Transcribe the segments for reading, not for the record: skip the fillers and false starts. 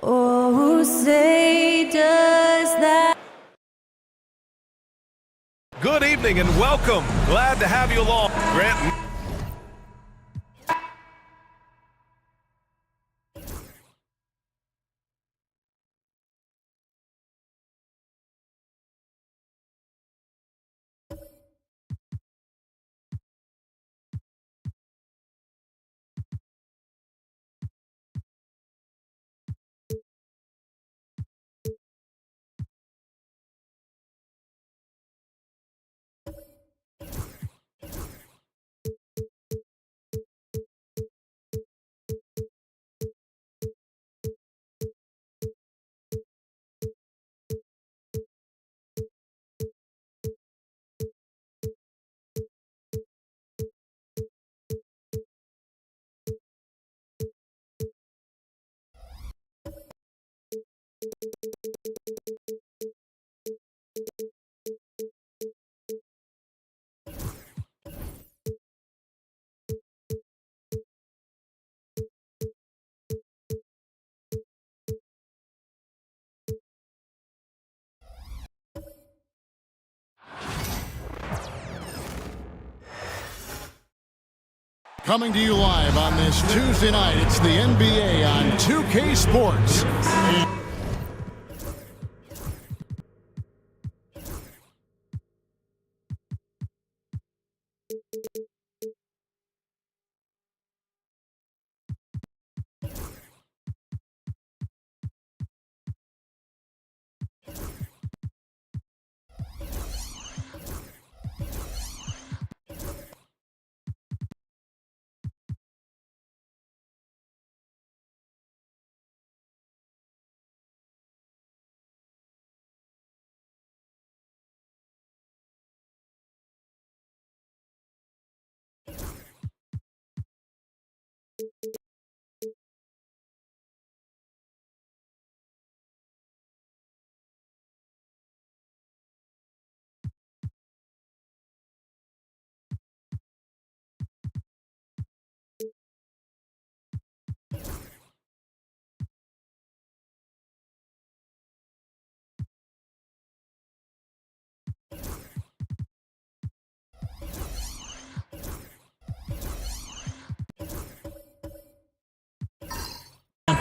Oh, say does that. Good evening and welcome. Glad to have you along. Grant. Coming to you live on this Tuesday night, it's the NBA on 2K Sports.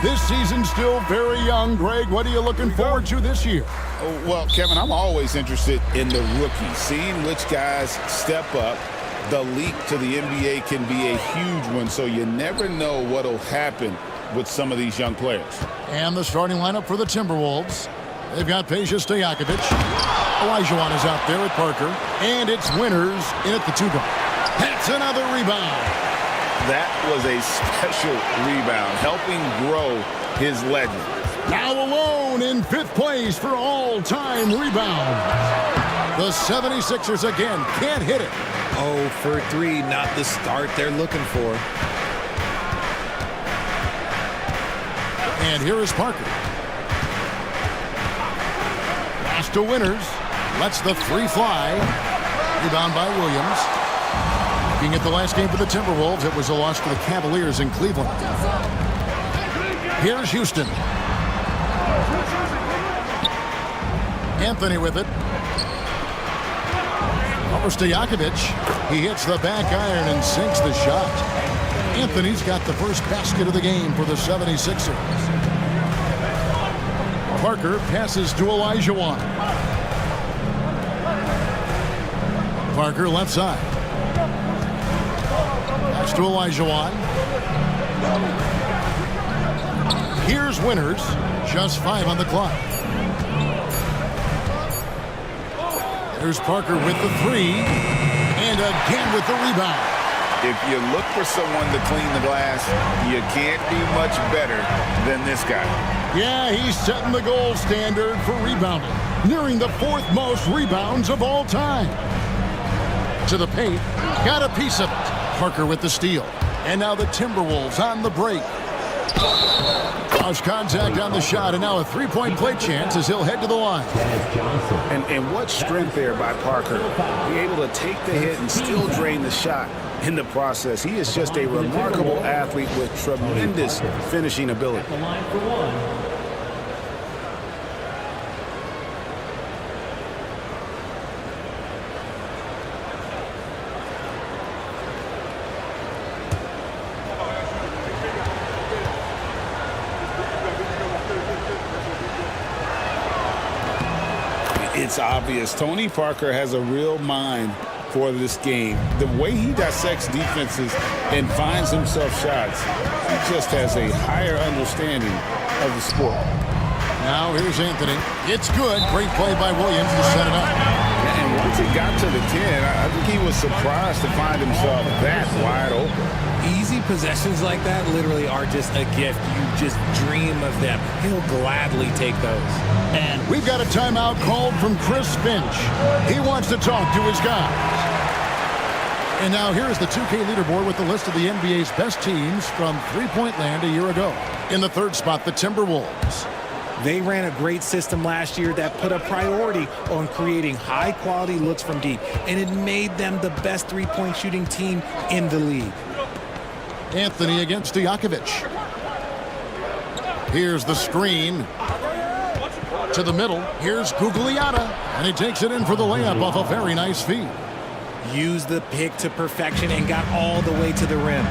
This season's still very young. Greg, what are you looking forward to this year? Oh, well, Kevin, I'm always interested in the rookies, seeing which guys step up. The leap to the NBA can be a huge one, so you never know what will happen with some of these young players. And the starting lineup for the Timberwolves. They've got Peja Stojakovic. Olajuwon is out there with Parker. And it's Winters in at the 2-guard. That's another rebound. That was a special rebound, helping grow his legend. Now alone in 5th place for all-time rebound. The 76ers again can't hit it. 0 for 3, not the start they're looking for. And here is Parker. Pass to Winters. Lets the 3 fly. Rebound by Williams. Looking at the last game for the Timberwolves, it was a loss to the Cavaliers in Cleveland. Here's Houston. Anthony with it. Over Stojakovic. He hits the back iron and sinks the shot. Anthony's got the first basket of the game for the 76ers. Parker passes to Olajuwon. Parker left side. Pass to Olajuwon. Here's Winters. Just 5 on the clock. There's Parker with the 3. And again with the rebound. If you look for someone to clean the glass, you can't do much better than this guy. Yeah, he's setting the gold standard for rebounding. Nearing the 4th most rebounds of all time. To the paint. Got a piece of it. Parker with the steal. And now the Timberwolves on the break. Cross contact on the shot, and now a 3-point play chance as he'll head to the line. And what strength there by Parker. Be able to take the hit and still drain the shot in the process. He is just a remarkable athlete with tremendous finishing ability. It's obvious. Tony Parker has a real mind for this game. The way he dissects defenses and finds himself shots, he just has a higher understanding of the sport. Now here's Anthony. It's good. Great play by Williams to set it up. And once he got to the 10, I think he was surprised to find himself that wide open. Easy possessions like that literally are just a gift. You just dream of them. He'll gladly take those. And we've got a timeout called from Chris Finch. He wants to talk to his guys. And now here's the 2K leaderboard with the list of the NBA's best teams from three-point land a year ago. In the 3rd spot, the Timberwolves. They ran a great system last year that put a priority on creating high-quality looks from deep, and it made them the best three-point shooting team in the league. Anthony against Stojakovic. Here's the screen. To the middle. Here's Gugliotta. And he takes it in for the layup off a very nice feed. used the pick to perfection and got all the way to the rim.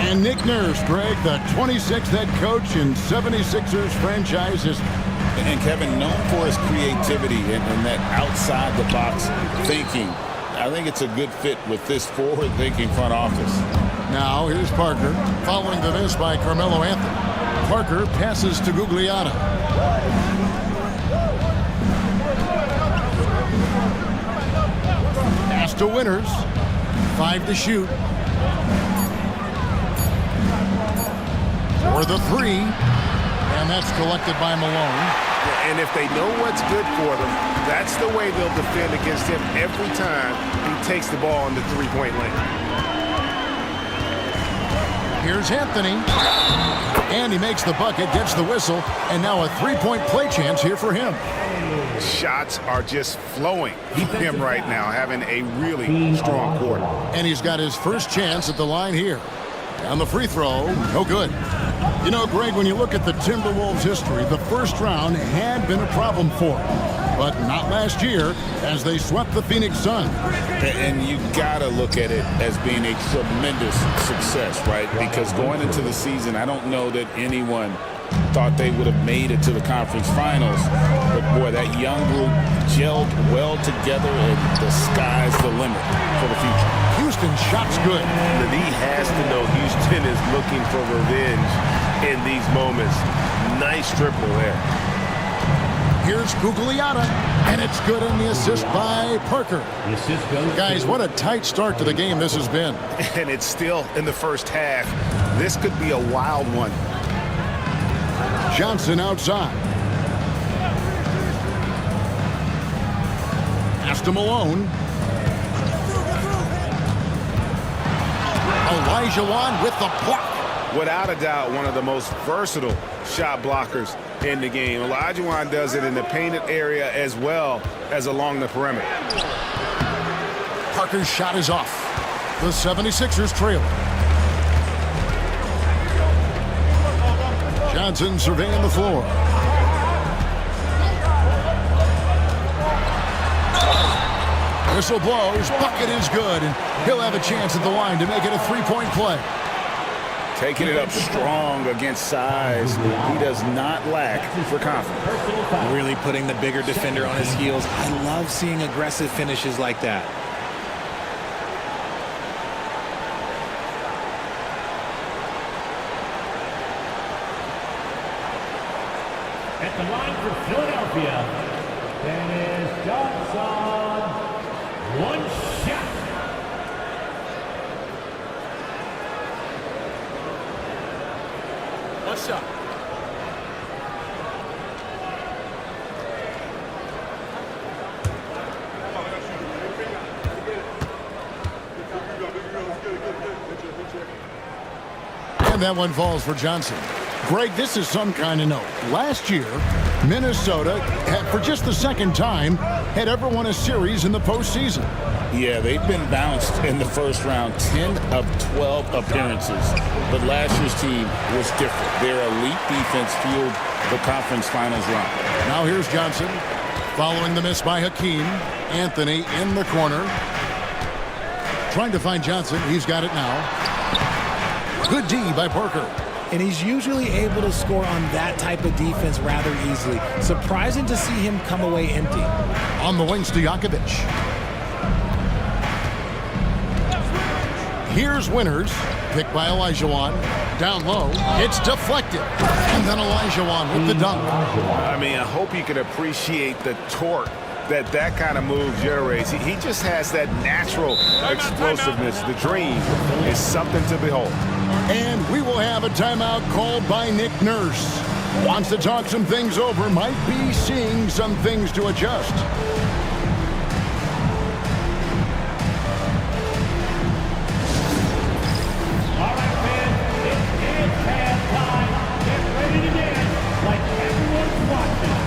And Nick Nurse, Greg, the 26th head coach in 76ers franchise history. And Kevin, known for his creativity and that outside-the-box thinking, I think it's a good fit with this forward-thinking front office. Now, here's Parker, following the miss by Carmelo Anthony. Parker passes to Gugliotta. Pass to Winters. 5 to shoot. For the 3. And that's collected by Malone. And if they know what's good for them, that's the way they'll defend against him every time he takes the ball in the three-point lane. Here's Anthony. And he makes the bucket, gets the whistle, and now a three-point play chance here for him. Shots are just flowing for him right now, having a really strong quarter. And he's got his first chance at the line here. On the free throw, no good. You know, Greg, when you look at the Timberwolves' history, the first round had been a problem for them. But not last year, as they swept the Phoenix Suns. And you got to look at it as being a tremendous success, right? Because going into the season, I don't know that anyone thought they would have made it to the conference finals. But, boy, that young group gelled well together, and the sky's the limit for the future. Houston shot's good. And he has to know Houston is looking for revenge in these moments. Nice triple there. Here's Gugliotta, and it's good in the assist by Parker. Guys, what a tight start to the game this has been. And it's still in the first half. This could be a wild one. Johnson outside. Pass to Malone. Olajuwon with the block. Without a doubt, one of the most versatile shot blockers in the game. Olajuwon does it in the painted area as well as along the perimeter. Parker's shot is off. The 76ers trail. Johnson surveying the floor. Whistle blows. Bucket is good. And he'll have a chance at the line to make it a three-point play. Taking it up strong against size. He does not lack for confidence. Really putting the bigger defender on his heels. I love seeing aggressive finishes like that. At the line for Philadelphia, Dennis Johnson. One shot. What's up? And that one falls for Johnson. Greg, this is some kind of note. Last year, Minnesota, for just the second time, had ever won a series in the postseason. Yeah, they've been bounced in the first round, 10 of 12 appearances. But last year's team was different. Their elite defense fueled the conference finals run. Now here's Johnson, following the miss by Hakeem. Anthony in the corner. Trying to find Johnson. He's got it now. Good D by Parker. And he's usually able to score on that type of defense rather easily. Surprising to see him come away empty. On the wings to Jakovic. Here's Winters, picked by Olajuwon. Down low, it's deflected. And then Olajuwon with the dunk. I mean, I hope you can appreciate the torque that kind of move generates. He just has that natural explosiveness. The dream is something to behold. And we will have a timeout called by Nick Nurse. Wants to talk some things over, might be seeing some things to adjust. All right, fans, it is halftime. Get ready to dance like everyone's watching.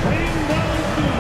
Bring down two.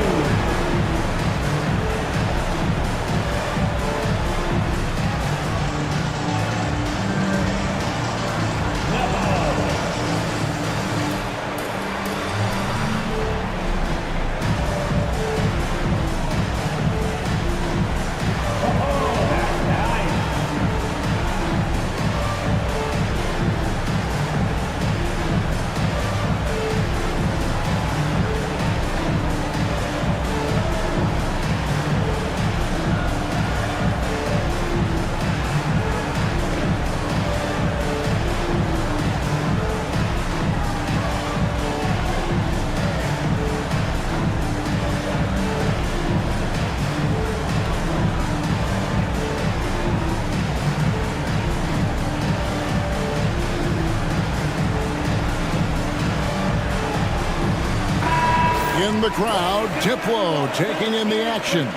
In the crowd, Diplo taking in the action.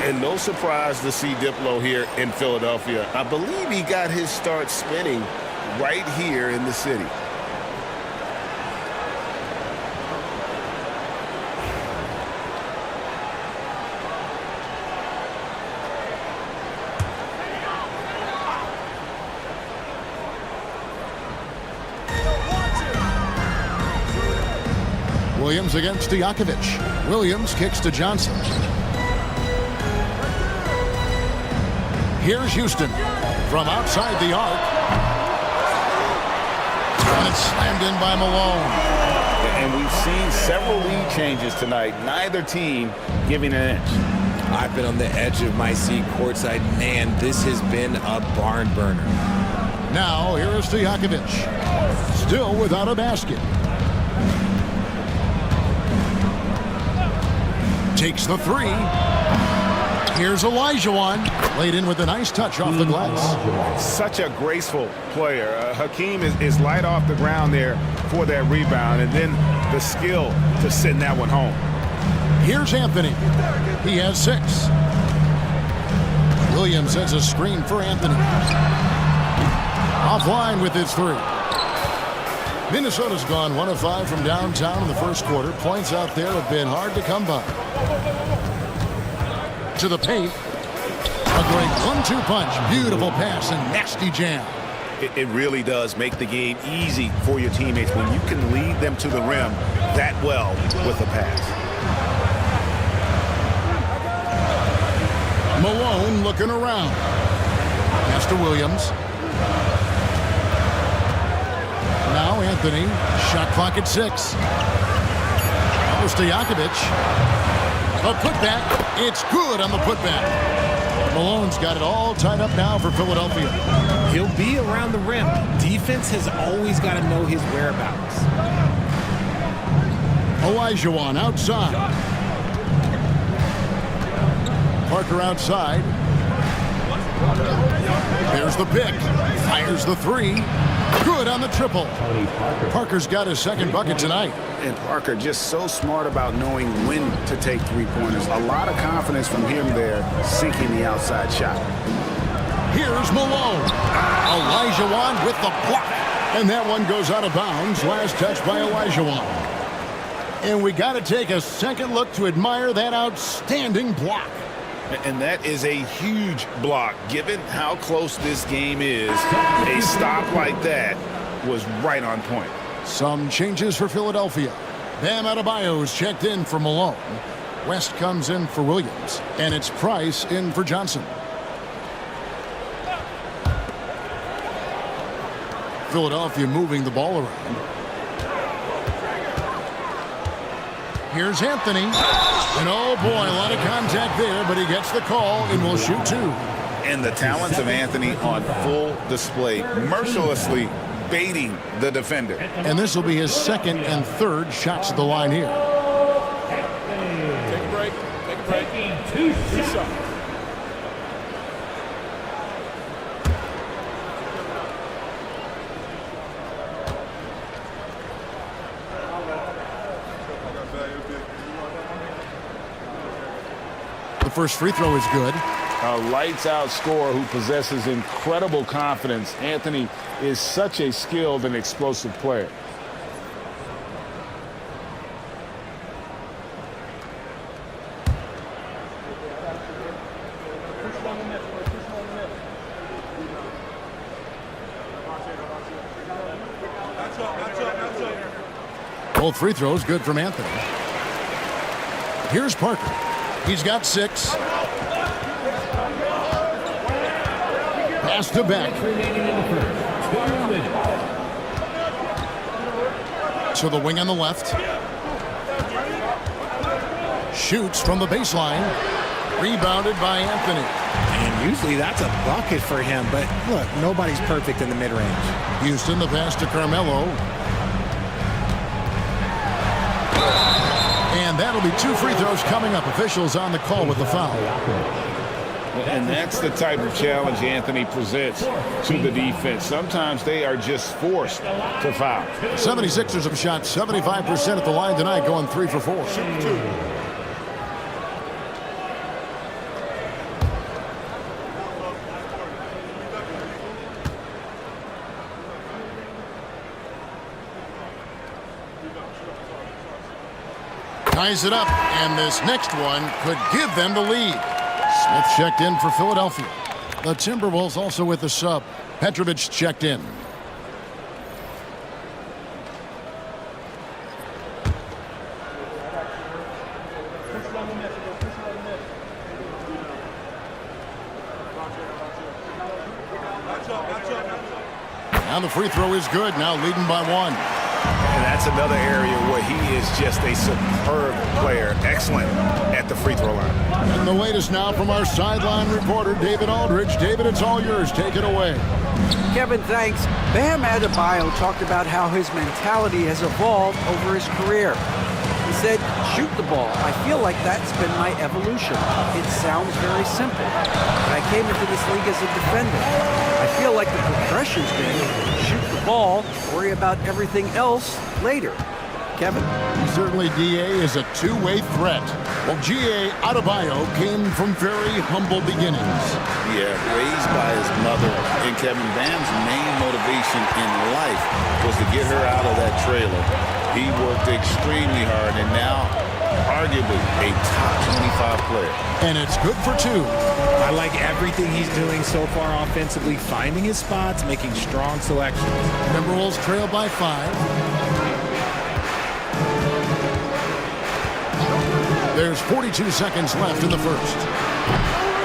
And no surprise to see Diplo here in Philadelphia. I believe he got his start spinning right here in the city. Williams against Stojakovic. Williams kicks to Johnson. Here's Houston from outside the arc. And it's slammed in by Malone. And we've seen several lead changes tonight. Neither team giving an inch. I've been on the edge of my seat courtside. Man, this has been a barn burner. Now, here is Stojakovic. Still without a basket. Takes the three. Here's Olajuwon. Laid in with a nice touch off the glass. Such a graceful player. Hakeem is light off the ground there for that rebound, and then the skill to send that one home. Here's Anthony. He has 6. Williams sends a screen for Anthony. Offline with his 3. Minnesota's gone 1 of 5 from downtown in the first quarter. Points out there have been hard to come by. To the paint. A great 1-2 punch. Beautiful pass and nasty jam. It really does make the game easy for your teammates when you can lead them to the rim that well with a pass. Malone looking around. Pass to Williams. Now Anthony. Shot clock at 6. Stojakovic. A putback. It's good on the putback. Malone's got it all tied up now for Philadelphia. He'll be around the rim. Defense has always got to know his whereabouts. Olajuwon outside. Parker outside. There's the pick. Fires the 3. Good on the triple. Parker's got his second bucket tonight. And Parker just so smart about knowing when to take three-pointers. A lot of confidence from him there, sinking the outside shot. Here's Malone. Olajuwon with the block. And that one goes out of bounds. Last touch by Olajuwon. And we got to take a second look to admire that outstanding block. And that is a huge block. Given how close this game is, a stop like that was right on point. Some changes for Philadelphia. Bam Adebayo's checked in for Malone. West comes in for Williams. And it's Price in for Johnson. Philadelphia moving the ball around. Here's Anthony. And oh boy, a lot of contact there, but he gets the call and will shoot 2. And the talents of Anthony on full display, mercilessly baiting the defender. And this will be his second and third shots at the line here. Take a break. Take a break. Taking 2 shots. The first free throw is good. A lights-out scorer who possesses incredible confidence. Anthony is such a skilled and explosive player. Both free throws good from Anthony. Here's Parker. He's got 6. Pass to Beck. To the wing on the left. Shoots from the baseline. Rebounded by Anthony. And usually that's a bucket for him, but look, nobody's perfect in the mid-range. Houston, the pass to Carmelo. And that'll be 2 free throws coming up. Officials on the call with the foul. And that's the type of challenge Anthony presents to the defense. Sometimes they are just forced to foul. 76ers have shot 75% at the line tonight, going 3 for 4. Ties it up, and this next one could give them the lead. Smith checked in for Philadelphia. The Timberwolves also with the sub. Petrovic checked in. Now the free throw is good, now leading by 1. And that's another area where he is just a superb player. Excellent at the free throw line. And the latest now from our sideline reporter, David Aldridge. David, it's all yours. Take it away. Kevin, thanks. Bam Adebayo talked about how his mentality has evolved over his career. He said, shoot the ball. I feel like that's been my evolution. It sounds very simple. But I came into this league as a defender. I feel like the progression's been shoot the ball, worry about everything else later. Kevin? Certainly DA is a two-way threat. Well, G.A. Adebayo came from very humble beginnings. Yeah, raised by his mother. And Kevin, Bam's main motivation in life was to get her out of that trailer. He worked extremely hard, and now arguably a top 25 player. And it's good for 2. I like everything he's doing so far offensively, finding his spots, making strong selections. Timberwolves trail by 5. There's 42 seconds left in the first.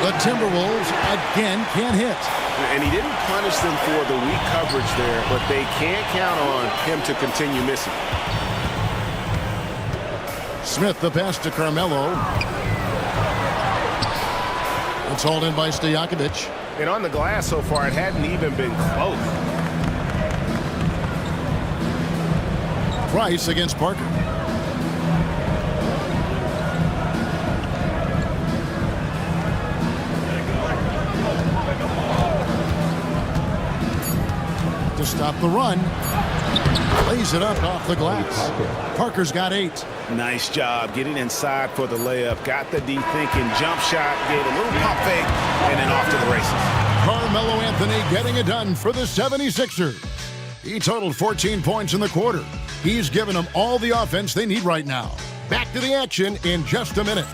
The Timberwolves again can't hit. And he didn't punish them for the weak coverage there, but they can't count on him to continue missing. Smith the pass to Carmelo. It's hauled in by Stojakovic. And on the glass so far, it hadn't even been close. Price against Parker. To stop the run. Lays it up off the glass. Parker's got 8. Nice job getting inside for the layup. Got the deep thinking jump shot, gave a little pump fake, and then off to the races. Carmelo Anthony getting it done for the 76ers. He totaled 14 points in the quarter. He's given them all the offense they need right now. Back to the action in just a minute.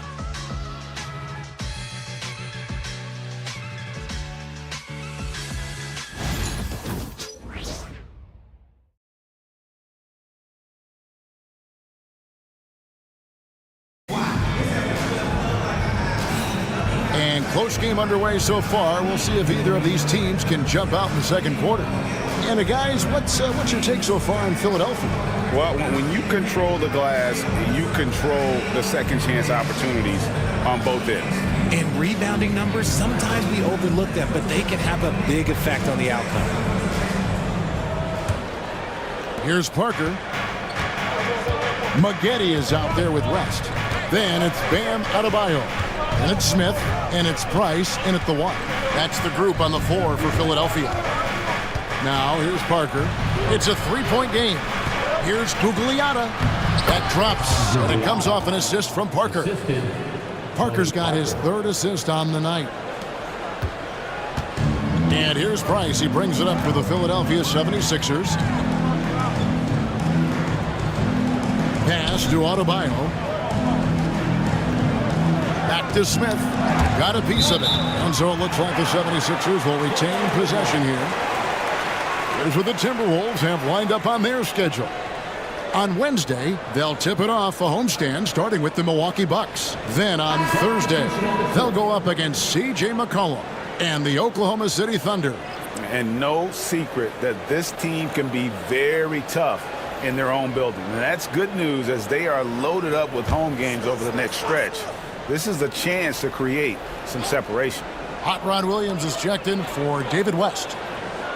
And close game underway so far. We'll see if either of these teams can jump out in the second quarter. And guys, what's your take so far in Philadelphia? Well, when you control the glass, you control the second chance opportunities on both ends. In rebounding numbers, sometimes we overlook them, but they can have a big effect on the outcome. Here's Parker. Maggette is out there with rest. Then it's Bam Adebayo. And it's Smith, and it's Price in at the 1. That's the group on the 4 for Philadelphia. Now, here's Parker. It's a 3-point game. Here's Gugliotta. That drops, and it comes off an assist from Parker. Parker's got his 3rd assist on the night. And here's Price. He brings it up for the Philadelphia 76ers. Pass to Adebayo. Back to Smith. Got a piece of it. And so it looks like the 76ers will retain possession here. Here's what the Timberwolves have lined up on their schedule. On Wednesday, they'll tip it off a homestand starting with the Milwaukee Bucks. Then on Thursday, they'll go up against C.J. McCollum and the Oklahoma City Thunder. And no secret that this team can be very tough in their own building. And that's good news as they are loaded up with home games over the next stretch. This is the chance to create some separation. Hot Rod Williams is checked in for David West.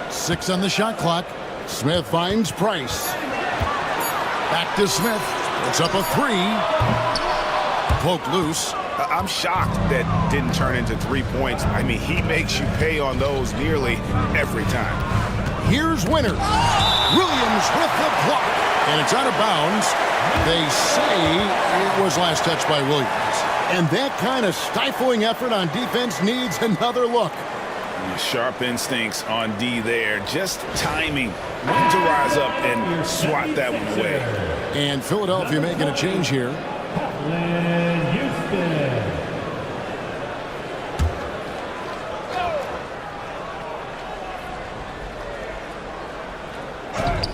6 on the shot clock. Smith finds Price. Back to Smith. It's up a 3. Poked loose. I'm shocked that didn't turn into 3 points. I mean, he makes you pay on those nearly every time. Here's Winters. Williams with the block. And it's out of bounds. They say it was last touched by Williams. And that kind of stifling effort on defense needs another look. Sharp instincts on D there. Just timing. When to rise up and swat that one away. And Philadelphia making a change here. Houston.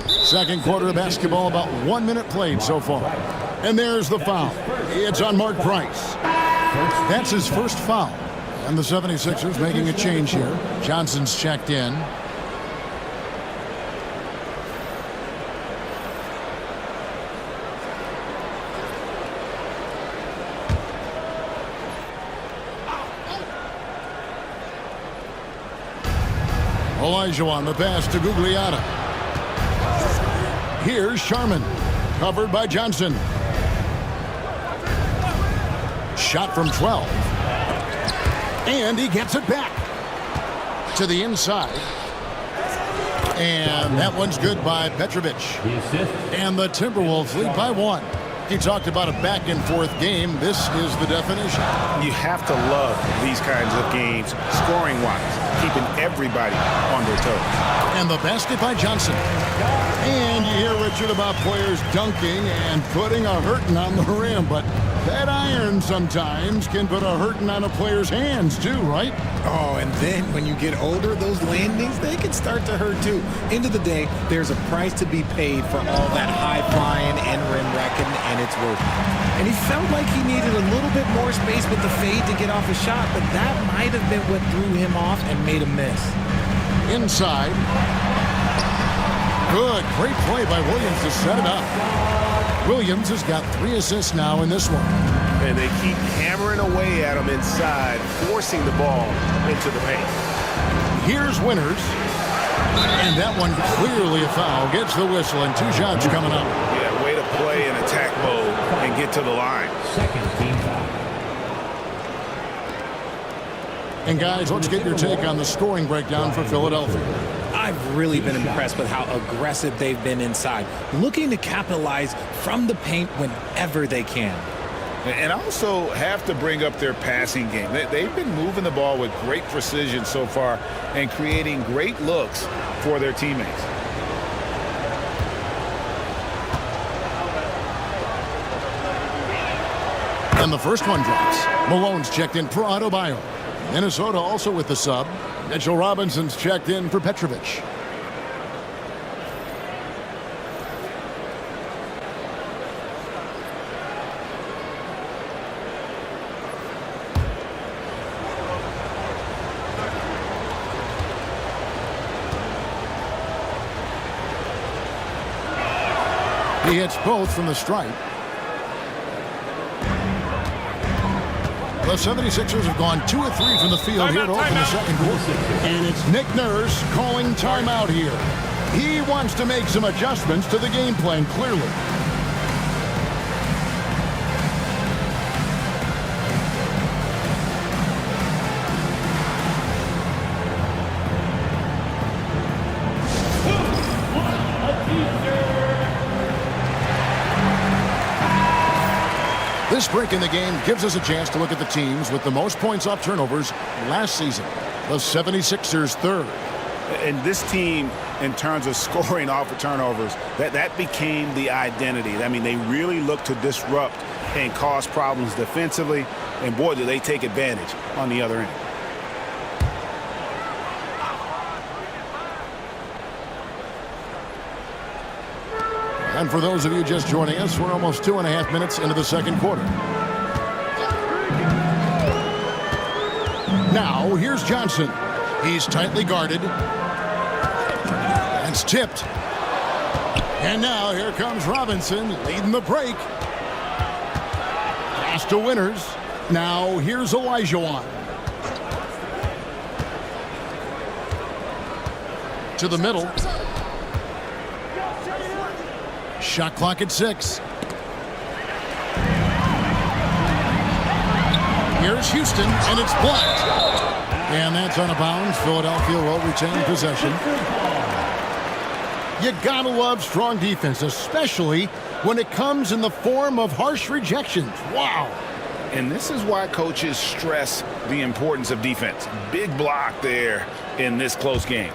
Second quarter of basketball, about 1 minute played so far. And there's the foul. It's on Mark Price. That's his first foul. And the 76ers making a change here. Johnson's checked in. Olajuwon, the pass to Gugliotta. Here's Sharman, covered by Johnson. Shot from 12. And he gets it back to the inside. And that one's good by Petrovic. And the Timberwolves lead by 1. He talked about a back-and-forth game. This is the definition. You have to love these kinds of games, scoring-wise, keeping everybody on their toes. And the basket by Johnson. And you hear, Richard, about players dunking and putting a hurting on the rim, but that iron sometimes can put a hurting on a player's hands too, right? Oh, and then when you get older, those landings, they can start to hurt too. End of the day, there's a price to be paid for all that high-flying and rim wrecking, and it's worth it. And he felt like he needed a little bit more space with the fade to get off a shot, but that might have been what threw him off and made him miss. Inside. Good, great play by Williams to set it up. Williams has got 3 assists now in this one. And they keep hammering away at him inside, forcing the ball into the paint. Here's Winters. And that one clearly a foul. Gets the whistle and 2 shots coming up. Yeah, way to play in attack mode and get to the line. Second team foul. And guys, let's get your take on the scoring breakdown for Philadelphia. I've really been impressed with how aggressive they've been inside, looking to capitalize from the paint whenever they can. And also have to bring up their passing game. They've been moving the ball with great precision so far and creating great looks for their teammates. And the first one drops. Malone's checked in for Adebayo. Minnesota also with the sub. Mitchell Robinson's checked in for Petrovic. He hits both from the stripe. The 76ers have gone 2 of 3 from the field here to open the second quarter. And it's Nick Nurse calling timeout here. He wants to make some adjustments to the game plan, clearly. This break in the game gives us a chance to look at the teams with the most points off turnovers last season. The 76ers third. And this team, in terms of scoring off of turnovers, that became the identity. I mean, they really look to disrupt and cause problems defensively. And boy, do they take advantage on the other end. And for those of you just joining us, we're almost 2.5 minutes into the second quarter. Now, here's Johnson. He's tightly guarded. It's tipped. And now here comes Robinson leading the break. Pass to Winters. Now here's Olajuwon. To the middle. Shot clock at 6. Here's Houston, and it's blocked. And that's out of bounds. Philadelphia will retain possession. You gotta love strong defense, especially when it comes in the form of harsh rejections. Wow. And this is why coaches stress the importance of defense. Big block there in this close game.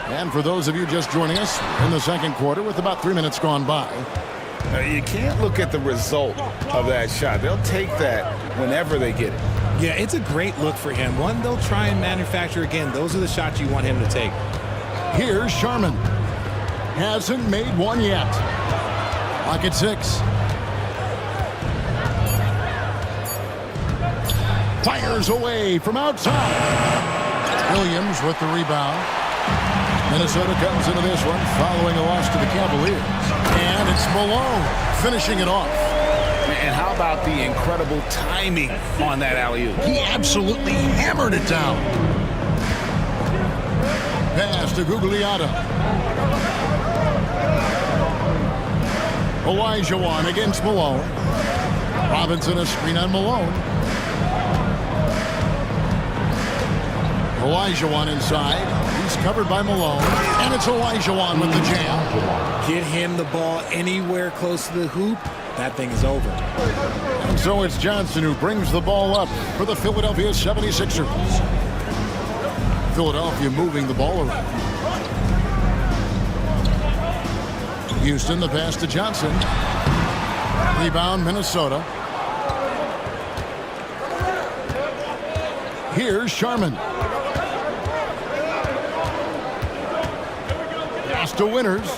And for those of you just joining us in the second quarter with about 3 minutes gone by. You can't look at the result of that shot. They'll take that whenever they get it. Yeah, it's a great look for him. One they'll try and manufacture again. Those are the shots you want him to take. Here's Sharman. Hasn't made one yet. Clock at 6. Fires away from outside. Williams with the rebound. Minnesota comes into this one following a loss to the Cavaliers. And it's Malone finishing it off. And how about the incredible timing on that alley-oop? He absolutely hammered it down. Pass to Gugliotta. Olajuwon against Malone. Robinson a screen on Malone. Olajuwon inside. He's covered by Malone. And it's Olajuwon with the jam. Get him the ball anywhere close to the hoop. That thing is over. And so it's Johnson who brings the ball up for the Philadelphia 76ers. Philadelphia moving the ball around. Houston, the pass to Johnson. Rebound, Minnesota. Here's Sharman. Pass to Winters.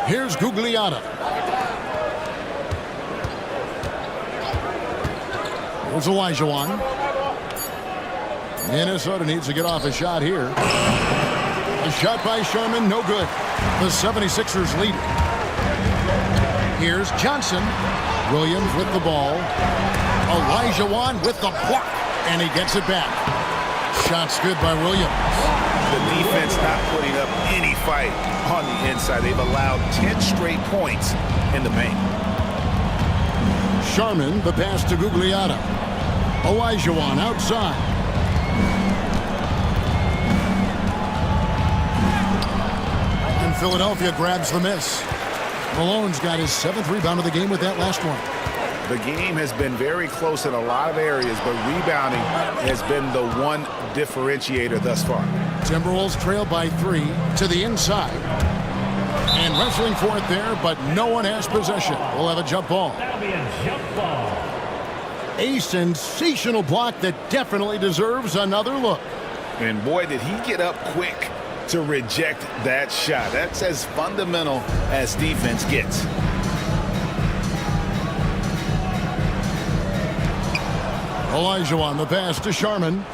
Here's Gugliotta. Here's Olajuwon. Minnesota needs to get off a shot here. A shot by Sharman, no good. The 76ers lead. Here's Johnson. Williams with the ball. Olajuwon with the block. And he gets it back. Shot's good by Williams. The defense not putting up any fight on the inside. They've allowed 10 straight points in the paint. Sharman, the pass to Gugliotta. Olajuwon outside. And Philadelphia grabs the miss. Malone's got his 7th rebound of the game with that last one. The game has been very close in a lot of areas, but rebounding has been the one differentiator thus far. Timberwolves trail by 3 to the inside. And wrestling for it there, but no one has possession. We'll have a jump ball. That'll be a jump ball. A sensational block that definitely deserves another look. And boy, did he get up quick to reject that shot. That's as fundamental as defense gets. Olajuwon, the pass to Sharman.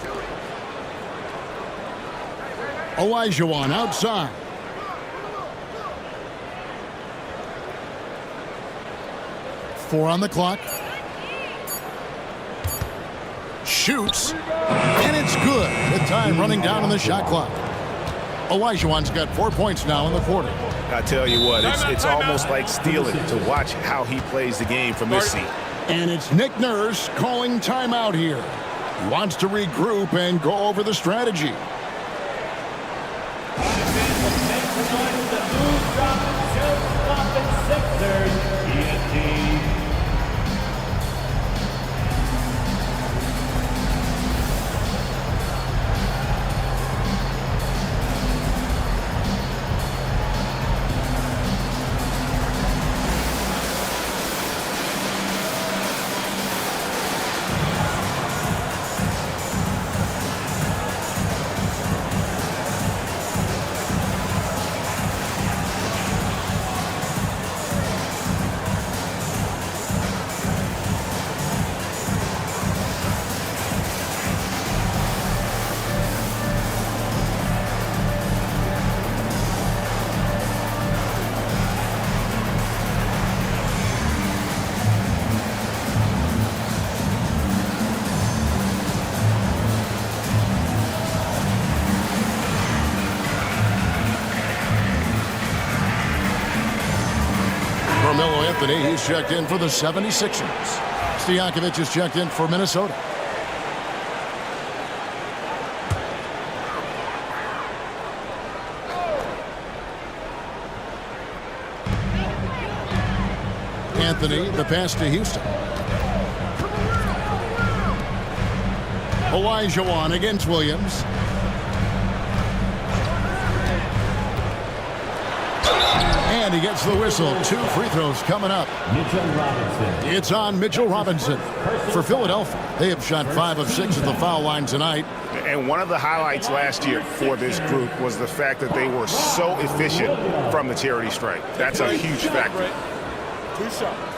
Olajuwon outside. Four on the clock. Shoots. And it's good. With time running down on the shot clock. Olajuwon's got 4 points now in the quarter. I tell you what, it's almost like stealing to watch how he plays the game from this seat. And it's Nick Nurse calling timeout here. He wants to regroup and go over the strategy. Anthony, he's checked in for the 76ers. Stojakovic is checked in for Minnesota. Anthony, the pass to Houston. Olajuwon against Williams. And he gets the whistle. 2 free throws coming up. Mitchell Robinson. It's on Mitchell Robinson. For Philadelphia, they have shot 5 of 6 at the foul line tonight. And one of the highlights last year for this group was the fact that they were so efficient from the charity stripe. That's a huge factor. 2 shots.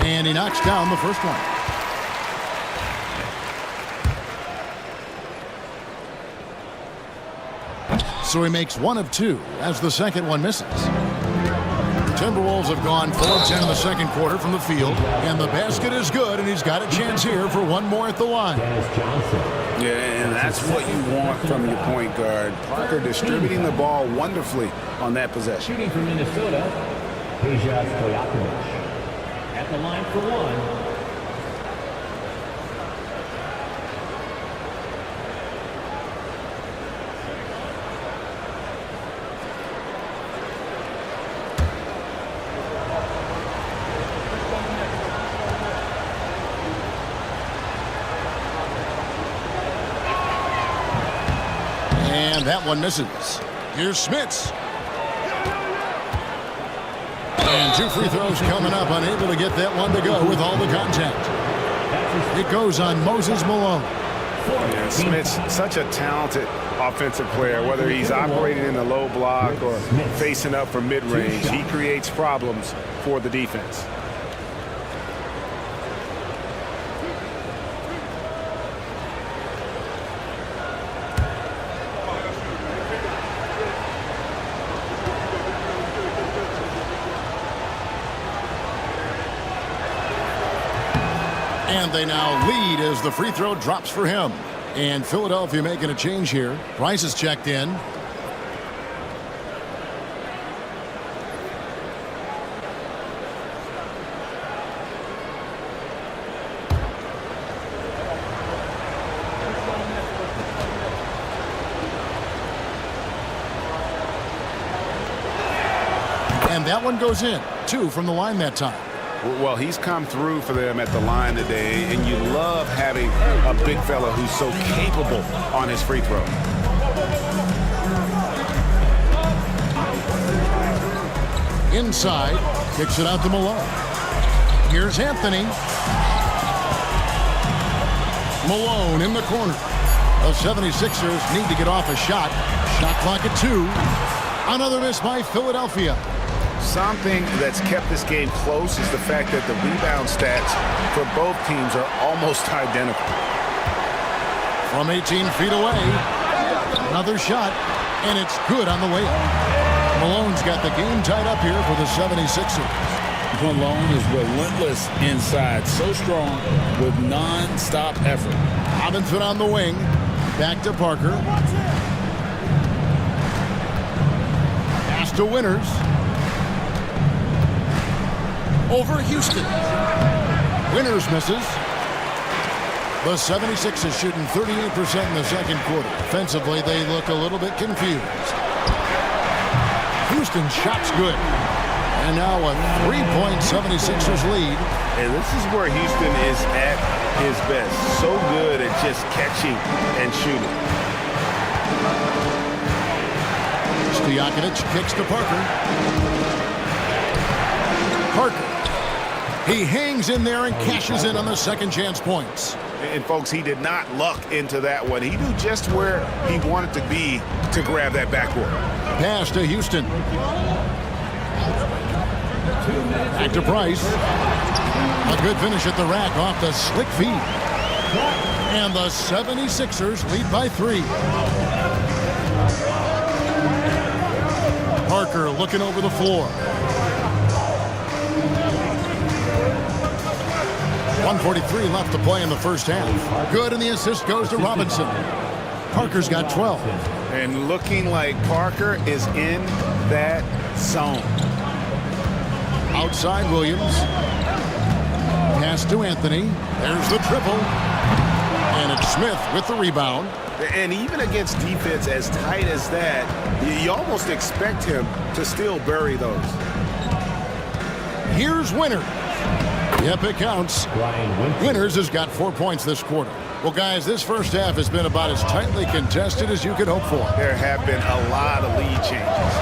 And he knocks down the first one. So he makes 1 of 2 as the second one misses. Timberwolves have gone 4 of 10 in the second quarter from the field. And the basket is good, and he's got a chance here for 1 more at the line. Dennis Johnson. Yeah, and that's what you want from your point guard. Parker distributing the ball wonderfully on that possession. Shooting for Minnesota, Peja Stojakovic. At the line for 1. And that one misses. Here's Smits. And 2 free throws coming up, unable to get that one to go with all the contact. It goes on Moses Malone. Yeah, Smith's such a talented offensive player, whether he's operating in the low block or facing up from mid-range. He creates problems for the defense. And they now lead as the free throw drops for him. And Philadelphia making a change here. Price is checked in. And that one goes in. 2 from the line that time. Well, he's come through for them at the line today, and you love having a big fella who's so capable on his free throw. Inside, kicks it out to Malone. Here's Anthony. Malone in the corner. The 76ers need to get off a shot. Shot clock at 2. Another miss by Philadelphia. Something that's kept this game close is the fact that the rebound stats for both teams are almost identical. From 18 feet away, another shot, and it's good on the way up. Malone's got the game tied up here for the 76ers. Malone is relentless inside, so strong with non-stop effort. Robinson on the wing, back to Parker. Pass to Winters. Over Houston. Winters misses. The 76ers shooting 38% in the second quarter. Offensively, they look a little bit confused. Houston shot's good. And now a 3-point 76ers lead. And this is where Houston is at his best. So good at just catching and shooting. Stojakovic kicks to Parker. Parker. He hangs in there and cashes in on the second chance points. And, folks, he did not luck into that one. He knew just where he wanted to be to grab that backboard. Pass to Houston. Back to Price. A good finish at the rack off the slick feed. And the 76ers lead by 3. Parker looking over the floor. 1:43 left to play in the first half. Good, and the assist goes to Robinson. Parker's got 12. And looking like Parker is in that zone. Outside Williams. Pass to Anthony. There's the triple. And it's Smith with the rebound. And even against defense as tight as that, you almost expect him to still bury those. Here's Winters. Yep, it counts. Winters has got 4 points this quarter. Well, guys, this first half has been about as tightly contested as you could hope for. There have been a lot of lead changes.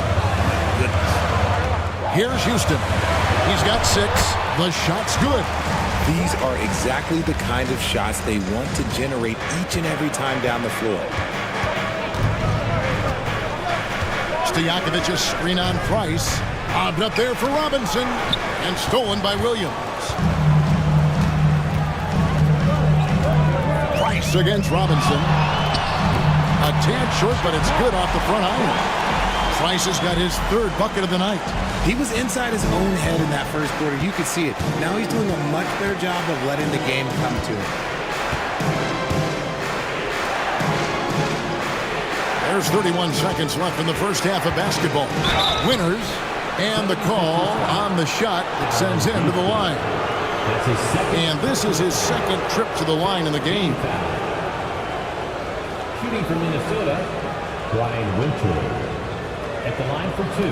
Goodness. Here's Houston. He's got 6. The shot's good. These are exactly the kind of shots they want to generate each and every time down the floor. Stojakovic's screen on Price. Bobbed up there for Robinson. And stolen by Williams. Price against Robinson. A tad short, but it's good off the front iron. Price has got his 3rd bucket of the night. He was inside his own head in that first quarter. You could see it. Now he's doing a much better job of letting the game come to him. There's 31 seconds left in the first half of basketball. Winters, and the call on the shot that sends him to the line. And this is his 2nd trip to the line in the game. Shooting for Minnesota, Brian Winters. At the line for 2.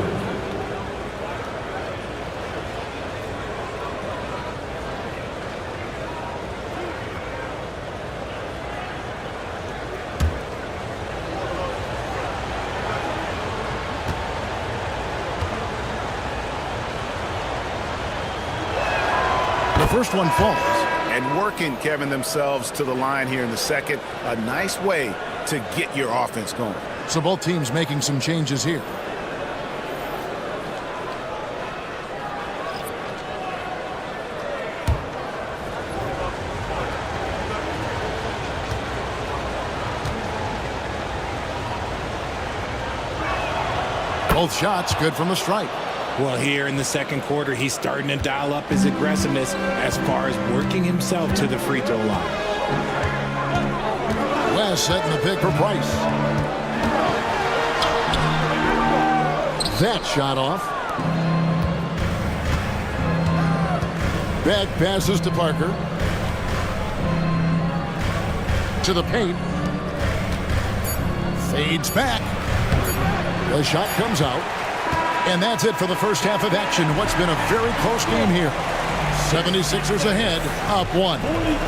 The first one falls. And working, Kevin, themselves to the line here in the second. A nice way to get your offense going. So both teams making some changes here. Both shots good from the stripe. Well, here in the second quarter, he's starting to dial up his aggressiveness as far as working himself to the free throw line. West setting the pick for Price. That shot off. Back passes to Parker. To the paint. Fades back. The shot comes out. And that's it for the first half of action. What's been a very close game here. 76ers ahead, up 1.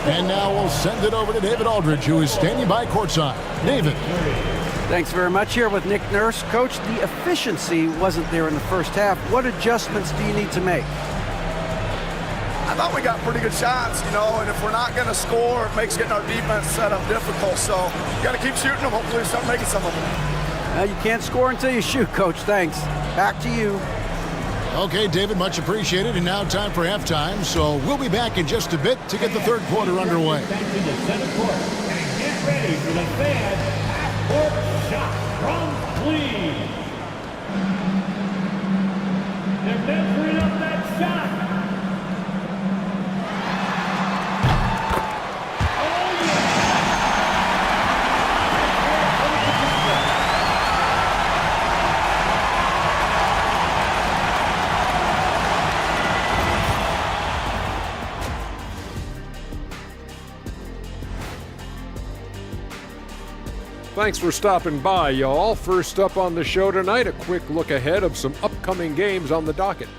And now we'll send it over to David Aldridge, who is standing by courtside. David. Thanks very much. Here with Nick Nurse. Coach, the efficiency wasn't there in the first half. What adjustments do you need to make? I thought we got pretty good shots, and if we're not going to score, it makes getting our defense set up difficult. So you got to keep shooting them. Hopefully start making some of them. You can't score until you shoot, Coach. Thanks. Back to you. Okay, David, much appreciated. And now time for halftime. So we'll be back in just a bit to get the third quarter underway. Back to the center court and get ready for the fan half-court shot from Cleveland. They're measuring up that shot. Thanks for stopping by, y'all. First up on the show tonight, a quick look ahead of some upcoming games on the docket.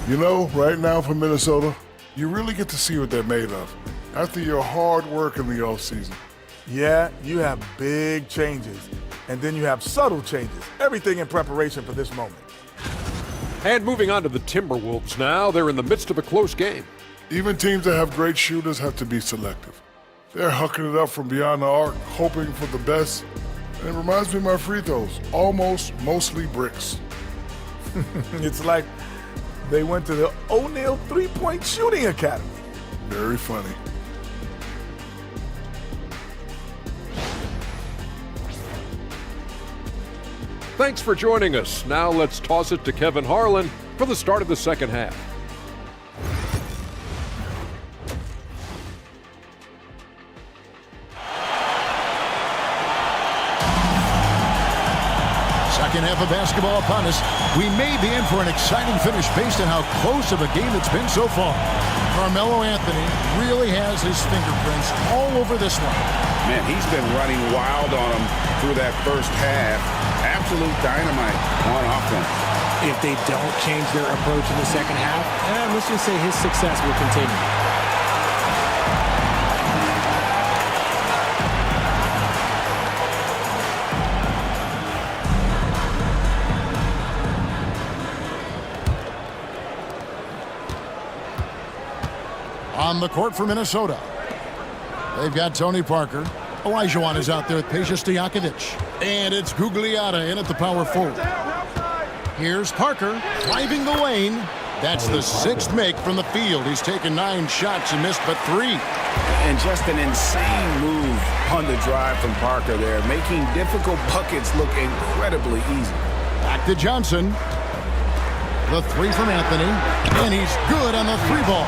Right now for Minnesota, you really get to see what they're made of after your hard work in the offseason. Yeah, you have big changes, and then you have subtle changes. Everything in preparation for this moment. And moving on to the Timberwolves now, they're in the midst of a close game. Even teams that have great shooters have to be selective. They're hucking it up from beyond the arc, hoping for the best. And it reminds me of my free throws, mostly bricks. It's like they went to the O'Neal three-point shooting academy. Very funny. Thanks for joining us. Now let's toss it to Kevin Harlan for the start of the second half. Second half of basketball upon us. We may be in for an exciting finish based on how close of a game it's been so far. Carmelo Anthony really has his fingerprints all over this one. Man, he's been running wild on him through that first half. Absolute dynamite on offense. If they don't change their approach in the second half, let's just say his success will continue. On the court for Minnesota, they've got Tony Parker. Olajuwon is out there with Peja Stojakovic. And it's Gugliotta in at the power forward. Here's Parker driving the lane. That's the sixth make from the field. He's taken 9 shots and missed but 3. And just an insane move on the drive from Parker there, making difficult buckets look incredibly easy. Back to Johnson. The 3 from Anthony. And he's good on the 3 ball.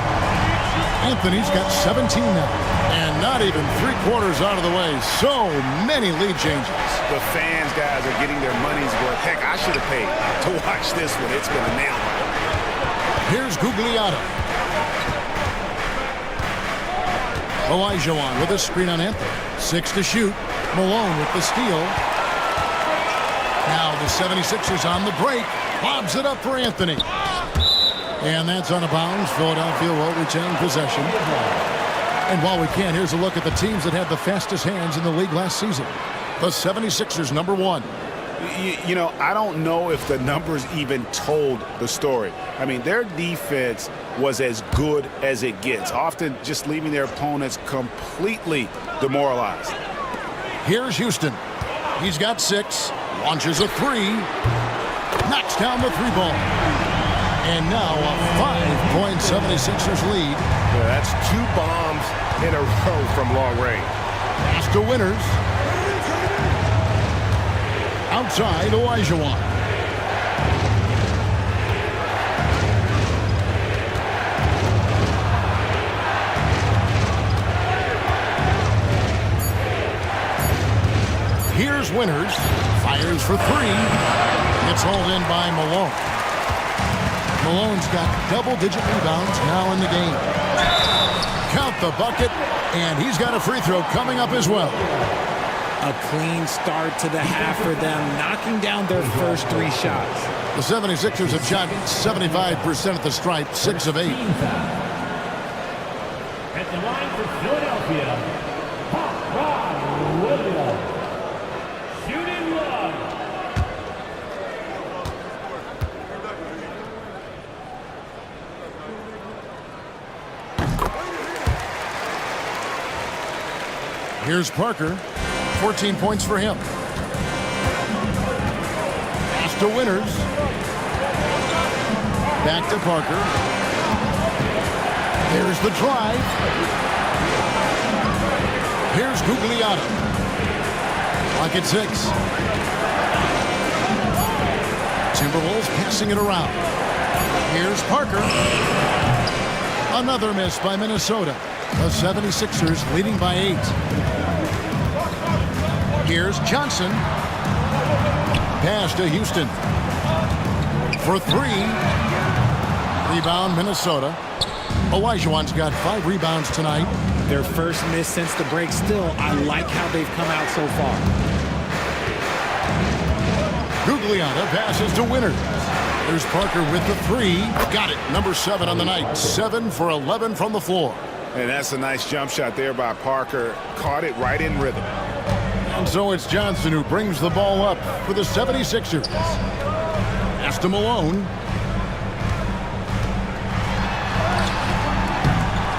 Anthony's got 17 now. And not even 3/4 out of the way. So many lead changes. The fans, guys, are getting their money's worth. Heck, I should have paid to watch this one. It's been a nail biter. Here's Gugliotta. Olajuwon with a screen on Anthony. 6 to shoot. Malone with the steal. Now the 76ers on the break. Lobs it up for Anthony. And that's out of bounds. Philadelphia will retain possession. And while we can, here's a look at the teams that had the fastest hands in the league last season. The 76ers, number 1. You know, I don't know if the numbers even told the story. I mean, their defense was as good as it gets, often just leaving their opponents completely demoralized. Here's Houston. He's got 6. Launches a 3. Knocks down the 3 ball. And now a 5-point 76ers lead. Yeah, that's 2 bombs in a row from long range. Pass to Winters. Outside, Olajuwon. Here's Winters. Fires for 3. Gets hauled in by Malone. Malone's got double-digit rebounds now in the game. Count the bucket, and he's got a free throw coming up as well. A clean start to the half for them, knocking down their first 3 shots. The 76ers have shot 75% at the stripe, 6 of 8. At the line for Philadelphia, Rod Williams. Shooting 1. Here's Parker. 14 points for him. Pass to Winters. Back to Parker. There's the drive. Here's Gugliotta. Clock at 6. Timberwolves passing it around. Here's Parker. Another miss by Minnesota. The 76ers leading by 8. Here's Johnson. Pass to Houston. For 3. Rebound, Minnesota. Olajuwon's got 5 rebounds tonight. Their first miss since the break. Still, I like how they've come out so far. Gugliotta passes to Winters. There's Parker with the 3. Got it. Number 7 on the night. 7 for 11 from the floor. And that's a nice jump shot there by Parker. Caught it right in rhythm. And so it's Johnson who brings the ball up for the 76ers. Pass to Malone.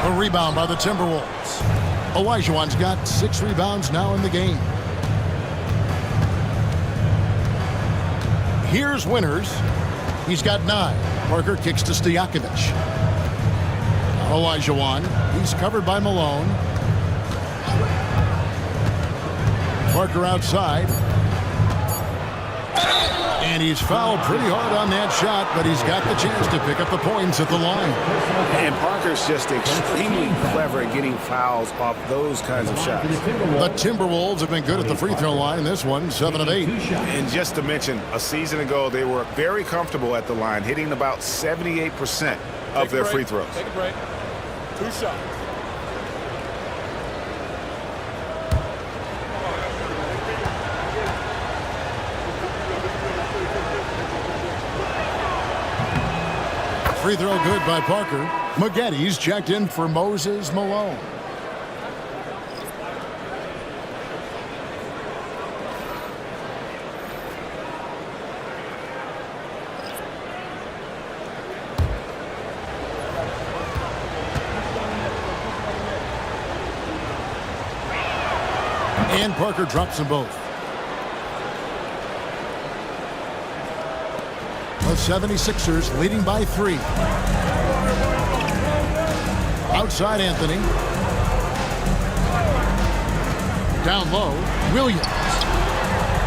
A rebound by the Timberwolves. Olajuwon's got 6 rebounds now in the game. Here's Winters. He's got 9. Parker kicks to Stojakovic. Olajuwon. He's covered by Malone. Parker outside. And he's fouled pretty hard on that shot, but he's got the chance to pick up the points at the line. And Parker's just extremely clever at getting fouls off those kinds of shots. The Timberwolves have been good at the free throw line in this one, 7 of 8. And just to mention, a season ago, they were very comfortable at the line, hitting about 78% of their free throws. Take a break. 2 shots. Free throw good by Parker. Maggetti's checked in for Moses Malone. And Parker drops them both. The 76ers leading by 3. Outside Anthony. Down low, Williams.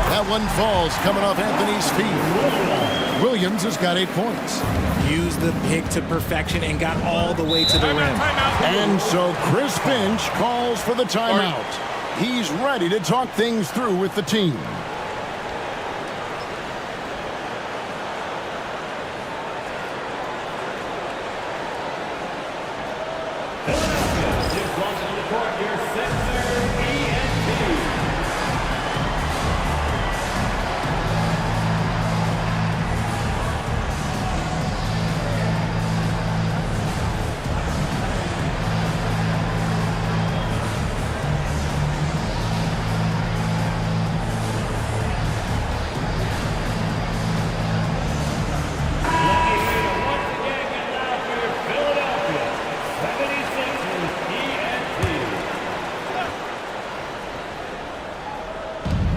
That one falls coming off Anthony's feet. Williams has got 8 points. Used the pick to perfection and got all the way to the rim. And so Chris Finch calls for the timeout. He's ready to talk things through with the team.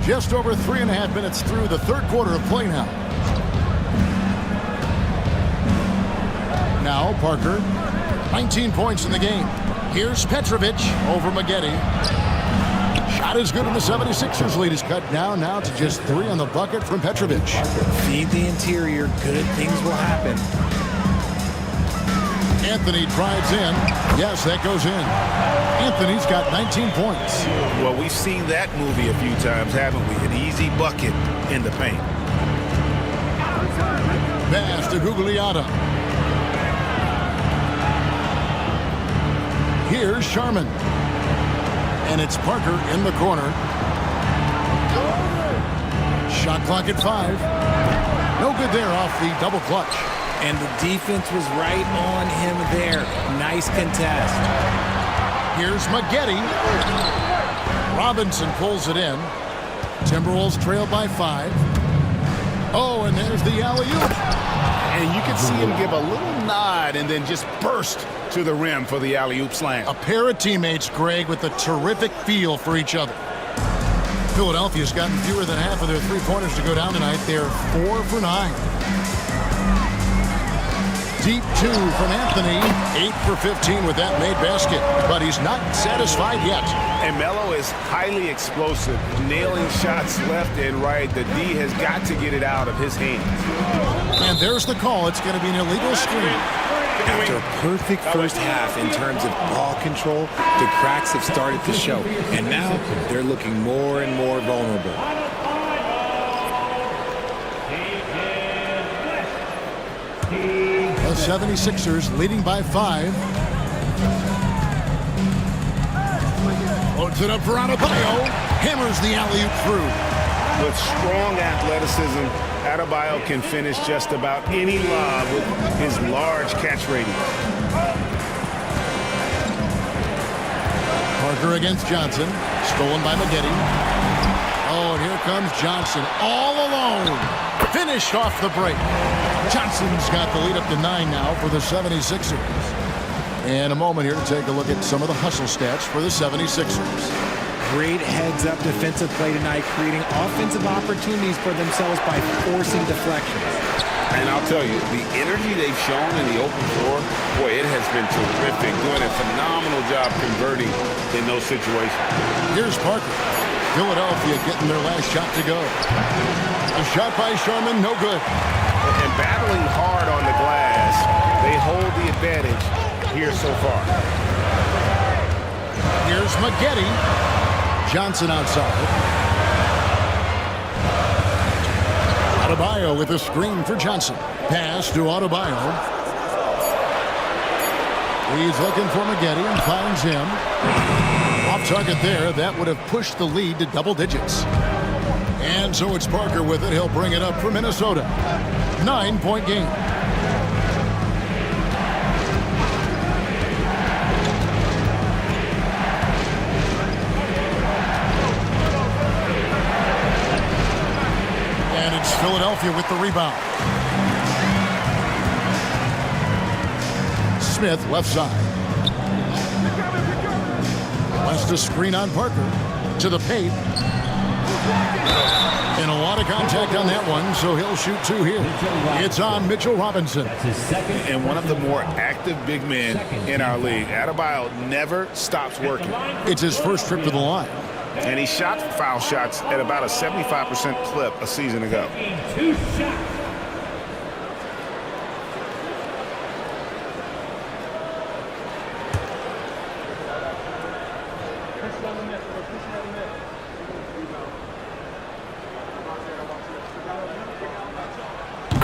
Just over 3.5 minutes through the third quarter of play now. Now Parker, 19 points in the game. Here's Petrovic over Maggetti. Shot is good, and the 76ers lead is cut down now to just 3 on the bucket from Petrovic. Feed the interior, good things will happen. Anthony drives in. Yes, that goes in. Anthony's got 19 points. Well, we've seen that movie a few times, haven't we? An easy bucket in the paint. Pass to Gugliotta. Here's Sharman. And it's Parker in the corner. Shot clock at 5. No good there off the double clutch. And the defense was right on him there. Nice contest. Here's Maggetti. Robinson pulls it in. Timberwolves trail by 5. Oh, and there's the alley-oop. And you can see him give a little nod and then just burst to the rim for the alley-oop slam. A pair of teammates, Greg, with a terrific feel for each other. Philadelphia's gotten fewer than half of their three-pointers to go down tonight. They're 4 for 9. Deep 2 from Anthony. 8 for 15 with that made basket. But he's not satisfied yet. And Melo is highly explosive, nailing shots left and right. The D has got to get it out of his hands. And there's the call. It's going to be an illegal screen. After a perfect first half in terms of ball control, the cracks have started to show. And now they're looking more and more vulnerable. The 76ers leading by 5. Loads it up for Adebayo. Hammers the alley-oop through. With strong athleticism, Adebayo can finish just about any lob with his large catch radius. Parker against Johnson. Stolen by Maggetti. Oh, and here comes Johnson all alone. Finished off the break. Johnson's got the lead up to 9 now for the 76ers. And a moment here to take a look at some of the hustle stats for the 76ers. Great heads-up defensive play tonight, creating offensive opportunities for themselves by forcing deflections. And I'll tell you, the energy they've shown in the open floor, boy, it has been terrific. Doing a phenomenal job converting in those situations. Here's Parker. Philadelphia getting their last shot to go. A shot by Sharman, no good. And battling hard on the glass, they hold the advantage here so far. Here's Maggette. Johnson outside. Adebayo with a screen for Johnson. Pass to Adebayo. He's looking for Maggette and finds him. Off target there. That would have pushed the lead to double digits. And so it's Parker with it. He'll bring it up for Minnesota. 9-point game. And it's Philadelphia with the rebound. Smith left side. Wants to screen on Parker. To the paint. And a lot of contact on that one, so he'll shoot two here. It's on Mitchell Robinson. And one of the more active big men in our league. Adebayo never stops working. It's his first trip to the line. And he shot foul shots at about a 75% clip a season ago.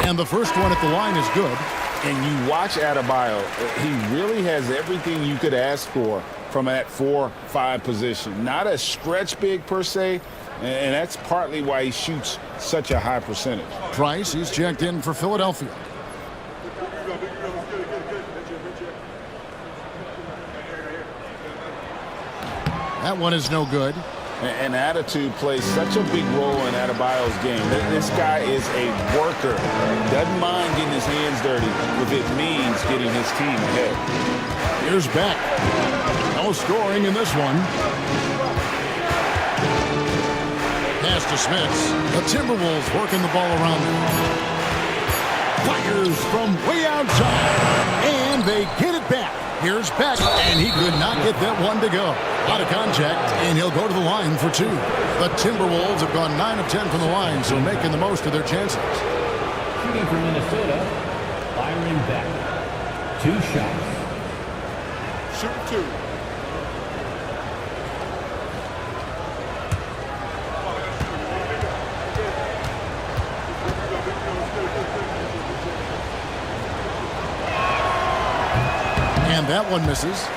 And the first one at the line is good. And you watch Adebayo, he really has everything you could ask for from that 4-5 position. Not a stretch big per se, and that's partly why he shoots such a high percentage. Price, he's checked in for Philadelphia. That one is no good. And attitude plays such a big role in Adebayo's game. This guy is a worker. Doesn't mind getting his hands dirty if it means getting his team ahead. Here's Beck. No scoring in this one. Pass to Smith. The Timberwolves working the ball around them. Fires from way outside. And they get it back. Here's Beck, and he could not get that one to go. Out of contact, and he'll go to the line for two. The Timberwolves have gone 9 of 10 from the line, so making the most of their chances. Shooting for Minnesota, Byron Beck. 2 shots. Shoot 2. And that one misses.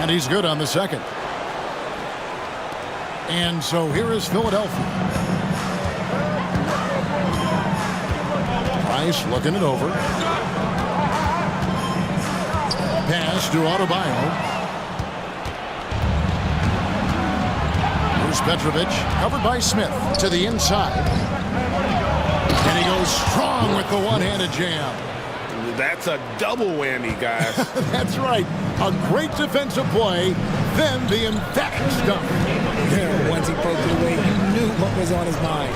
And he's good on the second. And so here is Philadelphia. Price looking it over. Pass to Adebayo. Here's Petrovic, covered by Smith to the inside. And he goes strong with the one-handed jam. That's a double whammy, guys. That's right. A great defensive play, then the emphatic stuff. Yeah, once he poked it away, you knew what was on his mind.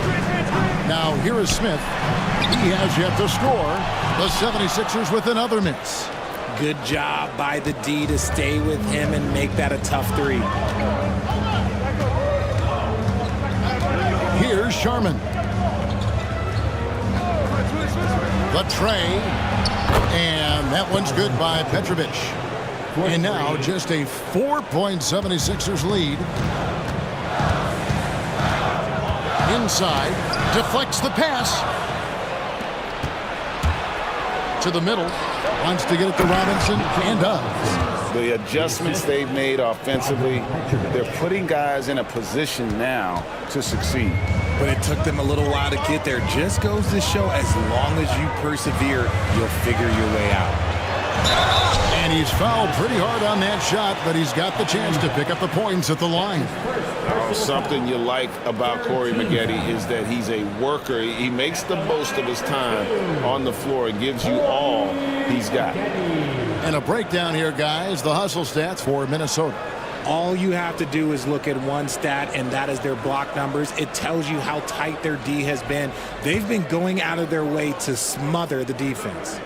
Now here is Smith. He has yet to score. The 76ers with another miss. Good job by the D to stay with him and make that a tough three. Here's Sharman. The tray. And that one's good by Petrovic. And now just a 4-point 76ers lead. Inside. Deflects the pass. To the middle. Wants to get it to Robinson and does. The adjustments they've made offensively, they're putting guys in a position now to succeed. But it took them a little while to get there. Just goes to show, as long as you persevere, you'll figure your way out. And he's fouled pretty hard on that shot, but he's got the chance to pick up the points at the line. Something you like about Corey Maggette is that he's a worker. He makes the most of his time on the floor. It gives you all he's got. And a breakdown here, guys. The hustle stats for Minnesota. All you have to do is look at one stat, and that is their block numbers. It tells you how tight their D has been. They've been going out of their way to smother the defense.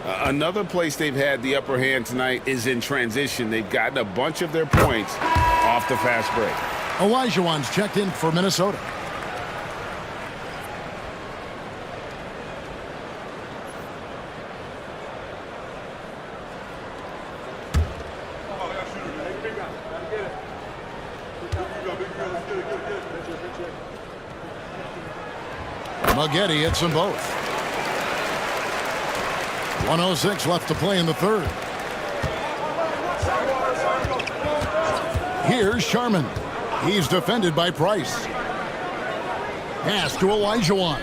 Another place they've had the upper hand tonight is in transition. They've gotten a bunch of their points off the fast break. Olajuwon's checked in for Minnesota. Maggette hits them both. 1:06 left to play in the third. Here's Sharman. He's defended by Price. Pass to Olajuwon.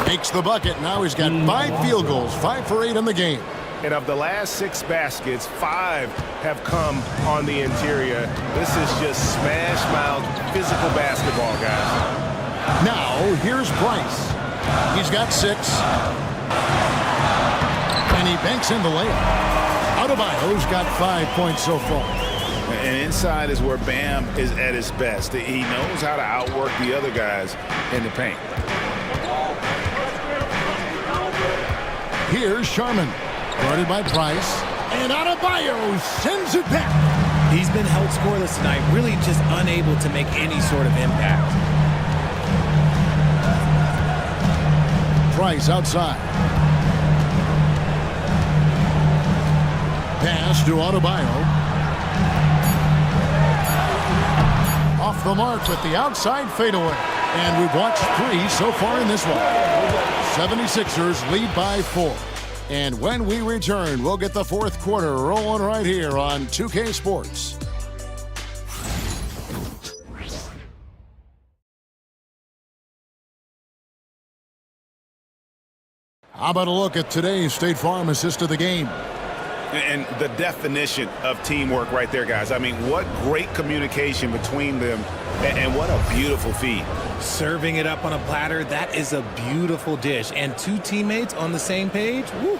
Makes the bucket. Now he's got 5 field goals, 5 for 8 in the game. And of the last 6 baskets, 5 have come on the interior. This is just smash-mouth physical basketball, guys. Now, here's Price. He's got 6. And he banks in the layup. Adebayo's got 5 points so far. And inside is where Bam is at his best. He knows how to outwork the other guys in the paint. Here's Sharman. Guarded by Price. And Adebayo sends it back. He's been held scoreless tonight, really just unable to make any sort of impact. Price outside. Pass to Adebayo. Off the mark with the outside fadeaway. And we've watched 3 so far in this one. 76ers lead by 4. And when we return, we'll get the fourth quarter rolling right here on 2K Sports. How about a look at today's State Farm assist of the game? And the definition of teamwork right there, guys. I mean, what great communication between them, and what a beautiful feed. Serving it up on a platter, that is a beautiful dish. And 2 teammates on the same page, woo.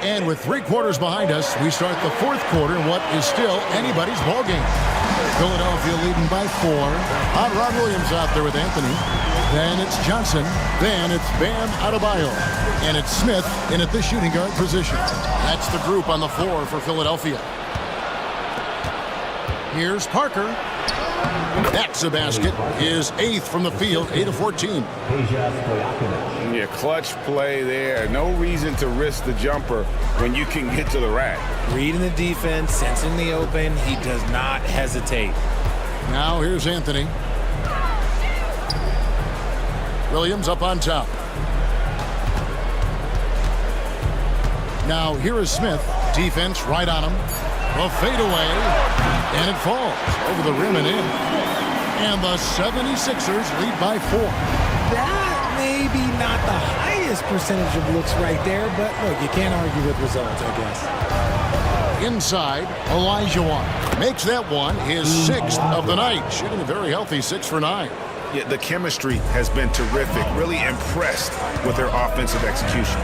And with 3 quarters behind us, we start the fourth quarter in what is still anybody's ball game. Philadelphia leading by 4. Hot Rod Williams out there with Anthony. Then it's Johnson. Then it's Bam Adebayo. And it's Smith in at the shooting guard position. That's the group on the floor for Philadelphia. Here's Parker. That's a basket. His 8th from the field, 8 of 14. Yeah, clutch play there. No reason to risk the jumper when you can get to the rack. Reading the defense, sensing the open, he does not hesitate. Now here's Anthony. Williams up on top. Now here is Smith. Defense right on him. A fadeaway. And it falls over the rim and in. And the 76ers lead by 4. That may be not the highest percentage of looks right there, but look, you can't argue with results, I guess. Inside, Olajuwon makes that one his 6th of the night. Shooting a very healthy 6 for 9. Yeah, the chemistry has been terrific. Really impressed with their offensive execution.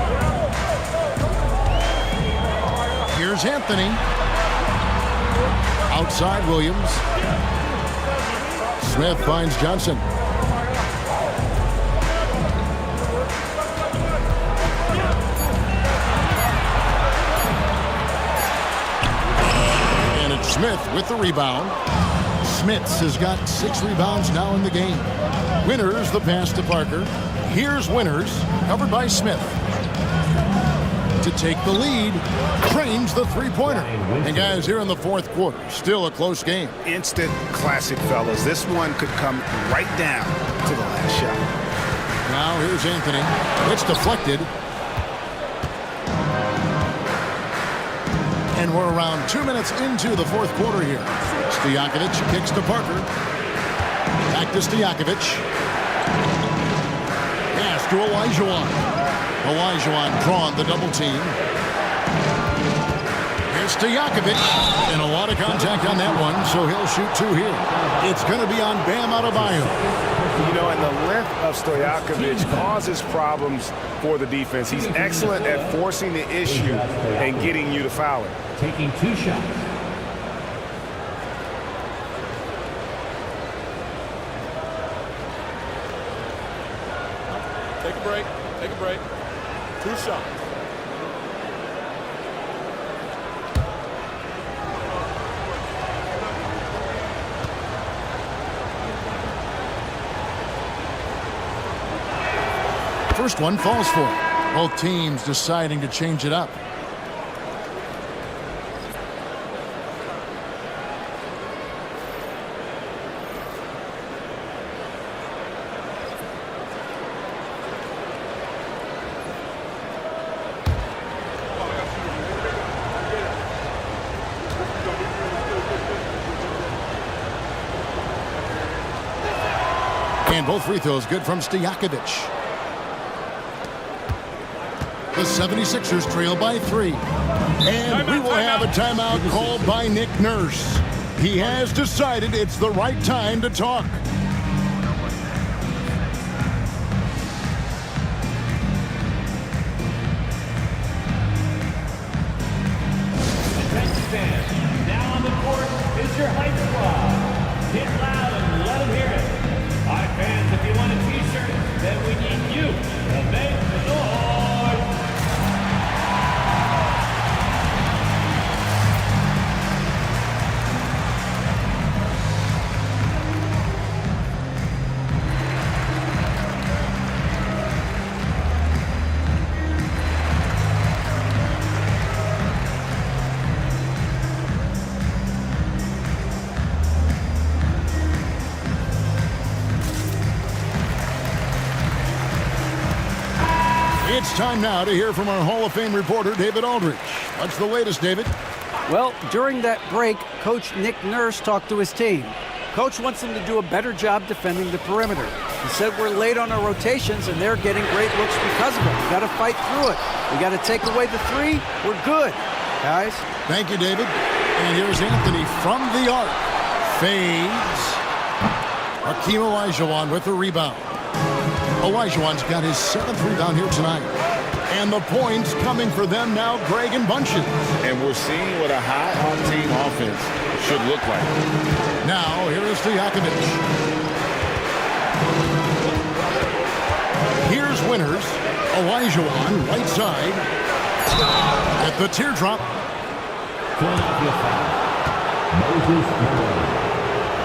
Here's Anthony. Outside Williams. Smith finds Johnson. And it's Smith with the rebound. Smits has got 6 rebounds now in the game. Winters the pass to Parker. Here's Winters, covered by Smith. To take the lead, trains the 3-pointer. And guys, here in the fourth quarter, still a close game. Instant classic, fellas. This one could come right down to the last shot. Now here's Anthony. It's deflected. And we're around 2 minutes into the fourth quarter here. Stojakovic kicks to Parker. Back to Stojakovic. Pass to Olajuwon. Olajuwon drawn the double team. Here's Stojakovic. And a lot of contact on that one, so he'll shoot 2 here. It's going to be on Bam Adebayo. You know, and the length of Stojakovic causes problems for the defense. He's excellent at forcing the issue and getting you to foul it. Taking 2 shots. Take a break. Take a break. 2 shots. First one falls for it. Both teams deciding to change it up. And both free throws good from Stojakovic. The 76ers trail by 3. And we will have a timeout called by Nick Nurse. He has decided it's the right time to talk. Attention fans, now on the court is your hype squad. Get loud and let them hear it. All right, fans, if you want a t-shirt, then we need you to make the noise. It's time now to hear from our Hall of Fame reporter, David Aldridge. What's the latest, David? Well, during that break, Coach Nick Nurse talked to his team. Coach wants them to do a better job defending the perimeter. He said we're late on our rotations and they're getting great looks because of it. We got to fight through it. We got to take away the 3. We're good, guys. Thank you, David. And here's Anthony from the arc. Fades. Hakeem Olajuwon with the rebound. Olajuwon's got his 7th rebound here tonight. And the points coming for them now, Greg and Bunchen. And we're seeing what a high-octane offense should look like. Now, here is Stojakovic. Here's Winters. Olajuwon, right side. At the teardrop. Philadelphia foul. Moses Malone.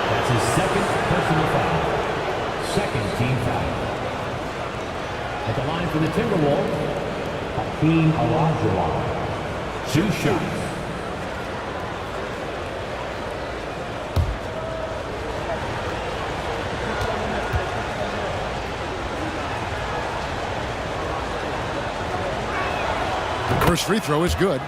That's his 2nd personal foul. 2nd team foul. At the line for the Timberwolves, Hakeem Olajuwon. 2 shots. First free throw is good.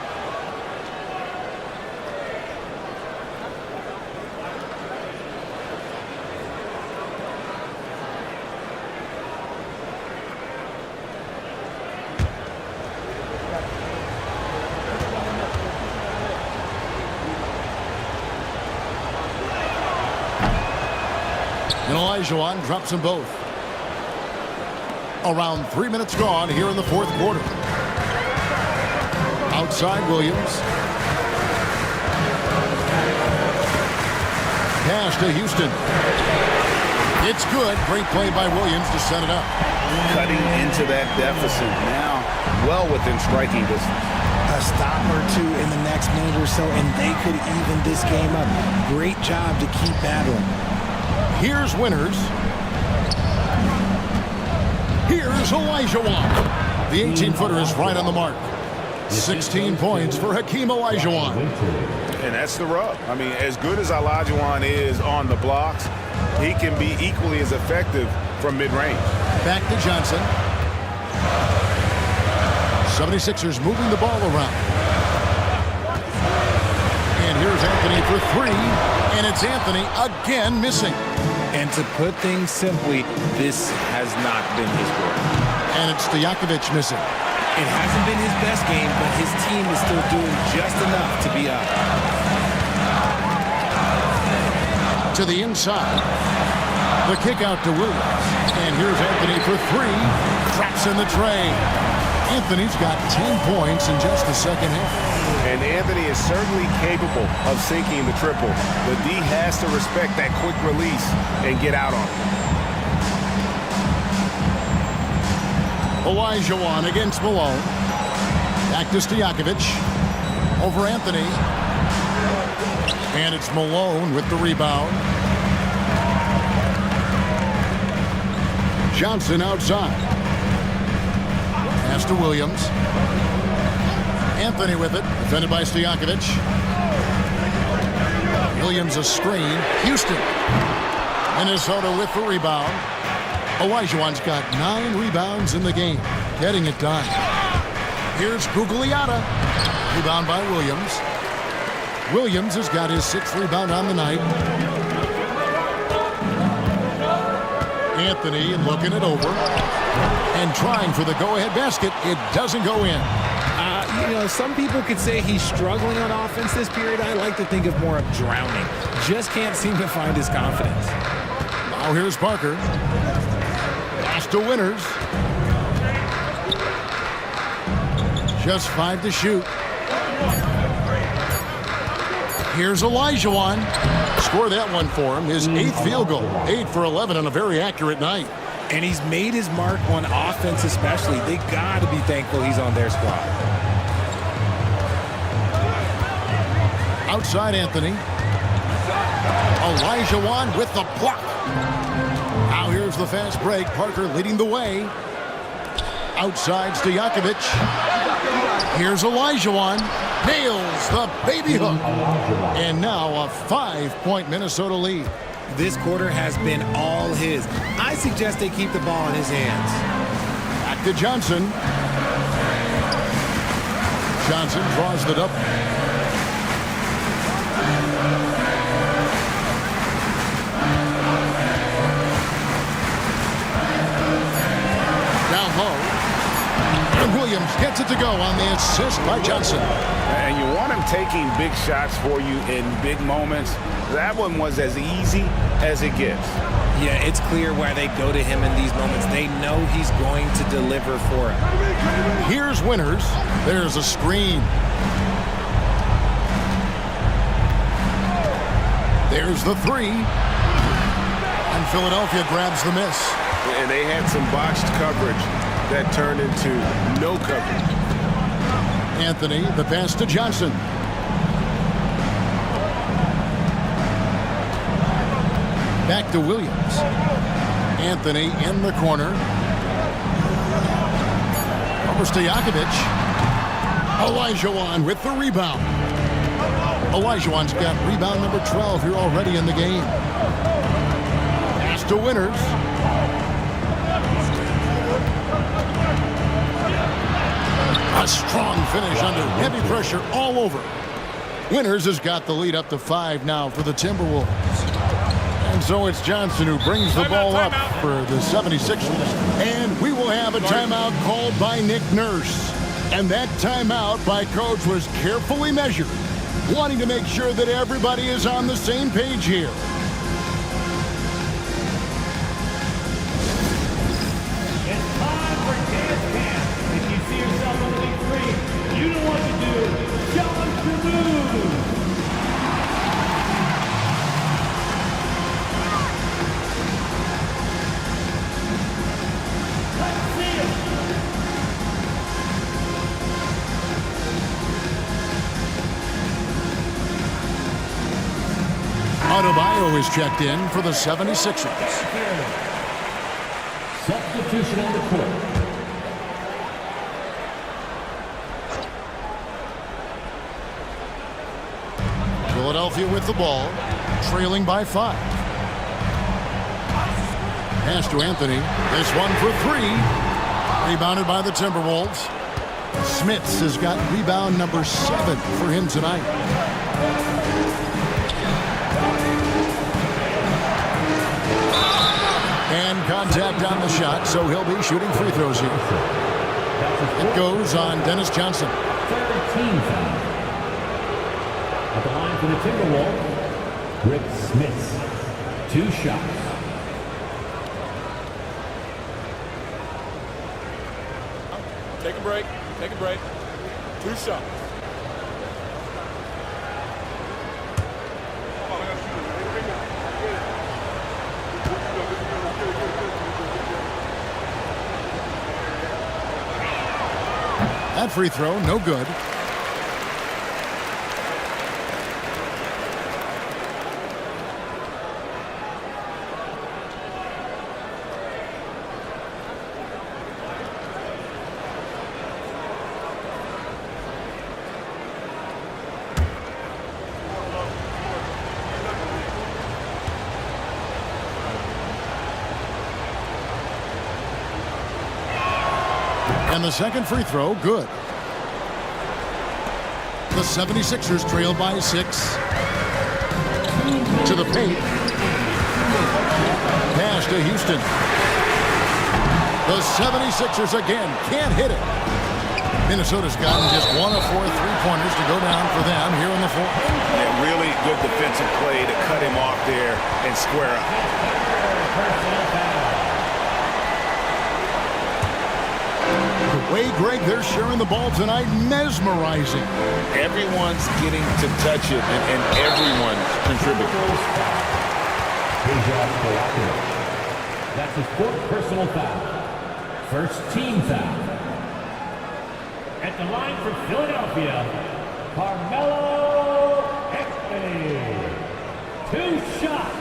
And Olajuwon drops them both. Around 3 minutes gone here in the 4th quarter. Outside Williams. Pass to Houston. It's good. Great play by Williams to set it up. Cutting into that deficit now, well within striking distance. A stop or 2 in the next minute or so, and they could even this game up. Great job to keep battling. Here's Winters. Here's Olajuwon. The 18-footer is right on the mark. 16 points for Hakeem Olajuwon. And that's the rub. I mean, as good as Olajuwon is on the blocks, he can be equally as effective from mid-range. Back to Johnson. 76ers moving the ball around. And here's Anthony for 3. And it's Anthony again missing. And to put things simply, this has not been his work. And it's Stojakovic missing. It hasn't been his best game, but his team is still doing just enough to be up. To the inside. The kick out to Williams. And here's Anthony for three. Traps in the tray. Anthony's got 10 points in just the second half. And Anthony is certainly capable of sinking the triple. The D has to respect that quick release and get out on it. Olajuwon against Malone. Back to Stojakovic. Over Anthony. And it's Malone with the rebound. Johnson outside. Pass to Williams. Anthony with it. Defended by Stojakovic. Williams a screen. Houston. Minnesota with the rebound. Olajuwon's got 9 rebounds in the game. Getting it done. Here's Gugliotta. Rebound by Williams. Williams has got his 6th rebound on the night. Anthony looking it over and trying for the go-ahead basket. It doesn't go in. Some people could say he's struggling on offense this period. I like to think of more of drowning. Just can't seem to find his confidence. Now here's Parker. Pass to Winters. Just 5 to shoot. Here's Olajuwon. Score that one for him. His 8th field goal. 8 for 11 on a very accurate night. And he's made his mark on offense especially. They got to be thankful he's on their squad. Outside Anthony. Olajuwon with the block. Now here's the fast break. Parker leading the way. Outside Stojakovic. Here's Olajuwon. Nails the baby hook. And now a 5-point Minnesota lead. This quarter has been all his. I suggest they keep the ball in his hands. Back to Johnson. Johnson draws the double. Down low. And Williams gets it to go on the assist by Johnson. And you want him taking big shots for you in big moments. That one was as easy as it gets. Yeah, it's clear why they go to him in these moments. They know he's going to deliver for him. Here's Winters. There's a screen. There's the 3. And Philadelphia grabs the miss. And they had some botched coverage that turned into no coverage. Anthony, the pass to Johnson. Back to Williams. Anthony in the corner. Over Stojakovic. Olajuwon with the rebound. Olajuwon's got rebound number 12 here already in the game. Pass to Winters. A strong finish under heavy pressure all over. Winters has got the lead up to 5 now for the Timberwolves. And so it's Johnson who brings the ball up for the 76ers. And we will have a timeout called by Nick Nurse. And that timeout by Coach was carefully measured, wanting to make sure that everybody is on the same page here. It's time for dance camp. If you see yourself on the big screen, you know what to do. Show them to move. Let's see it. Adebayo is checked in for the 76ers. Substitution on the court. Philadelphia with the ball, trailing by 5. Pass to Anthony. This one for 3. Rebounded by the Timberwolves. Smits has got rebound number 7 for him tonight. And contact on the shot, so he'll be shooting free throws here. It goes on Dennis Johnson. 13 foul. At the line for the Timberwolves, Rick Smits. 2 shots. Take a break. Take a break. 2 shots. That free throw, no good. And the second free throw, good. The 76ers trail by 6. To the paint. Pass to Houston. The 76ers again can't hit it. Minnesota's gotten just 1 of 4 3-pointers to go down for them here in the fourth. Yeah, really good defensive play to cut him off there and square up. The way, Greg, they're sharing the ball tonight, mesmerizing. Everyone's getting to touch it, and everyone's contributing. That's his 4th personal foul. First team foul. At the line for Philadelphia, Carmelo Anthony. 2 shots.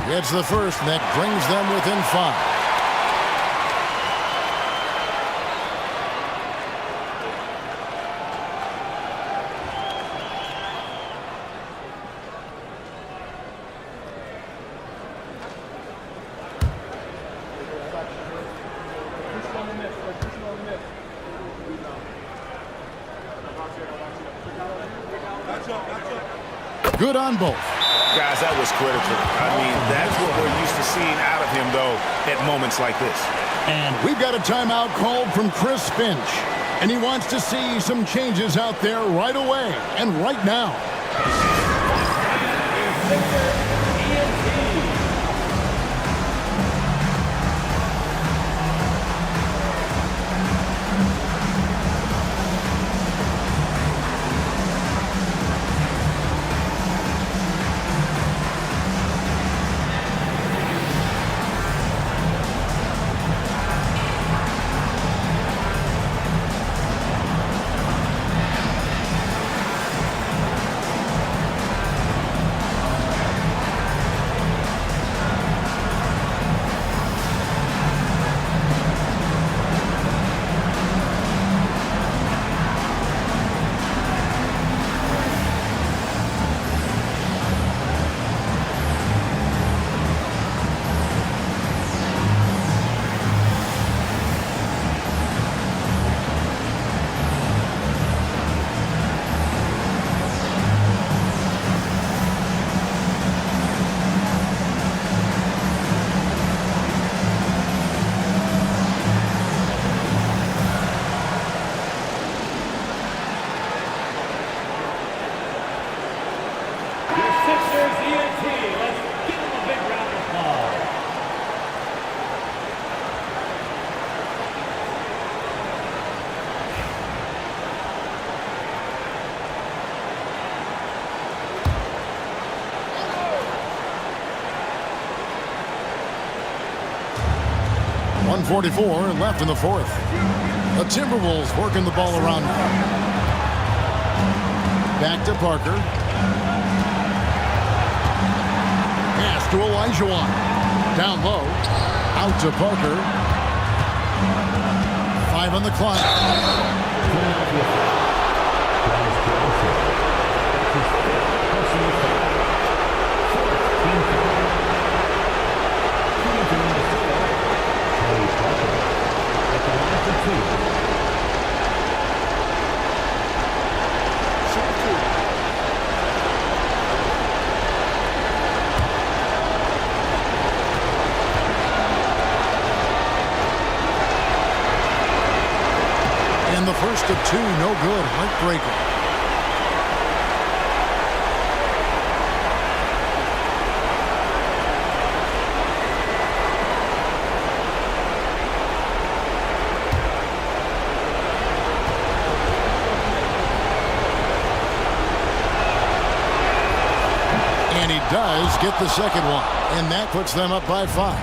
It's the first that brings them within 5. Good on both. Guys, that was critical. I mean, that's what we're used to seeing out of him, though, at moments like this. And we've got a timeout called from Chris Finch. And he wants to see some changes out there right away and right now. .44 left in the fourth. The Timberwolves working the ball around. Back to Parker. Pass to Olajuwon. Down low. Out to Parker. 5 on the clock. first of two, no good. Heartbreaker. Does get the second one, and that puts them up by 5.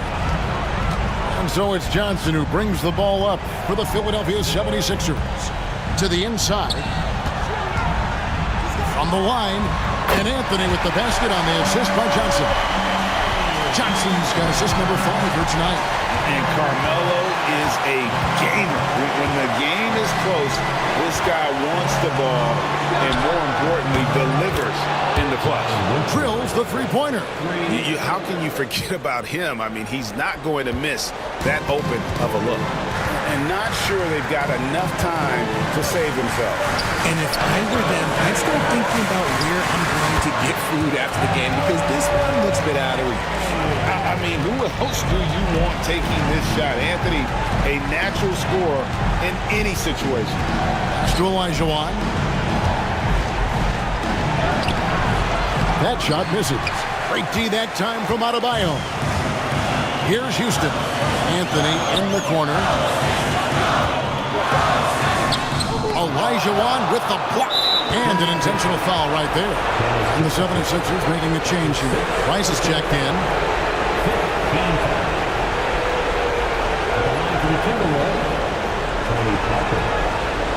And so it's Johnson who brings the ball up for the Philadelphia 76ers. To the inside. From the line, and Anthony with the basket on the assist by Johnson. Johnson's got assist number 5 here tonight. And Carmelo is a gamer. When the game is close, this guy wants the ball and, more importantly, delivers in the clutch. Drills the three-pointer. How can you forget about him? I mean, he's not going to miss that open of a look. And not sure they've got enough time to save themselves. And if I were them, I'd start thinking about where I'm going to get food after the game because this one looks a bit out of reach. I mean, who else do you want taking this shot? Anthony, a natural scorer in any situation. To Olajuwon. That shot misses. Great D that time from Adebayo. Here's Houston. Anthony in the corner. Olajuwon with the block. And an intentional foul right there. And the 76ers making a change here. Rice is checked in. Tony Parker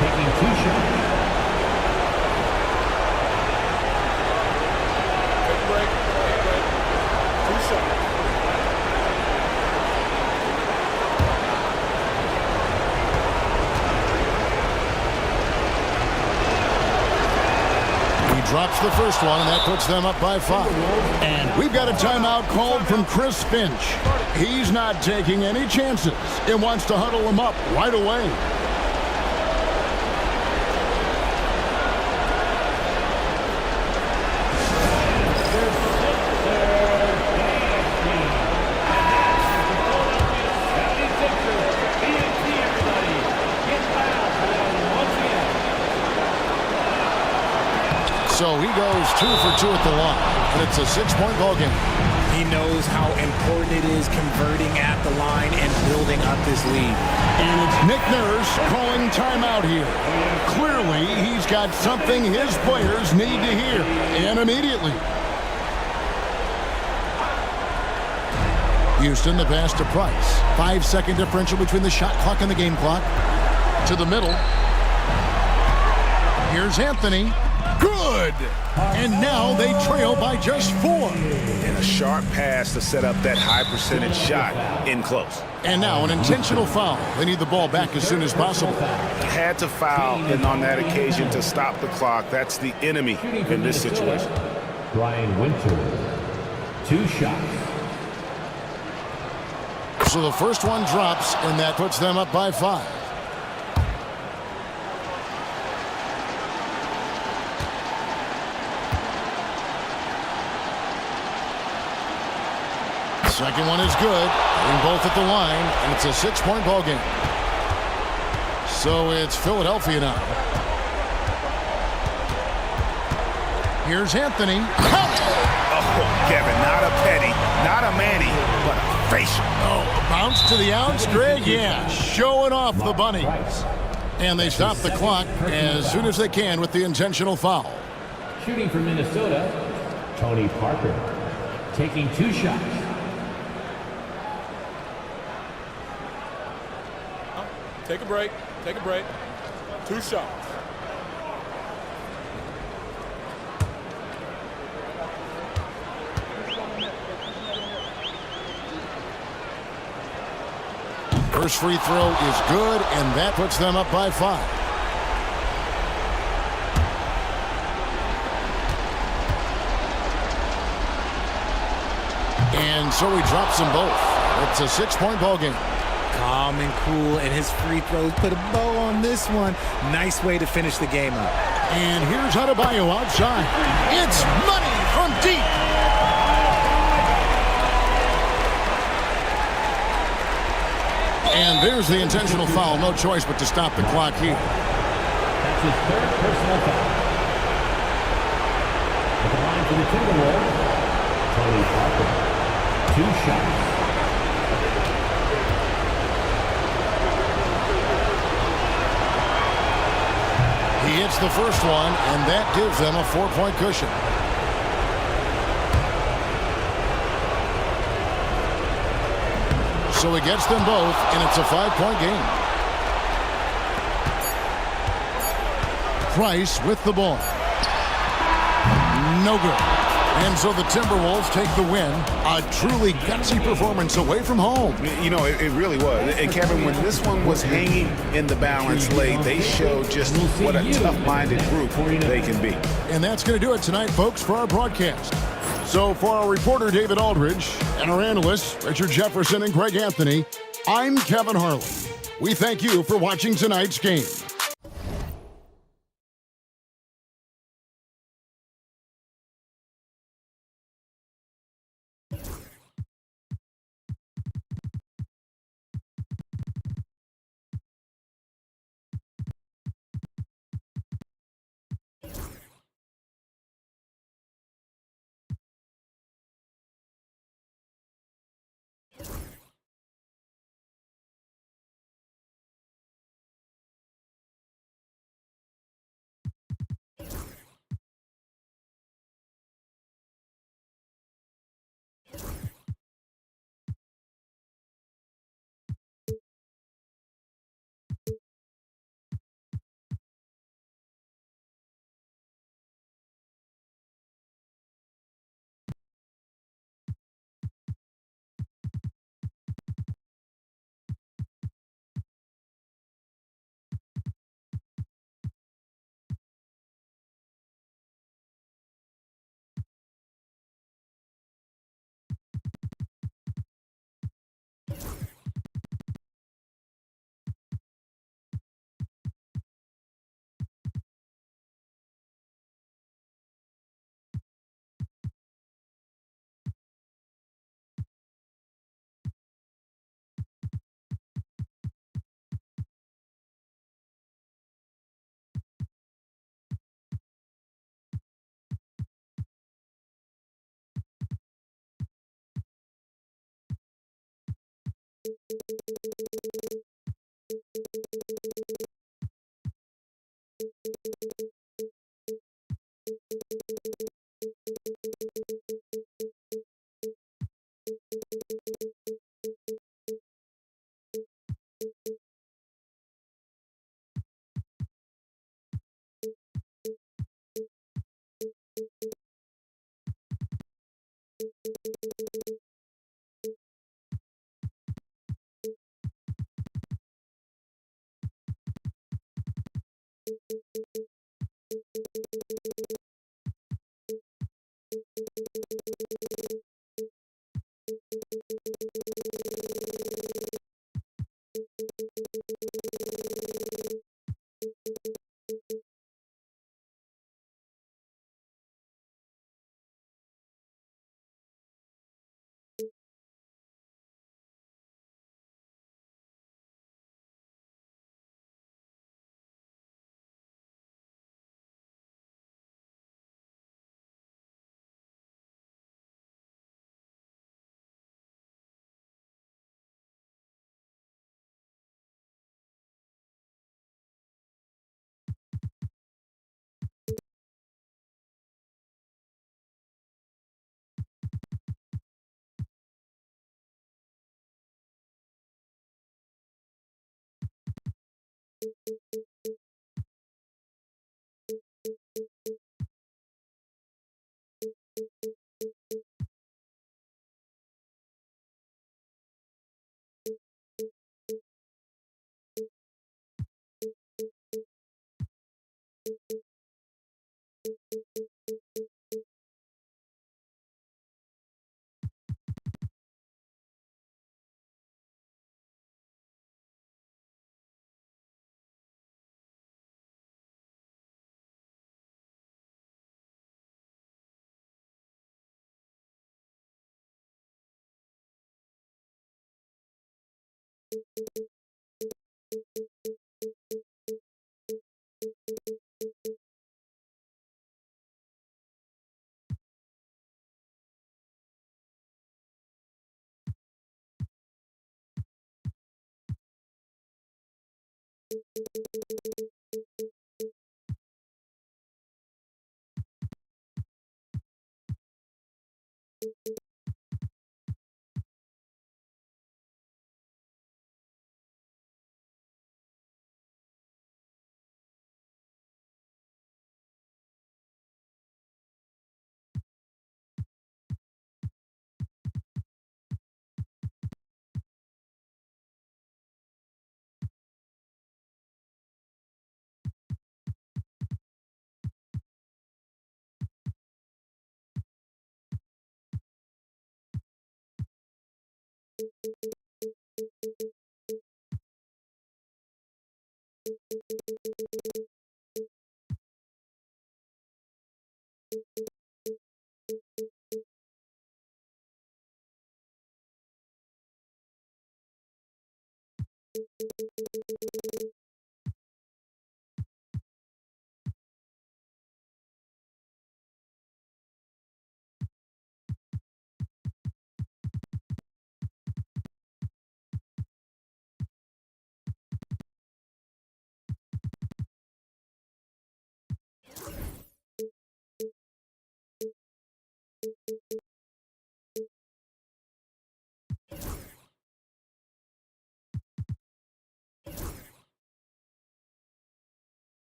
taking 2 shots. Drops the first one, and that puts them up by 5. And we've got a timeout called from Chris Finch. He's not taking any chances and wants to huddle him up right away. So he goes 2 for 2 at the line, and it's a 6-point ball game. He knows how important it is converting at the line and building up this lead. And it's Nick Nurse calling timeout here. Clearly, he's got something his players need to hear, and immediately. Houston, the pass to Price. 5-second differential between the shot clock and the game clock. To the middle. Here's Anthony. Good! And now they trail by just 4. And a sharp pass to set up that high percentage shot in close. And now an intentional foul. They need the ball back as soon as possible. Had to foul, and on that occasion to stop the clock. That's the enemy in this situation. Brian Winter, 2 shots. So the first one drops, and that puts them up by 5. Second one is good. Hitting both at the line, and it's a 6-point ball game. So it's Philadelphia now. Here's Anthony. Oh, Kevin, not a petty, not a Manny, but a facial. Oh, a bounce to the outs, Greg? Yeah, showing off the bunny. And they stop the clock as soon as they can with the intentional foul. Shooting for Minnesota, Tony Parker, taking 2 shots. Take a break. Take a break. 2 shots. First free throw is good, and that puts them up by 5. And so he drops them both. It's a 6-point ball game. Calm and cool, and his free throws put a bow on this one. Nice way to finish the game up. And here's Adebayo outside. It's money from deep. And there's the intentional foul. No choice but to stop the clock here. his third personal foul. At the line for the Timberwolves, Tony Parker. 2 shots. He hits the first one, and that gives them a 4-point cushion. So he gets them both, and it's a 5-point game. Price with the ball. No good. And so the Timberwolves take the win. A truly gutsy performance away from home. You know, it really was. And Kevin, when this one was hanging in the balance late, they showed just what a tough-minded group they can be. And that's going to do it tonight, folks, for our broadcast. So for our reporter, David Aldridge, and our analysts, Richard Jefferson and Greg Anthony, I'm Kevin Harlan. We thank you for watching tonight's game.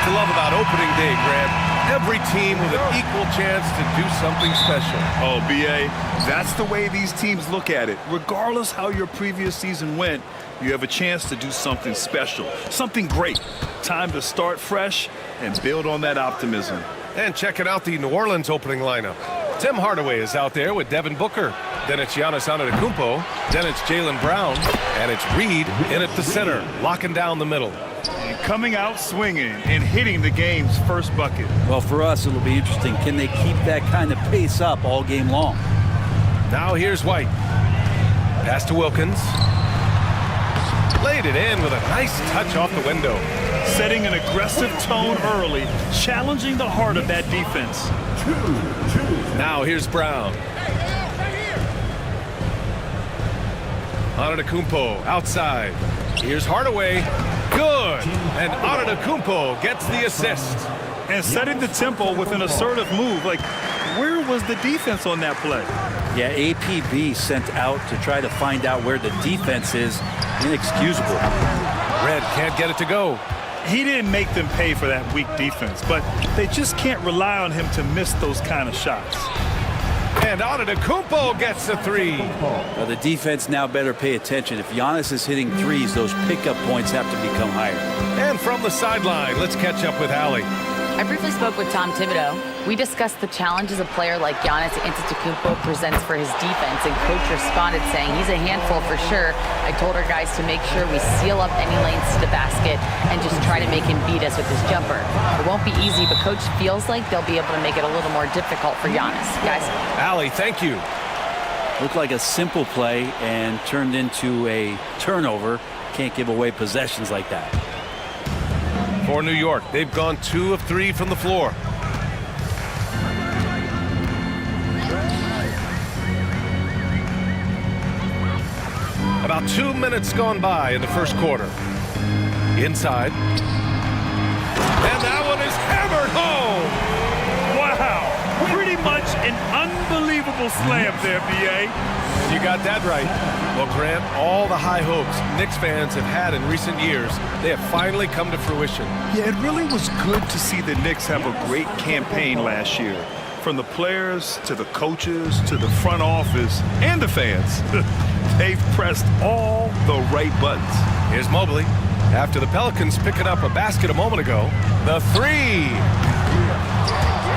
To love about opening day, Grant. Every team with an equal chance to do something special. Oh, B.A., that's the way these teams look at it. Regardless how your previous season went, you have a chance to do something special, something great. Time to start fresh and build on that optimism. And checking out the New Orleans opening lineup. Tim Hardaway is out there with Devin Booker. Then it's Giannis Antetokounmpo. Then it's Jaylen Brown. And it's Reed in at the center, locking down the middle. And coming out swinging and hitting the game's first bucket. Well, for us, it'll be interesting. Can they keep that kind of pace up all game long? Now here's White. Pass to Wilkins. Laid it in with a nice touch off the window. Setting an aggressive tone early, challenging the heart of that defense. Now here's Brown. Antetokounmpo outside. Here's Hardaway. Good. And Antetokounmpo gets the assist. And setting the tempo with an assertive move. Like, where was the defense on that play? Yeah, APB sent out to try to find out where the defense is. Inexcusable. Red can't get it to go. He didn't make them pay for that weak defense, but they just can't rely on him to miss those kind of shots. And Antetokounmpo gets the three. Well, the defense now better pay attention. If Giannis is hitting threes, those pickup points have to become higher. And from the sideline, let's catch up with Allie. I briefly spoke with Tom Thibodeau. We discussed the challenges a player like Giannis Antetokounmpo presents for his defense, and Coach responded saying he's a handful for sure. I told our guys to make sure we seal up any lanes to the basket and just try to make him beat us with his jumper. It won't be easy, but Coach feels like they'll be able to make it a little more difficult for Giannis. Guys. Allie, thank you. Looked like a simple play and turned into a turnover. Can't give away possessions like that. For New York, they've gone 2 of 3 from the floor. About 2 minutes gone by in the first quarter. Inside. And that one is hammered home. Wow. Pretty much an unbelievable slam there, B.A. You got that right. Well, Grant, all the high hopes Knicks fans have had in recent years, they have finally come to fruition. Yeah, it really was good to see the Knicks have a great campaign last year. From the players to the coaches to the front office and the fans. They've pressed all the right buttons. Here's Mobley. After the Pelicans picking up a basket a moment ago, the three.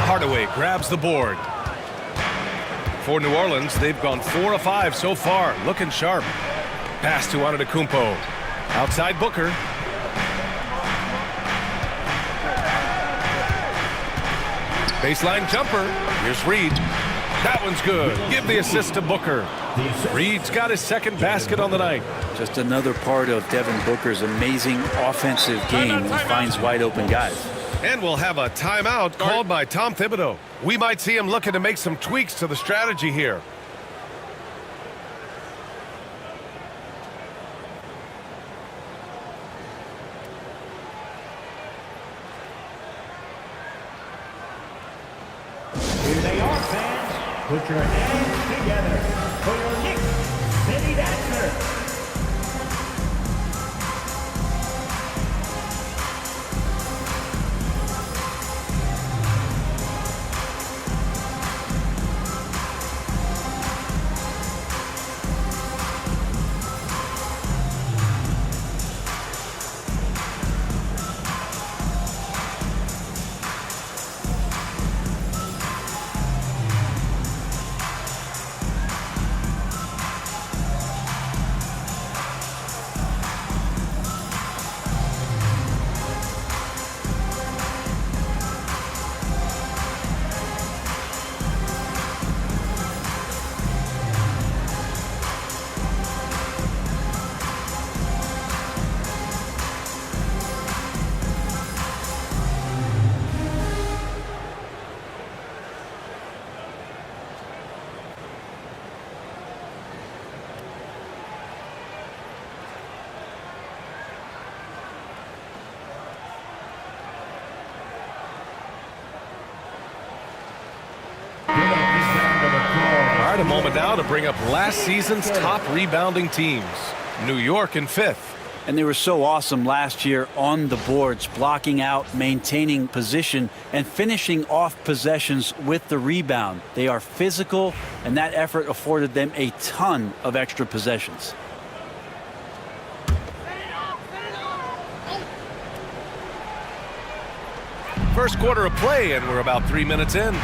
Hardaway grabs the board. For New Orleans, they've gone 4 of 5 so far, looking sharp. Pass to Antetokounmpo. Outside Booker. Baseline jumper. Here's Reed. That one's good. Give the assist to Booker. Reed's got his second basket on the night. Just another part of Devin Booker's amazing offensive game. He finds wide open guys. And we'll have a timeout called by Tom Thibodeau. We might see him looking to make some tweaks to the strategy here. Here they are, fans. Put your hands together for your Knicks City Dancer. All right, a moment now to bring up last season's top rebounding teams. New York in 5th. And they were so awesome last year on the boards, blocking out, maintaining position, and finishing off possessions with the rebound. They are physical, and that effort afforded them a ton of extra possessions. First quarter of play, and we're about 3 minutes in.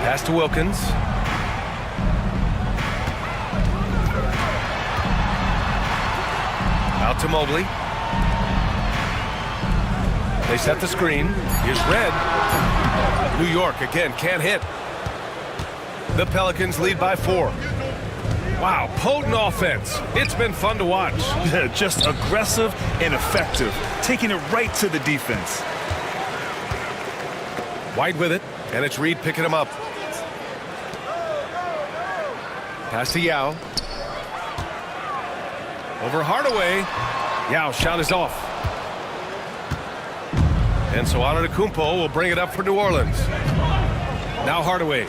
Pass to Wilkins. Out to Mobley. They set the screen. Here's Red. New York again can't hit. The Pelicans lead by 4. Wow, potent offense. It's been fun to watch. Yeah, just aggressive and effective, taking it right to the defense. White with it, and it's Reed picking him up. Pass to Yao. Over Hardaway. Yao shot is off. And so Antetokounmpo will bring it up for New Orleans. Now Hardaway.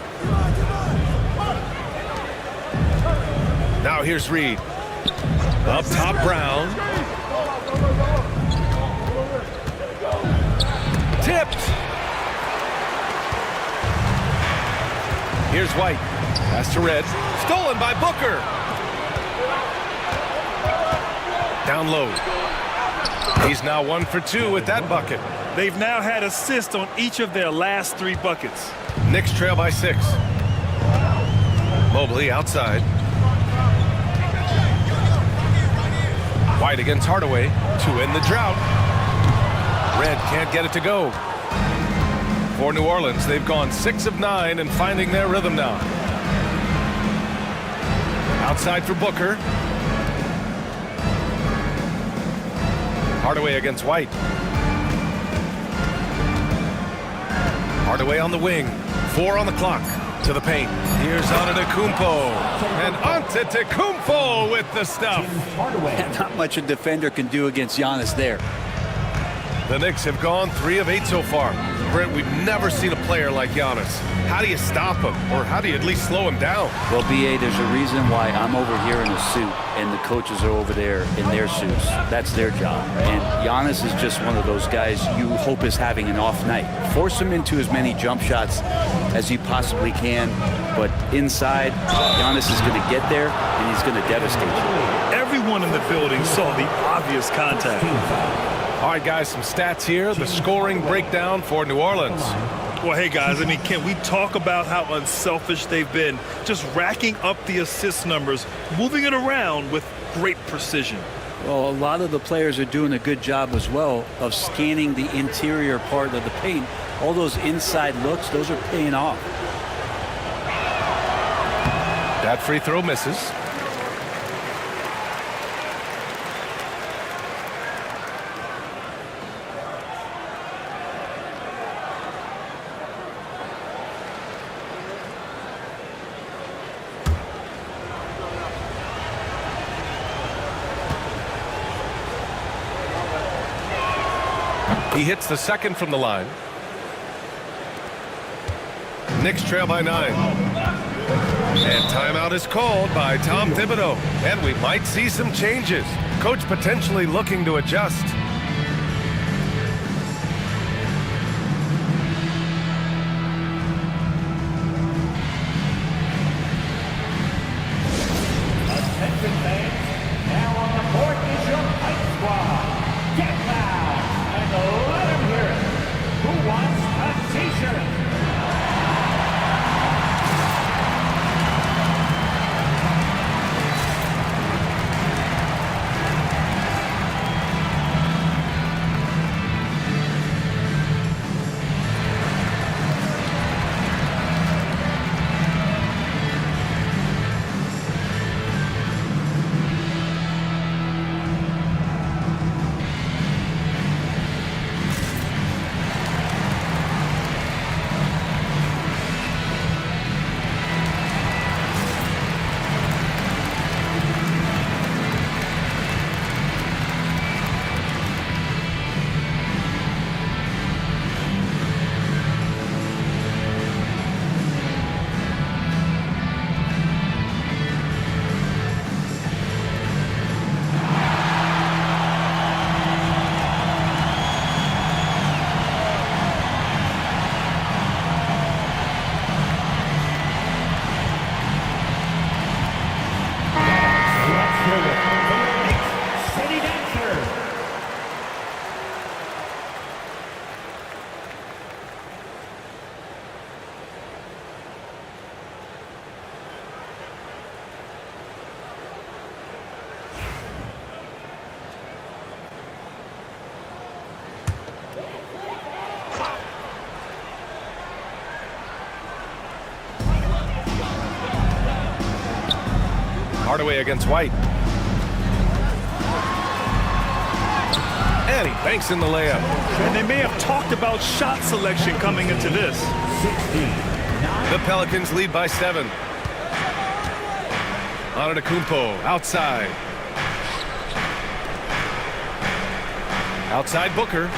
Now here's Reed. Up top, Brown. Tipped. Here's White. Pass to Red. Stolen by Booker. Down low. He's now 1 for 2 with that bucket. They've now had assists on each of their last 3 buckets. Knicks trail by 6. Mobley outside. White against Hardaway to end the drought. Red can't get it to go. For New Orleans, they've gone 6 of 9 and finding their rhythm now. Outside for Booker. Hardaway against White. Hardaway on the wing. 4 on the clock. To the paint. Here's Antetokounmpo. And Antetokounmpo with the stuff. Not much a defender can do against Giannis there. The Knicks have gone 3 of 8 so far. Brent, we've never seen a player like Giannis. How do you stop him? Or how do you at least slow him down? Well, B.A., there's a reason why I'm over here in a suit and the coaches are over there in their suits. That's their job. And Giannis is just one of those guys you hope is having an off night. Force him into as many jump shots as you possibly can. But inside, Giannis is going to get there and he's going to devastate you. Everyone in the building saw the obvious contact. All right, guys, some stats here. The scoring breakdown for New Orleans. Well, hey, guys, I mean, can we talk about how unselfish they've been? Just racking up the assist numbers, moving it around with great precision. Well, a lot of the players are doing a good job as well of scanning the interior part of the paint. All those inside looks, those are paying off. That free throw misses. He hits the second from the line. Knicks trail by 9. And timeout is called by Tom Thibodeau. And we might see some changes. Coach potentially looking to adjust. Attention fans, now on the court is your hype squad. Get loud and let them hear it. Who wants a t-shirt? Hardaway against White. And he banks in the layup. And they may have talked about shot selection coming into this. The Pelicans lead by 7. Antetokounmpo outside. Outside Booker.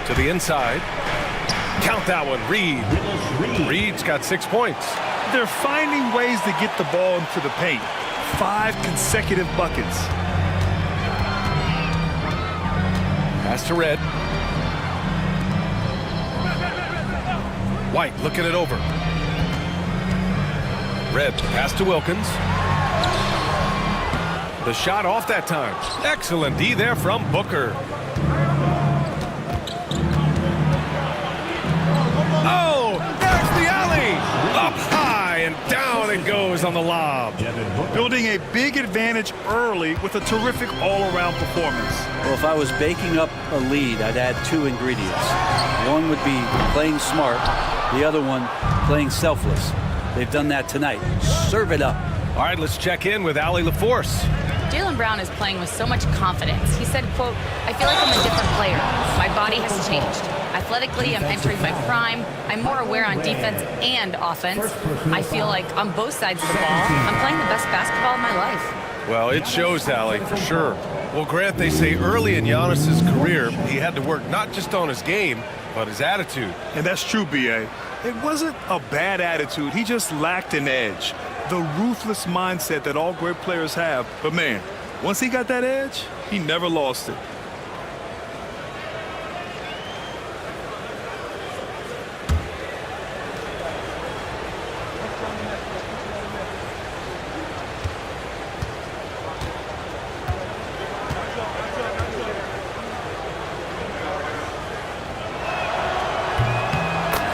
To the inside. Count that one, Reed. Reed's got 6 points. They're finding ways to get the ball into the paint. 5 consecutive buckets. Pass to Red. White looking it over. Red pass to Wilkins. The shot off that time. Excellent D there from Booker. Oh, there's the alley. Up high and down it goes on the lob. Building a big advantage early with a terrific all-around performance. Well, if I was baking up a lead, I'd add 2 ingredients. One would be playing smart. The other one, playing selfless. They've done that tonight. Serve it up. All right, let's check in with Allie LaForce. Jaylen Brown is playing with so much confidence. He said, quote, I feel like I'm a different player. My body has changed. Athletically, I'm entering my prime. I'm more aware on defense and offense. I feel like on both sides of the ball, I'm playing the best basketball of my life. Well, it shows, Allie, for sure. Well, Grant, they say early in Giannis's career, he had to work not just on his game, but his attitude. And that's true, B.A. It wasn't a bad attitude. He just lacked an edge. The ruthless mindset that all great players have. But, man, once he got that edge, he never lost it.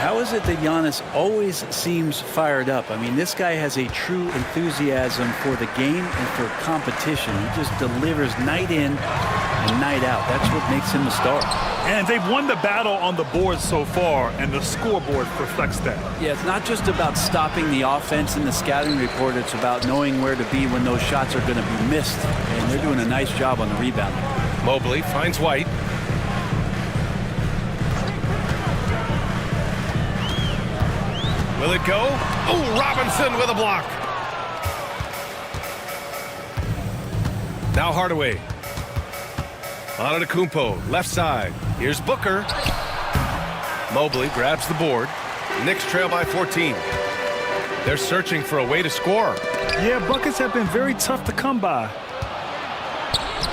How is it that Giannis always seems fired up? I mean, this guy has a true enthusiasm for the game and for competition. He just delivers night in and night out. That's what makes him a star. And they've won the battle on the board so far, and the scoreboard reflects that. Yeah, it's not just about stopping the offense in the scouting report. It's about knowing where to be when those shots are going to be missed. And they're doing a nice job on the rebound. Mobley finds White. Will it go? Oh, Robinson with a block. Now Hardaway. Antetokounmpo, left side. Here's Booker. Mobley grabs the board. Knicks trail by 14. They're searching for a way to score. Yeah, buckets have been very tough to come by.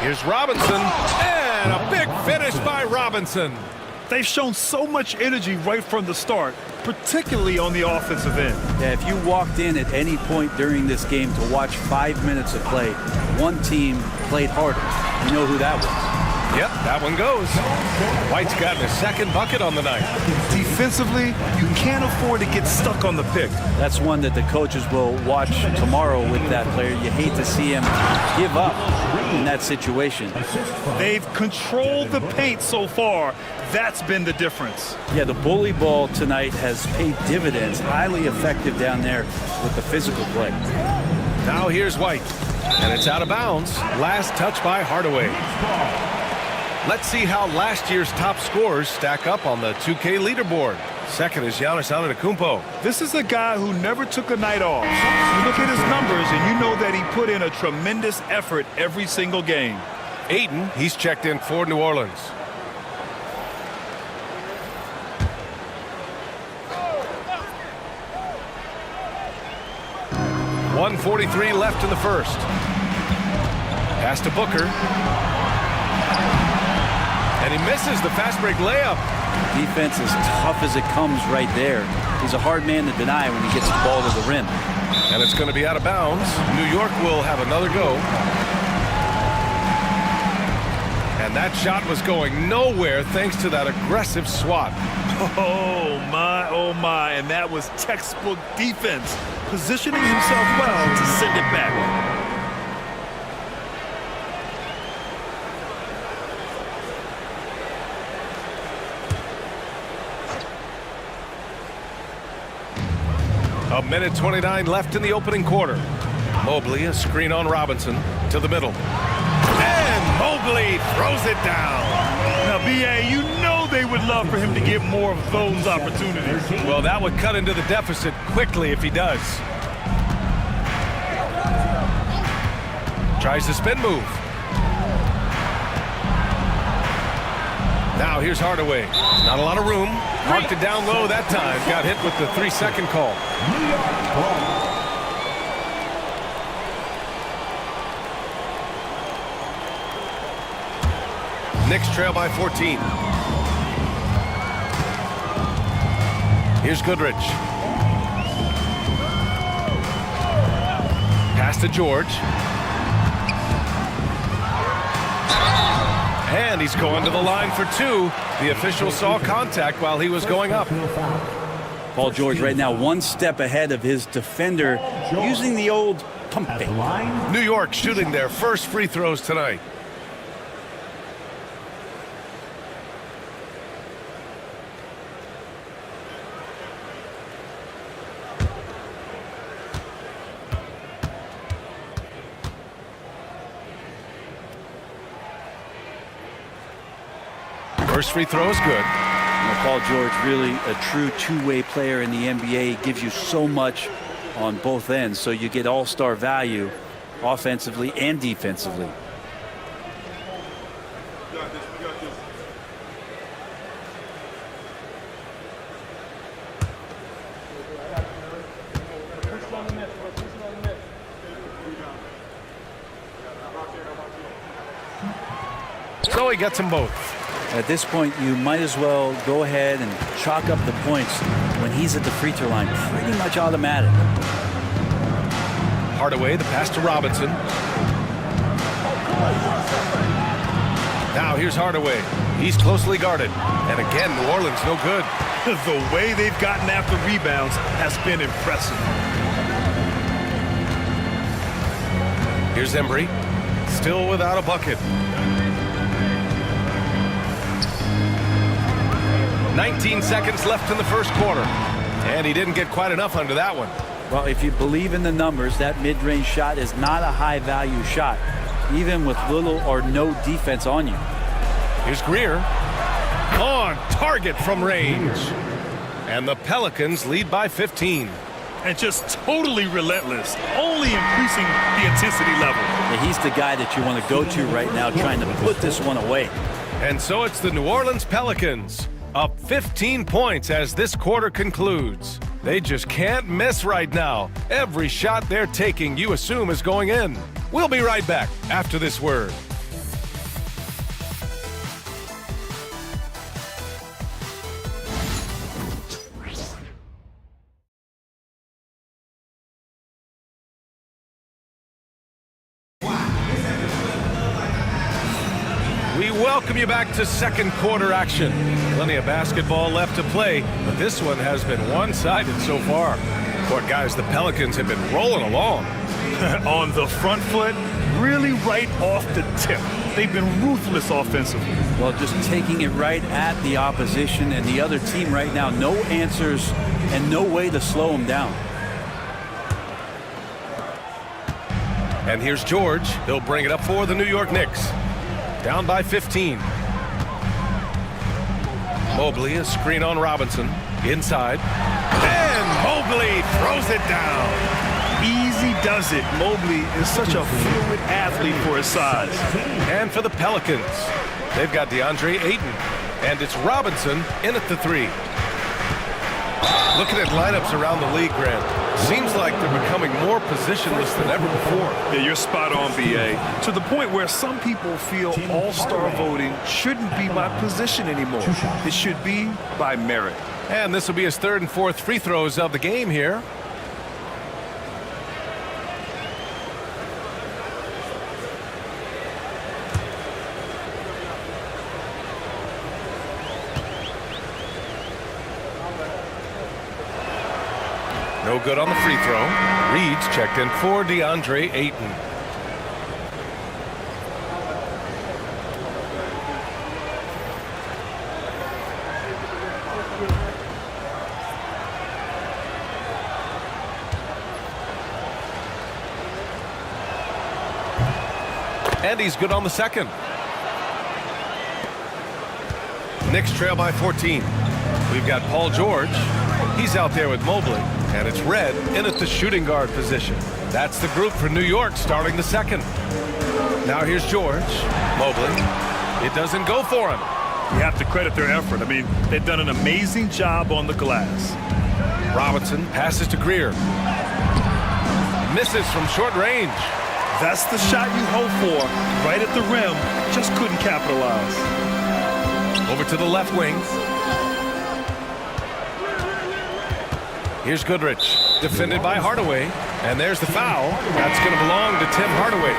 Here's Robinson. And a big finish by Robinson. They've shown so much energy right from the start, particularly on the offensive end. Yeah, if you walked in at any point during this game to watch 5 minutes of play, one team played harder. You know who that was. Yep, that one goes. White's gotten his second bucket on the night. Defensively, you can't afford to get stuck on the pick. That's one that the coaches will watch tomorrow with that player. You hate to see him give up in that situation. They've controlled the paint so far. That's been the difference. Yeah, the bully ball tonight has paid dividends. Highly effective down there with the physical play. Now here's White. And it's out of bounds. Last touch by Hardaway. Let's see how last year's top scorers stack up on the 2K leaderboard. Second is Giannis Antetokounmpo. This is a guy who never took a night off. You look at his numbers and you know that he put in a tremendous effort every single game. Ayton, he's checked in for New Orleans. .143 left in the first. Pass to Booker. And he misses the fast break layup. Defense is tough as it comes right there. He's a hard man to deny when he gets the ball to the rim. And it's going to be out of bounds. New York will have another go. And that shot was going nowhere thanks to that aggressive swat. Oh my, and that was textbook defense. Positioning himself well to send it back. A minute 29 left in the opening quarter. Mobley, a screen on Robinson to the middle. And Mobley throws it down. Now, B.A., you know they would love for him to get more of those opportunities. Well, that would cut into the deficit quickly if he does. Tries the spin move. Now Now here's Hardaway. Not a lot of room. Marked it down low that time. Got hit with the 3-second call. New York ball. Knicks trail by 14. Here's Goodrich. Pass to George. And he's going to the line for two. The official saw contact while he was going up. Paul George right now 1 step ahead of his defender, using the old pump fake. New York shooting their first free throws tonight. First free throw is good. Paul George, really a true two-way player in the NBA. He gives you so much on both ends, so you get all-star value offensively and defensively. So he gets them both. At this point, you might as well go ahead and chalk up the points when he's at the free throw line. Pretty much automatic. Hardaway, the pass to Robinson. Now here's Hardaway. He's closely guarded. And again, New Orleans no good. The way they've gotten after rebounds has been impressive. Here's Embry. Still without a bucket. 19 seconds left in the first quarter. And he didn't get quite enough under that one. Well, if you believe in the numbers, that mid-range shot is not a high-value shot, even with little or no defense on you. Here's Greer. On target from range. And the Pelicans lead by 15. And just totally relentless, only increasing the intensity level. Yeah, he's the guy that you want to go to right now, trying to put this one away. And so it's the New Orleans Pelicans, up 15 points as this quarter concludes. They just can't miss right now. Every shot they're taking, you assume, is going in. We'll be right back after this word. Welcome you back to second quarter action. Plenty of basketball left to play, but this one has been one-sided so far. Boy, guys, the Pelicans have been rolling along. On the front foot, really right off the tip. They've been ruthless offensively. Well, just taking it right at the opposition and the other team right now. No answers and no way to slow them down. And here's George. He'll bring it up for the New York Knicks. Down by 15. Mobley, a screen on Robinson. Inside. And Mobley throws it down. Easy does it. Mobley is such a fluid athlete for his size. And for the Pelicans, they've got DeAndre Ayton. And it's Robinson in at the three. Looking at lineups around the league, Grant, seems like they're becoming more positionless than ever before. Yeah, you're spot on, B.A. To the point where some people feel all-star voting shouldn't be by position anymore. It should be by merit. And this will be his third and fourth free throws of the game here. No good on the free throw. Reed's checked in for DeAndre Ayton. And he's good on the second. Knicks trail by 14. We've got Paul George. He's out there with Mobley. And it's Red in at the shooting guard position. That's the group for New York starting the second. Now here's George. Mobley. It doesn't go for him. You have to credit their effort. I mean, they've done an amazing job on the glass. Robinson passes to Greer. Misses from short range. That's the shot you hope for. Right at the rim. Just couldn't capitalize. Over to the left wing. Here's Goodrich. Defended by Hardaway. And there's the foul. That's going to belong to Tim Hardaway.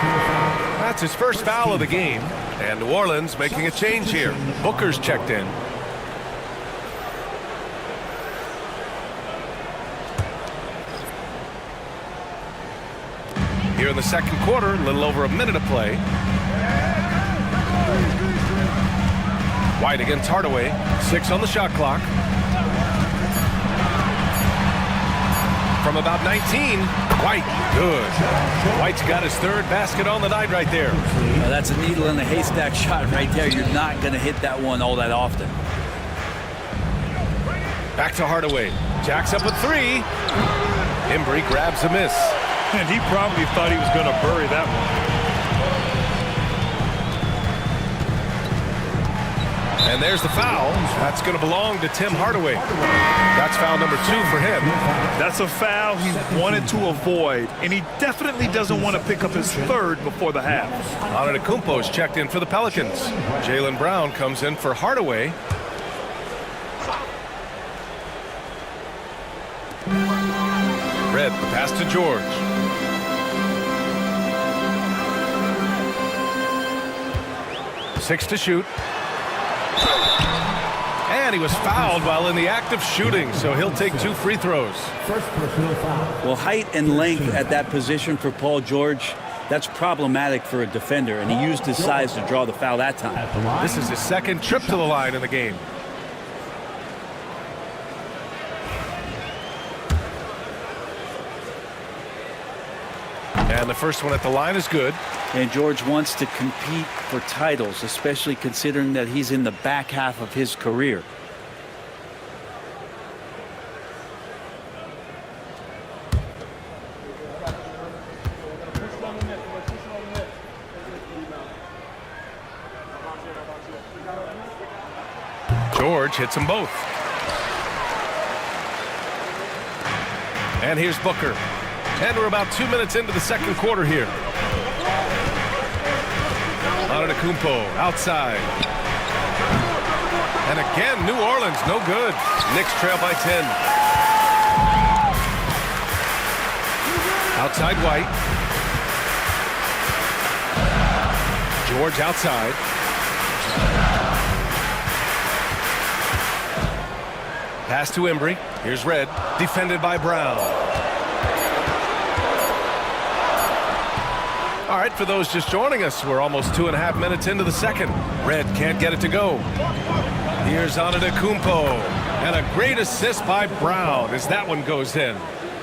That's his first foul of the game. And New Orleans making a change here. Booker's checked in. Here in the second quarter, a little over a minute of play. White against Hardaway. 6 on the shot clock. From about 19, White, good. White's got his third basket on the night right there. That's a needle in a haystack shot right there. You're not going to hit that one all that often. Back to Hardaway. Jacks up with 3. Embry grabs a miss. And he probably thought he was going to bury that one. And there's the foul. That's going to belong to Tim Hardaway. That's foul number 2 for him. That's a foul he wanted to avoid, and he definitely doesn't want to pick up his third before the half. Antetokounmpo's checked in for the Pelicans. Jaylen Brown comes in for Hardaway. Red, the pass to George. Six to shoot. And he was fouled while in the act of shooting, so he'll take 2 free throws. Well, height and length at that position for Paul George, that's problematic for a defender, and he used his size to draw the foul that time. This is his second trip to the line in the game. And the first one at the line is good. And George wants to compete for titles, especially considering that he's in the back half of his career. George hits them both. And here's Booker. And we're about 2 minutes into the second quarter here. Antetokounmpo outside. And again, New Orleans, no good. Knicks trail by 10. Outside White. George outside. Pass to Embry. Here's Red. Defended by Brown. All right, for those just joining us, we're almost 2.5 minutes into the second. Red can't get it to go. Here's Antetokounmpo. And a great assist by Brown as that one goes in.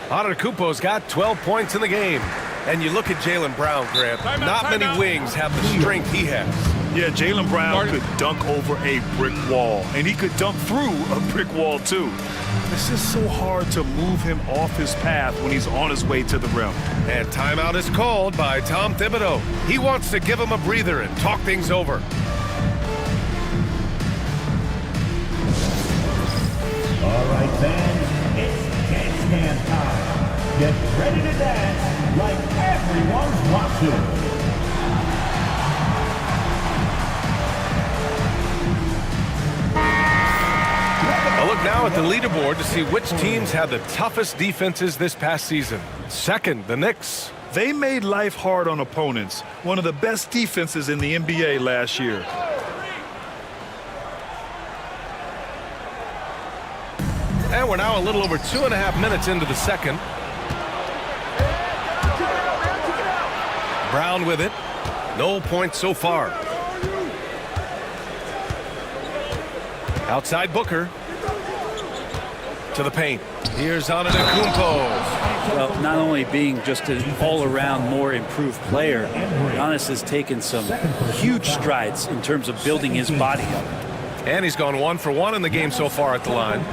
Antetokounmpo's got 12 points in the game. And you look at Jaylen Brown, Grant. Not many wings have the strength he has. Yeah, Jaylen Brown could dunk over a brick wall, and he could dunk through a brick wall, too. It's just so hard to move him off his path when he's on his way to the rim. And timeout is called by Tom Thibodeau. He wants to give him a breather and talk things over. All right, fans, it's dance can time. Get ready to dance like everyone's watching. A look now at the leaderboard to see which teams had the toughest defenses this past season. Second, the Knicks. They made life hard on opponents. One of the best defenses in the NBA last year. And we're now a little over 2.5 minutes into the second. Brown with it. No points so far. Outside Booker. To the paint. Here's Antetokounmpo. Well, not only being just an all-around more improved player, Giannis has taken some huge strides in terms of building his body up. And he's gone 1 for 1 in the game so far at the line.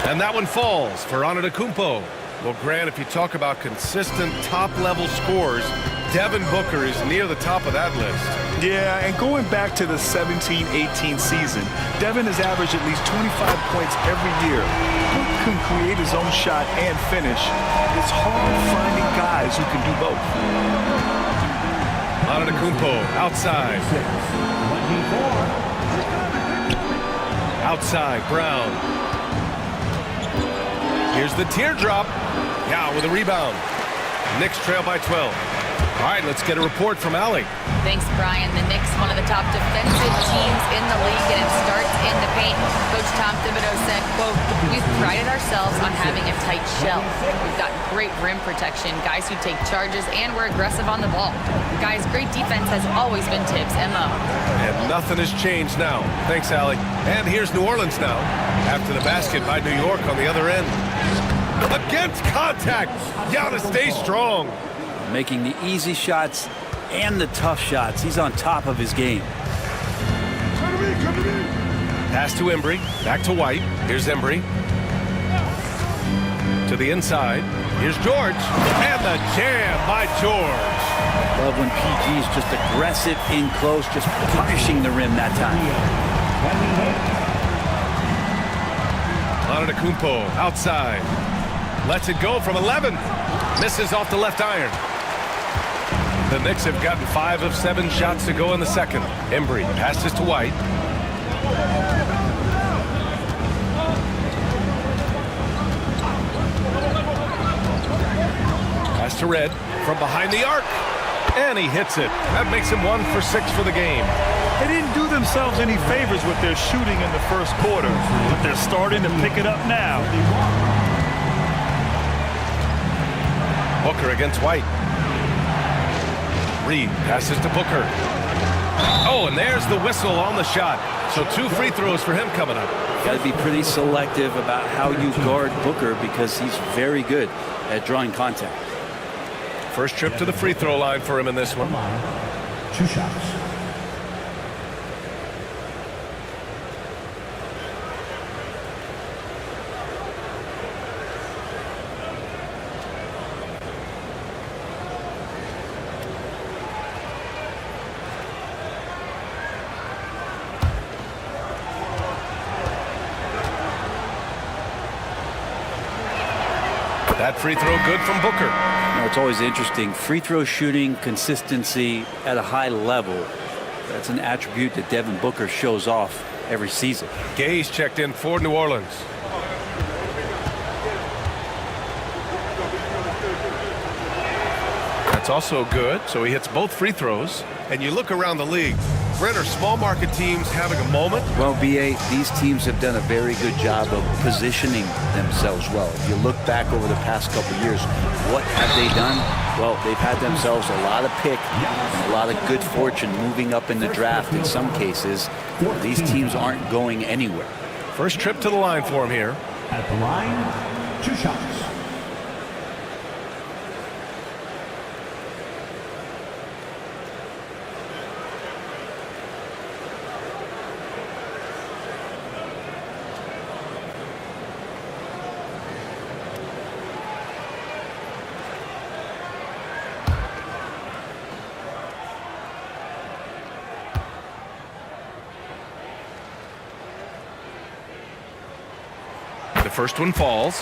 And that one falls for Antetokounmpo. Well, Grant, if you talk about consistent top-level scores, Devin Booker is near the top of that list. Yeah, and going back to the 17-18 season, Devin has averaged at least 25 points every year. Booker can create his own shot and finish. It's hard finding guys who can do both. Antetokounmpo outside. Outside, Brown. Here's the teardrop. Yeah, with a rebound. Knicks trail by 12. All right, let's get a report from Allie. Thanks, Brian. The Knicks, one of the top defensive teams in the league, and it starts in the paint. Coach Tom Thibodeau said, quote, "We've prided ourselves on having a tight shell. We've got great rim protection, guys who take charges, and we're aggressive on the ball. Guys, great defense has always been Tibbs' MO." And nothing has changed now. Thanks, Allie. And here's New Orleans now, after the basket by New York on the other end. Against contact, Giannis stays strong. Making the easy shots and the tough shots. He's on top of his game. Pass to Embry, back to White. Here's Embry. To the inside. Here's George. And the jam by George. Love when PG's just aggressive in close, just punishing the rim that time. Antetokounmpo outside. Lets it go from 11. Misses off the left iron. The Knicks have gotten 5 of 7 shots to go in the second. Embry passes to White. Pass to Red from behind the arc. And he hits it. That makes him 1 for 6 for the game. They didn't do themselves any favors with their shooting in the first quarter, but they're starting to pick it up now. Booker against White. Reed passes to Booker. Oh, and there's the whistle on the shot. So 2 free throws for him coming up. Got to be pretty selective about how you guard Booker because he's very good at drawing contact. First trip to the free throw line for him in this one. 2 shots. That free throw good from Booker. You know, it's always interesting. Free throw shooting, consistency at a high level. That's an attribute that Devin Booker shows off every season. Gay's checked in for New Orleans. That's also good. So he hits both free throws. And you look around the league. Brent, are small market teams having a moment? Well, BA, these teams have done a very good job of positioning themselves well. If you look back over the past couple of years, what have they done? Well, they've had themselves a lot of pick and a lot of good fortune moving up in the draft in some cases. These teams aren't going anywhere. First trip to the line for him here. At the line, 2 shots. The first one falls.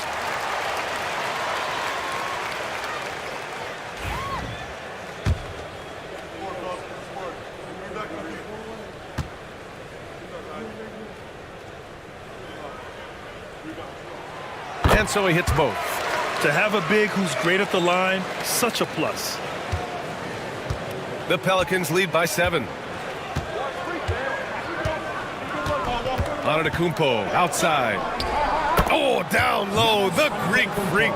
And so he hits both. To have a big who's great at the line, such a plus. The Pelicans lead by 7. Antetokounmpo outside. Oh, down low, the Greek freak.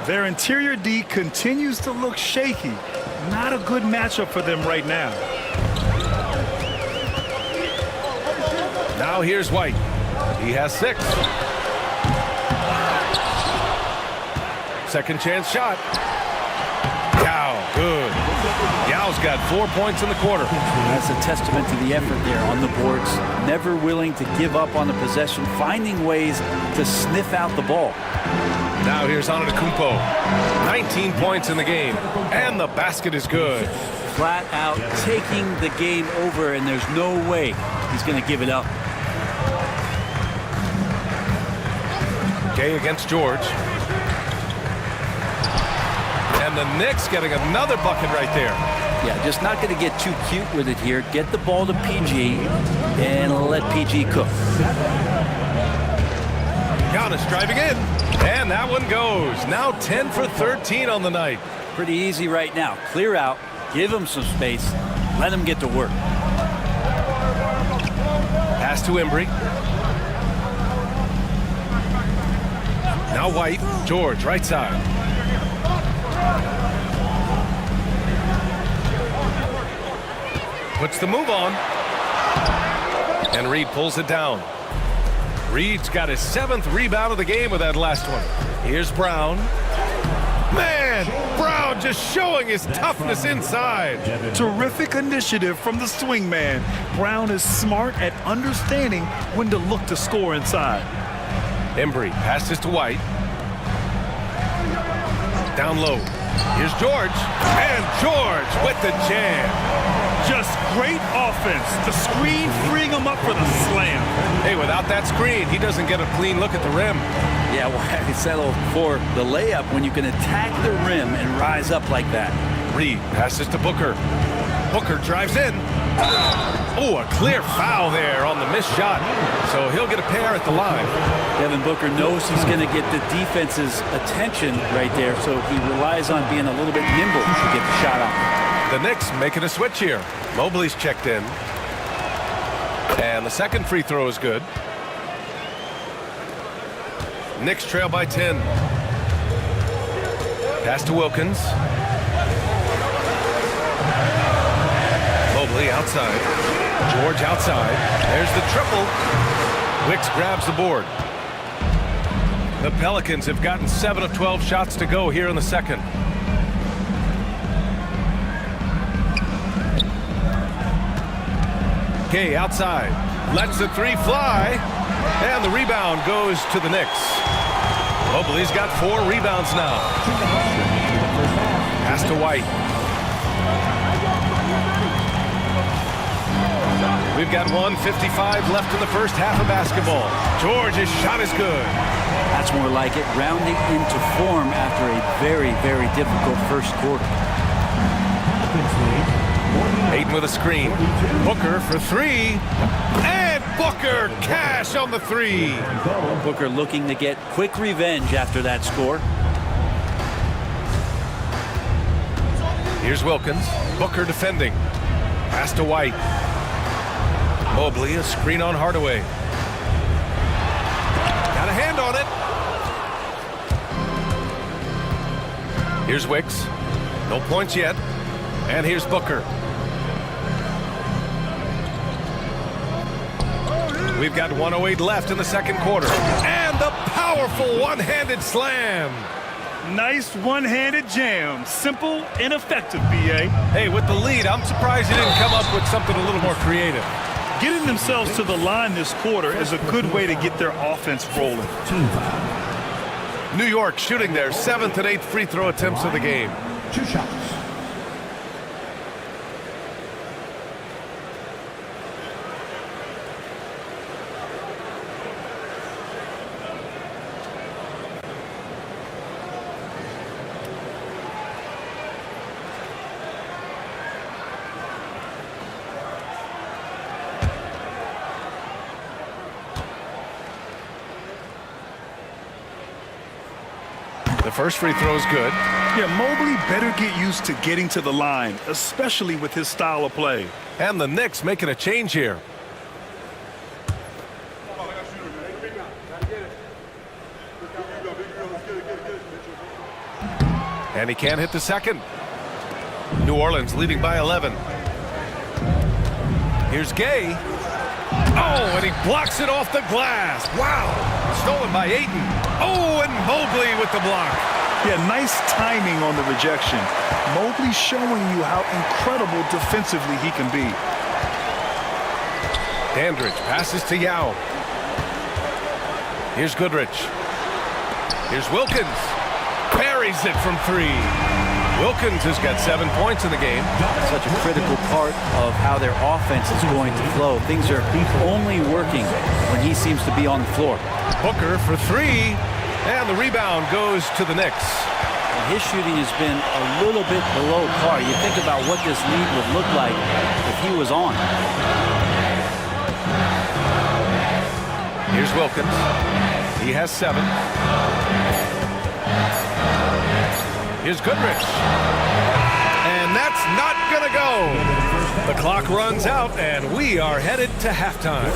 Their interior D continues to look shaky. Not a good matchup for them right now. Now here's White. He has 6. Second chance shot. Yao, good. Yao Cal's got 4 points in the quarter. That's a testament to the effort there on the boards. Never willing to give up on the possession, finding ways to sniff out the ball. Now here's Antetokounmpo. 19 points in the game, and the basket is good. Flat out taking the game over, and there's no way he's going to give it up. Gay against George. And the Knicks getting another bucket right there. Yeah, just not going to get too cute with it here. Get the ball to PG and let PG cook. Giannis driving in, and that one goes. Now 10 for 13 on the night. Pretty easy right now. Clear out, give him some space, let him get to work. Pass to Embry. Now White, George, right side. Puts the move on. And Reed pulls it down. Reed's got his 7th rebound of the game with that last one. Here's Brown. Man, Brown just showing his toughness inside. Terrific initiative from the swing man. Brown is smart at understanding when to look to score inside. Embry passes to White. Down low. Here's George. And George with the jam. Just great offense. The screen freeing him up for the slam. Hey, without that screen, he doesn't get a clean look at the rim. Yeah, why settle for the layup when you can attack the rim and rise up like that? Reed passes to Booker. Booker drives in. Oh, a clear foul there on the missed shot. So he'll get a pair at the line. Devin Booker knows he's going to get the defense's attention right there, so he relies on being a little bit nimble to get the shot off. The Knicks making a switch here. Mobley's checked in. And the second free throw is good. Knicks trail by 10. Pass to Wilkins. Mobley outside. George outside. There's the triple. Wicks grabs the board. The Pelicans have gotten 7 of 12 shots to go here in the second. Gay outside. Lets the three fly. And the rebound goes to the Knicks. Mobley's got 4 rebounds now. Pass to White. We've got 1:55 left in the first half of basketball. George's shot is good. That's more like it, rounding into form after a very, very difficult first quarter. Ayton with a screen. Booker for 3. And Booker cash on the 3. Booker looking to get quick revenge after that score. Here's Wilkins. Booker defending. Pass to White. Mobley, a screen on Hardaway. Got a hand on it. Here's Wicks. No points yet. And here's Booker. We've got 1:08 left in the second quarter. And the powerful one-handed slam. Nice one-handed jam. Simple and effective, B.A. Hey, with the lead, I'm surprised he didn't come up with something a little more creative. Getting themselves to the line this quarter is a good way to get their offense rolling. New York shooting their 7th and 8th free throw attempts of the game. 2 shots. The first free throw is good. Yeah, Mobley better get used to getting to the line, especially with his style of play. And the Knicks making a change here. And he can't hit the second. New Orleans leading by 11. Here's Gay. Oh, and he blocks it off the glass. Wow. Stolen by Ayton. Oh, and Mobley with the block. Yeah, nice timing on the rejection. Mobley showing you how incredible defensively he can be. Dandridge passes to Yao. Here's Goodrich. Here's Wilkins. Buries it from 3. Wilkins has got 7 points in the game. Such a critical part of how their offense is going to flow. Things are only working when he seems to be on the floor. Booker for 3, and the rebound goes to the Knicks. And his shooting has been a little bit below par. You think about what this lead would look like if he was on. Here's Wilkins. He has 7. Here's Goodrich. And that's not going to go. The clock runs out, and we are headed to halftime.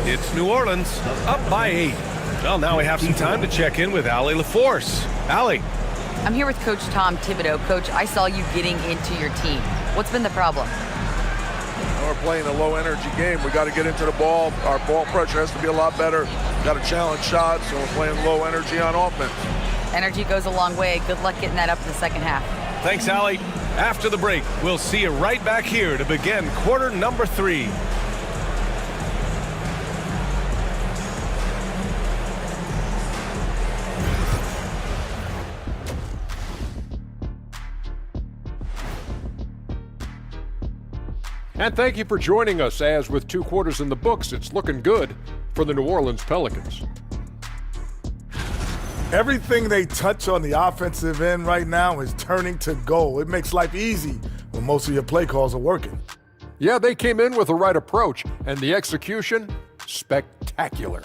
It's New Orleans up by 8. Well, now we have some time to check in with Allie LaForce. Allie. I'm here with Coach Tom Thibodeau. Coach, I saw you getting into your team. What's been the problem? We're playing a low-energy game. We got to get into the ball. Our ball pressure has to be a lot better. Got to challenge shots, and we're playing low energy on offense. Energy goes a long way. Good luck getting that up in the second half. Thanks, Allie. After the break, we'll see you right back here to begin quarter number 3. And thank you for joining us, as with 2 quarters in the books, it's looking good for the New Orleans Pelicans. Everything they touch on the offensive end right now is turning to goal. It makes life easy when most of your play calls are working. Yeah, they came in with the right approach, and the execution, spectacular.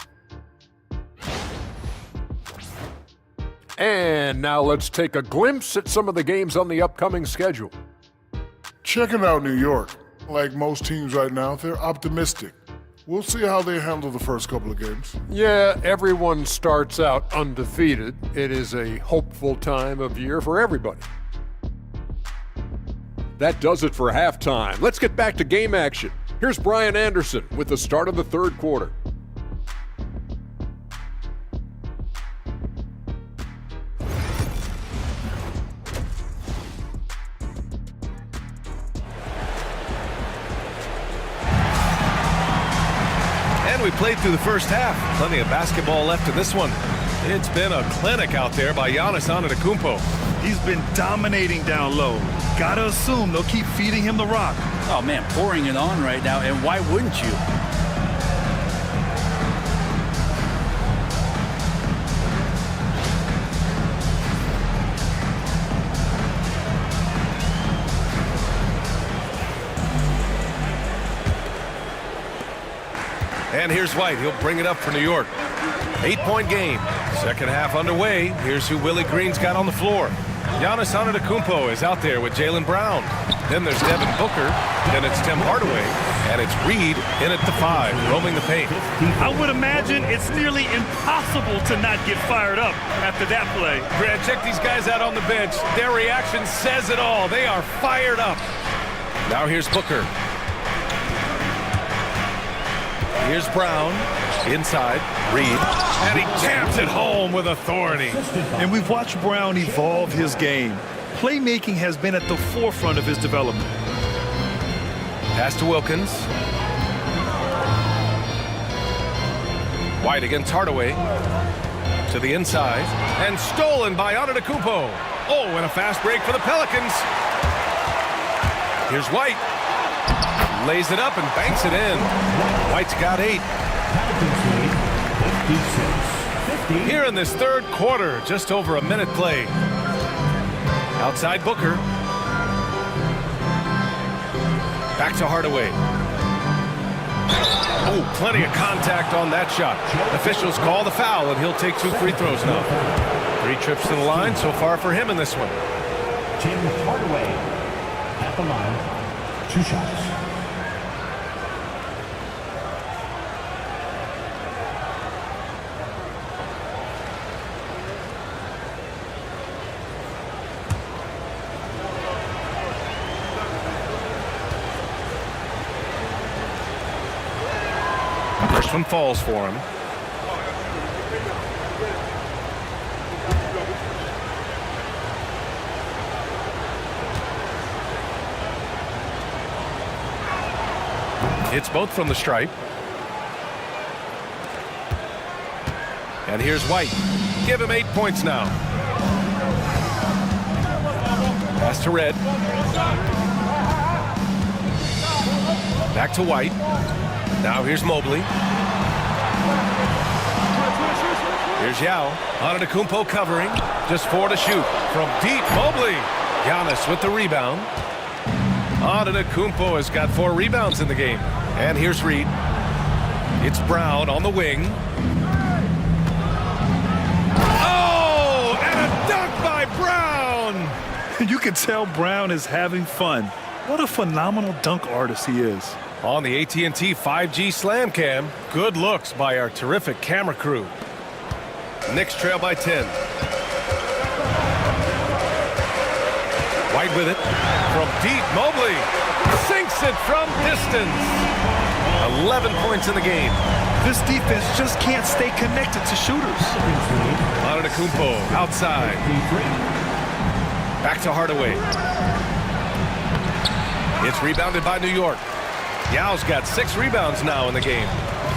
And now let's take a glimpse at some of the games on the upcoming schedule. Checking out New York. Like most teams right now, they're optimistic. We'll see how they handle the first couple of games. Yeah, everyone starts out undefeated. It is a hopeful time of year for everybody. That does it for halftime. Let's get back to game action. Here's Brian Anderson with the start of the 3rd quarter. We played through the first half. Plenty of basketball left in this one. It's been a clinic out there by Giannis Antetokounmpo. He's been dominating down low. Gotta assume they'll keep feeding him the rock. Oh, man, pouring it on right now, and why wouldn't you? And here's White. He'll bring it up for New York. 8-point game. Second half underway. Here's who Willie Green's got on the floor. Giannis Antetokounmpo is out there with Jaylen Brown. Then there's Devin Booker. Then it's Tim Hardaway. And it's Reed in at the 5, roaming the paint. I would imagine it's nearly impossible to not get fired up after that play. Grant, check these guys out on the bench. Their reaction says it all. They are fired up. Now here's Booker. Here's Brown, inside, Reed, and he jams it home with authority. And we've watched Brown evolve his game. Playmaking has been at the forefront of his development. Pass to Wilkins. White against Hardaway. To the inside, and stolen by Antetokounmpo. Oh, and a fast break for the Pelicans. Here's White. Lays it up and banks it in. White's got 8. Here in this 3rd quarter, just over a minute play. Outside Booker. Back to Hardaway. Oh, plenty of contact on that shot. Officials call the foul, and he'll take 2 free throws now. 3 trips to the line so far for him in this one. Tim Hardaway at the line. 2 shots. First one falls for him. Hits both from the stripe. And here's White. Give him 8 points now. Pass to Red. Back to White. Now here's Mobley. Here's Yao. Antetokounmpo covering. Just 4 to shoot. From deep, Mobley. Giannis with the rebound. Antetokounmpo has got 4 rebounds in the game. And here's Reed. It's Brown on the wing. Oh, and a dunk by Brown. You can tell Brown is having fun. What a phenomenal dunk artist he is. On the AT&T 5G Slam Cam, good looks by our terrific camera crew. Knicks trail by 10. White with it. From deep, Mobley sinks it from distance. 11 points in the game. This defense just can't stay connected to shooters. Antetokounmpo outside. Back to Hardaway. It's rebounded by New York. Yao's got 6 rebounds now in the game.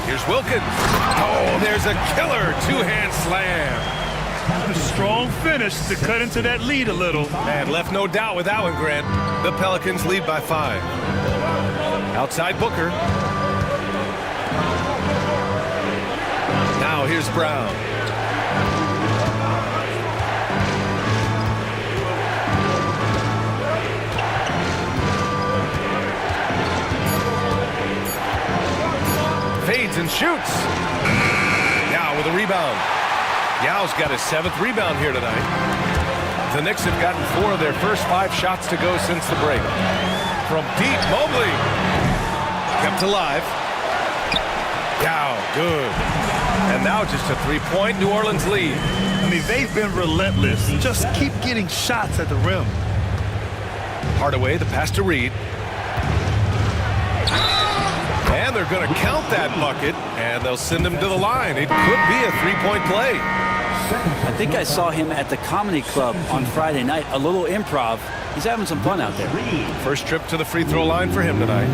Here's Wilkins. Oh, there's a killer 2-hand slam. A strong finish to cut into that lead a little. And left no doubt with that one, Grant. The Pelicans lead by 5. Outside Booker. Now here's Brown. Fades and shoots. Yao with a rebound. Yao's got his 7th rebound here tonight. The Knicks have gotten 4 of their first 5 shots to go since the break. From deep, Mobley. Kept alive. Yao, good. And now just a 3-point New Orleans lead. I mean, they've been relentless. Just keep getting shots at the rim. Hardaway, the pass to Reed. And they're going to count that bucket, and they'll send him to the line. It could be a 3-point play. I think I saw him at the Comedy Club on Friday night, a little improv. He's having some fun out there. First trip to the free throw line for him tonight.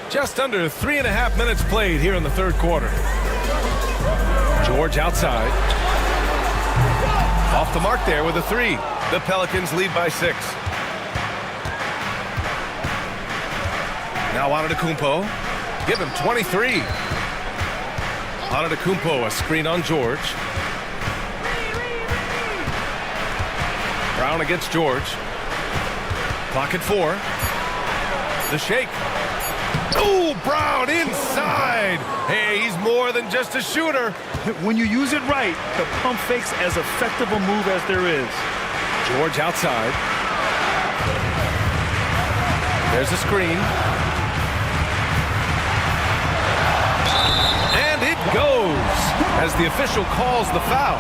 Just under 3.5 minutes played here in the third quarter. George outside. Off the mark there with a 3. The Pelicans lead by 6. Now Antetokounmpo. Give him 23. Antetokounmpo, a screen on George. Brown against George. Clock at 4. The shake. Oh, Brown inside. Hey, he's more than just a shooter. When you use it right, the pump fake's as effective a move as there is. George outside. There's a screen. And it goes. As the official calls the foul,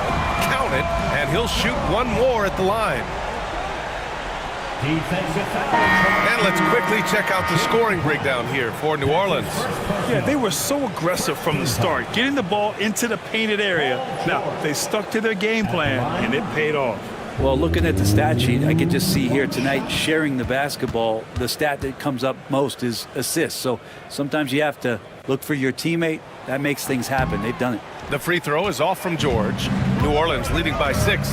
count it, and he'll shoot 1 more at the line. And let's quickly check out the scoring breakdown here for New Orleans. Yeah, they were so aggressive from the start, getting the ball into the painted area. Now, they stuck to their game plan, and it paid off. Well, looking at the stat sheet, I can just see here tonight sharing the basketball. The stat that comes up most is assists. So sometimes you have to look for your teammate. That makes things happen. They've done it. The free throw is off from George. New Orleans leading by 6.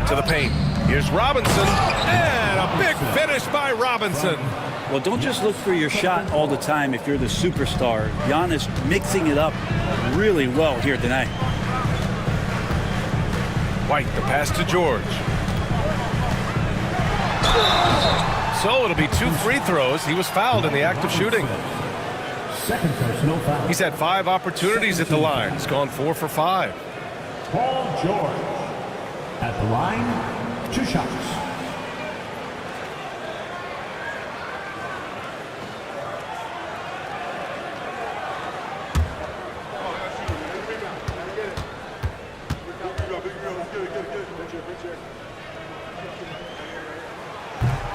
To the paint. Here's Robinson. And a big finish by Robinson. Well, don't just look for your shot all the time if you're the superstar. Giannis mixing it up really well here tonight. White, the pass to George. So it'll be 2 free throws. He was fouled in the act of shooting. Second personal foul. He's had 5 opportunities at the line. He's gone 4 for 5. Paul George at the line, 2 shots.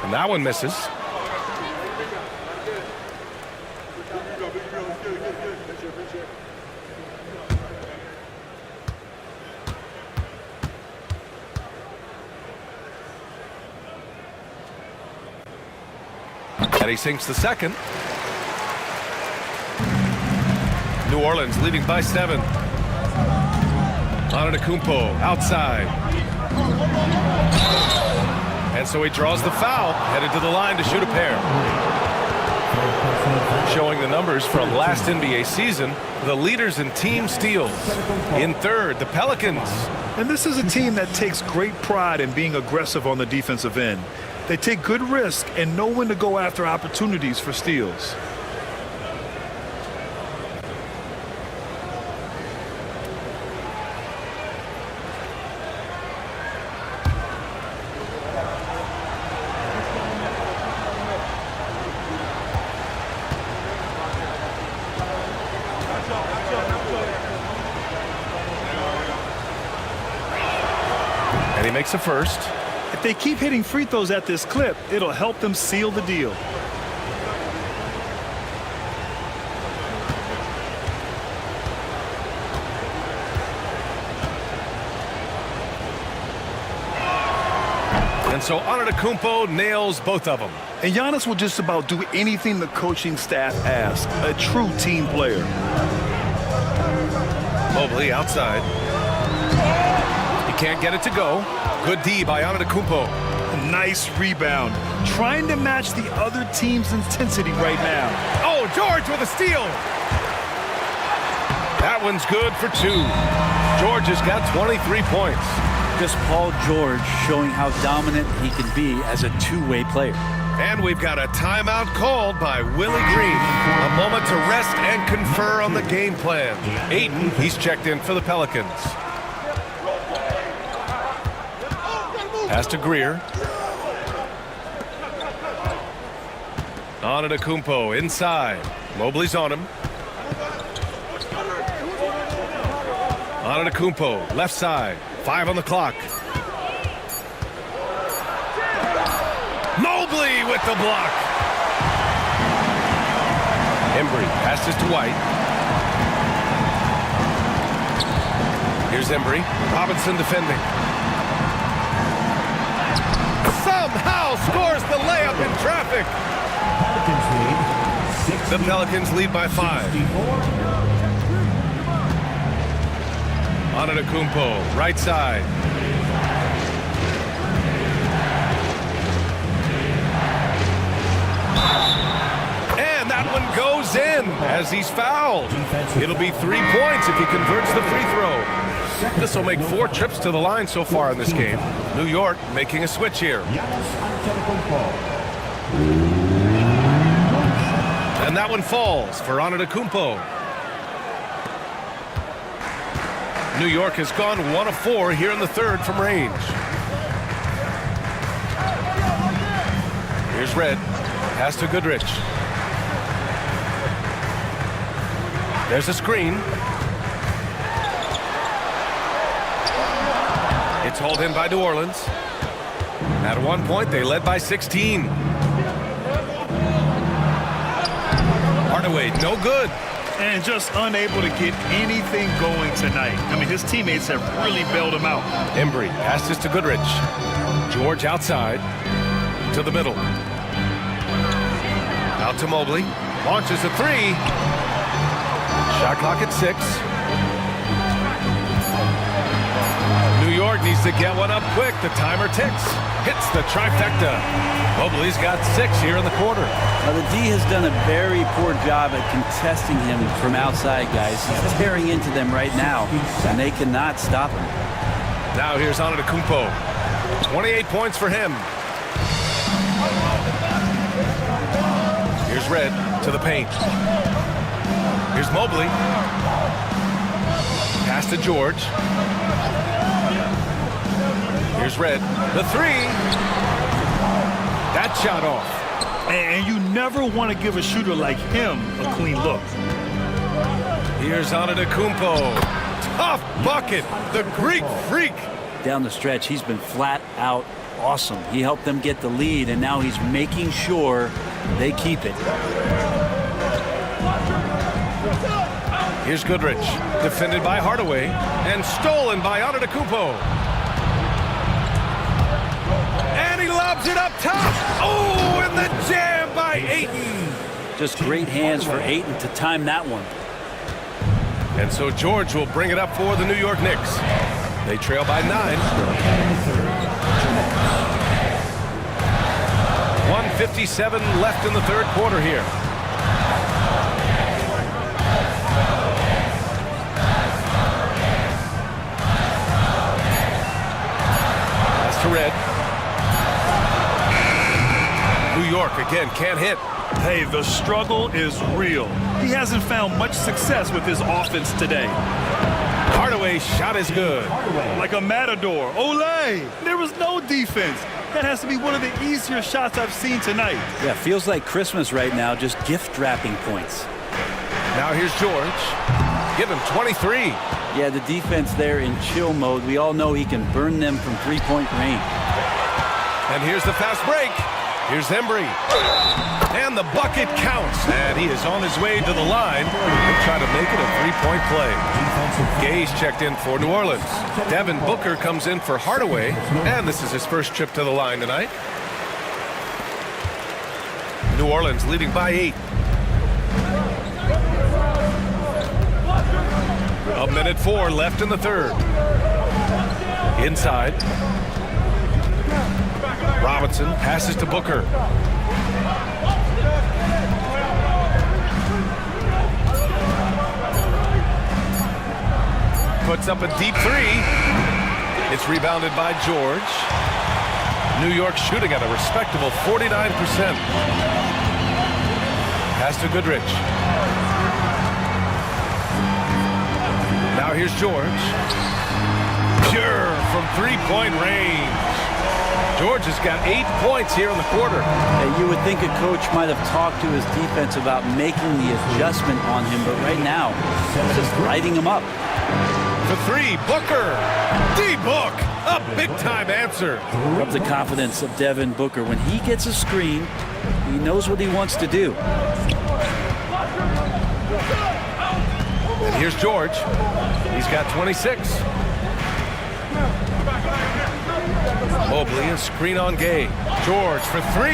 And that one misses. And he sinks the second. New Orleans leading by 7. Antetokounmpo outside. And so he draws the foul, headed to the line to shoot a pair. Showing the numbers from last NBA season, the leaders in team steals. In third, the Pelicans. And this is a team that takes great pride in being aggressive on the defensive end. They take good risk and know when to go after opportunities for steals. And he makes a first. If they keep hitting free throws at this clip, it'll help them seal the deal. And so Antetokounmpo nails both of them. And Giannis will just about do anything the coaching staff asks. A true team player. Mobley outside. He can't get it to go. Good D by Antetokounmpo. Nice rebound. Trying to match the other team's intensity right now. Oh, George with a steal. That one's good for 2. George has got 23 points. Just Paul George showing how dominant he can be as a two-way player. And we've got a timeout called by Willie Green. A moment to rest and confer on the game plan. Ayton, he's checked in for the Pelicans. Pass to Greer. Antetokounmpo inside. Mobley's on him. Antetokounmpo left side. 5 on the clock. Mobley with the block. Embry passes to White. Here's Embry. Robinson defending. Somehow scores the layup in traffic. The Pelicans lead by 5. Antetokounmpo, right side. And that one goes in as he's fouled. It'll be 3 points if he converts the free throw. This will make 4 trips to the line so far in this game. New York making a switch here. And that one falls for Antetokounmpo. New York has gone 1 of 4 here in the third from range. Here's Red. Pass to Goodrich. There's a screen. It's hauled in by New Orleans. At one point, they led by 16. Hardaway, no good. And just unable to get anything going tonight. I mean, his teammates have really bailed him out. Embry passes to Goodrich. George outside to the middle. Out to Mobley. Launches a 3. Shot clock at 6. New York needs to get one up quick. The timer ticks. Hits the trifecta. Mobley's got 6 here in the quarter. Now, the D has done a very poor job at contesting him from outside, guys. He's tearing into them right now, and they cannot stop him. Now here's Antetokounmpo. 28 points for him. Here's Red to the paint. Here's Mobley. Pass to George. Here's Red. The 3. That shot off. And you never want to give a shooter like him a clean look. Here's Antetokounmpo. Tough bucket. The Greek freak. Down the stretch, he's been flat out awesome. He helped them get the lead, and now he's making sure they keep it. Here's Goodrich, defended by Hardaway, and stolen by Antetokounmpo. And he lobs it up top. Oh, and the jam by Ayton. Just great hands for Ayton to time that one. And so George will bring it up for the New York Knicks. They trail by 9. 1:57 left in the third quarter here. That's to Red. New York again can't hit. Hey, the struggle is real. He hasn't found much success with his offense today. Hardaway's shot is good. Like a matador. Olay! There was no defense. That has to be one of the easier shots I've seen tonight. Yeah, feels like Christmas right now, just gift wrapping points. Now here's George. Give him 23. Yeah, the defense there in chill mode. We all know he can burn them from three-point range. And here's the fast break. Here's Embry. And the bucket counts. And he is on his way to the line. He'll try to make it a three-point play. Gay's checked in for New Orleans. Devin Booker comes in for Hardaway. And this is his first trip to the line tonight. New Orleans leading by 8. A minute 4 left in the third. Inside. Robinson passes to Booker. Puts up a deep 3. It's rebounded by George. New York shooting at a respectable 49%. Pass to Goodrich. Now here's George. Pure from three-point range. George has got 8 points here in the quarter. You would think a coach might have talked to his defense about making the adjustment on him, but right now, he's just lighting him up. For 3, Booker. D-Book, a big-time answer. Rubs the confidence of Devin Booker. When he gets a screen, he knows what he wants to do. And here's George. He's got 26. Mobley, a screen on Gay. George for 3.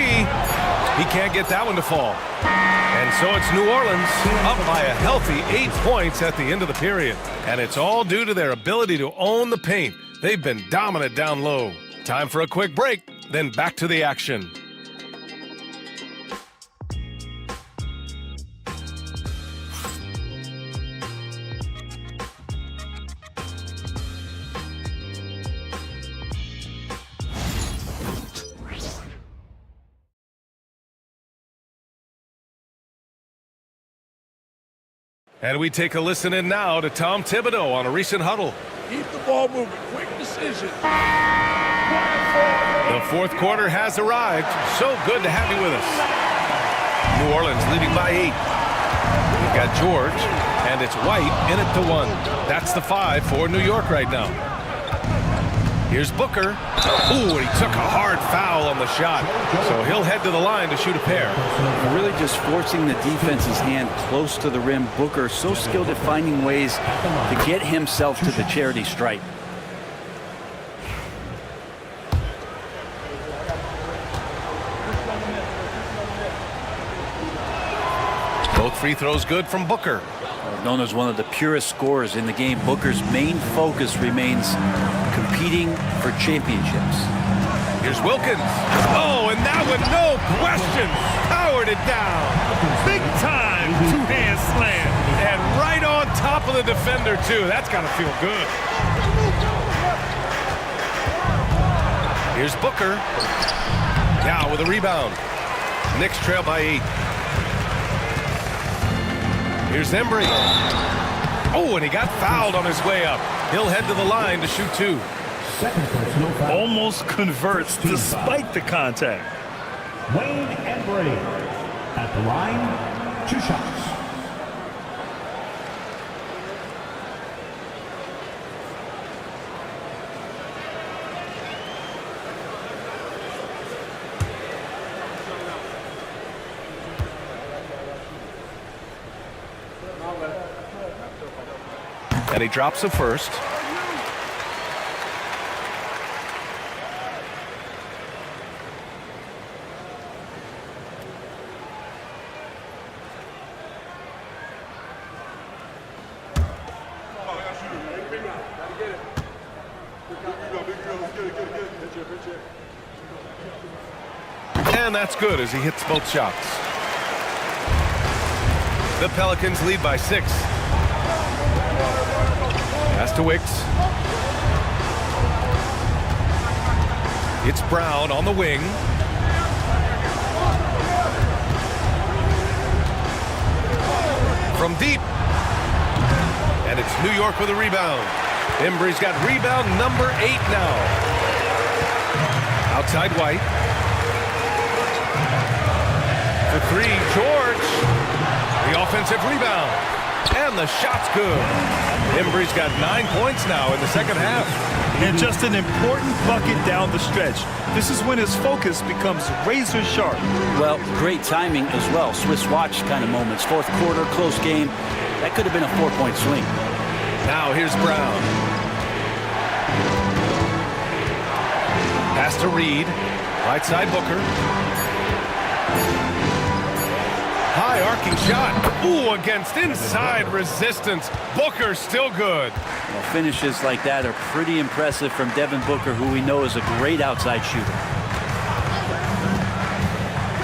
He can't get that one to fall. And so it's New Orleans up by a healthy 8 points at the end of the period. And it's all due to their ability to own the paint. They've been dominant down low. Time for a quick break, then back to the action. And we take a listen in now to Tom Thibodeau on a recent huddle. Keep the ball moving. Quick decision. The fourth quarter has arrived. So good to have you with us. New Orleans leading by 8. We've got George, and it's White in it to 1. That's the 5 for New York right now. Here's Booker. Ooh, and he took a hard foul on the shot. So he'll head to the line to shoot a pair. Really just forcing the defense's hand close to the rim. Booker so skilled at finding ways to get himself to the charity stripe. Both free throws good from Booker. Known as one of the purest scorers in the game, Booker's main focus remains competing for championships. Here's Wilkins. Oh, and that one, no question, powered it down. Big time two-hand slam. And right on top of the defender, too. That's got to feel good. Here's Booker. Now with a rebound. Knicks trail by 8. Here's Embry. Oh, and he got fouled on his way up. He'll head to the line to shoot 2. Almost converts despite the contact. Wayne Embry at the line, 2 shots. And he drops the first. And that's good as he hits both shots. The Pelicans lead by 6. Pass to Wicks. It's Brown on the wing. From deep. And it's New York with a rebound. Embry's got rebound number 8 now. Outside White. The 3, George. The offensive rebound. And the shot's good. Embry's got 9 points now in the second half. And just an important bucket down the stretch. This is when his focus becomes razor sharp. Well, great timing as well. Swiss watch kind of moments. Fourth quarter, close game. That could have been a 4-point swing. Now here's Brown. Pass to Reed. Right side Booker. High arcing shot. Ooh, against inside resistance. Booker still good. Well, finishes like that are pretty impressive from Devin Booker, who we know is a great outside shooter.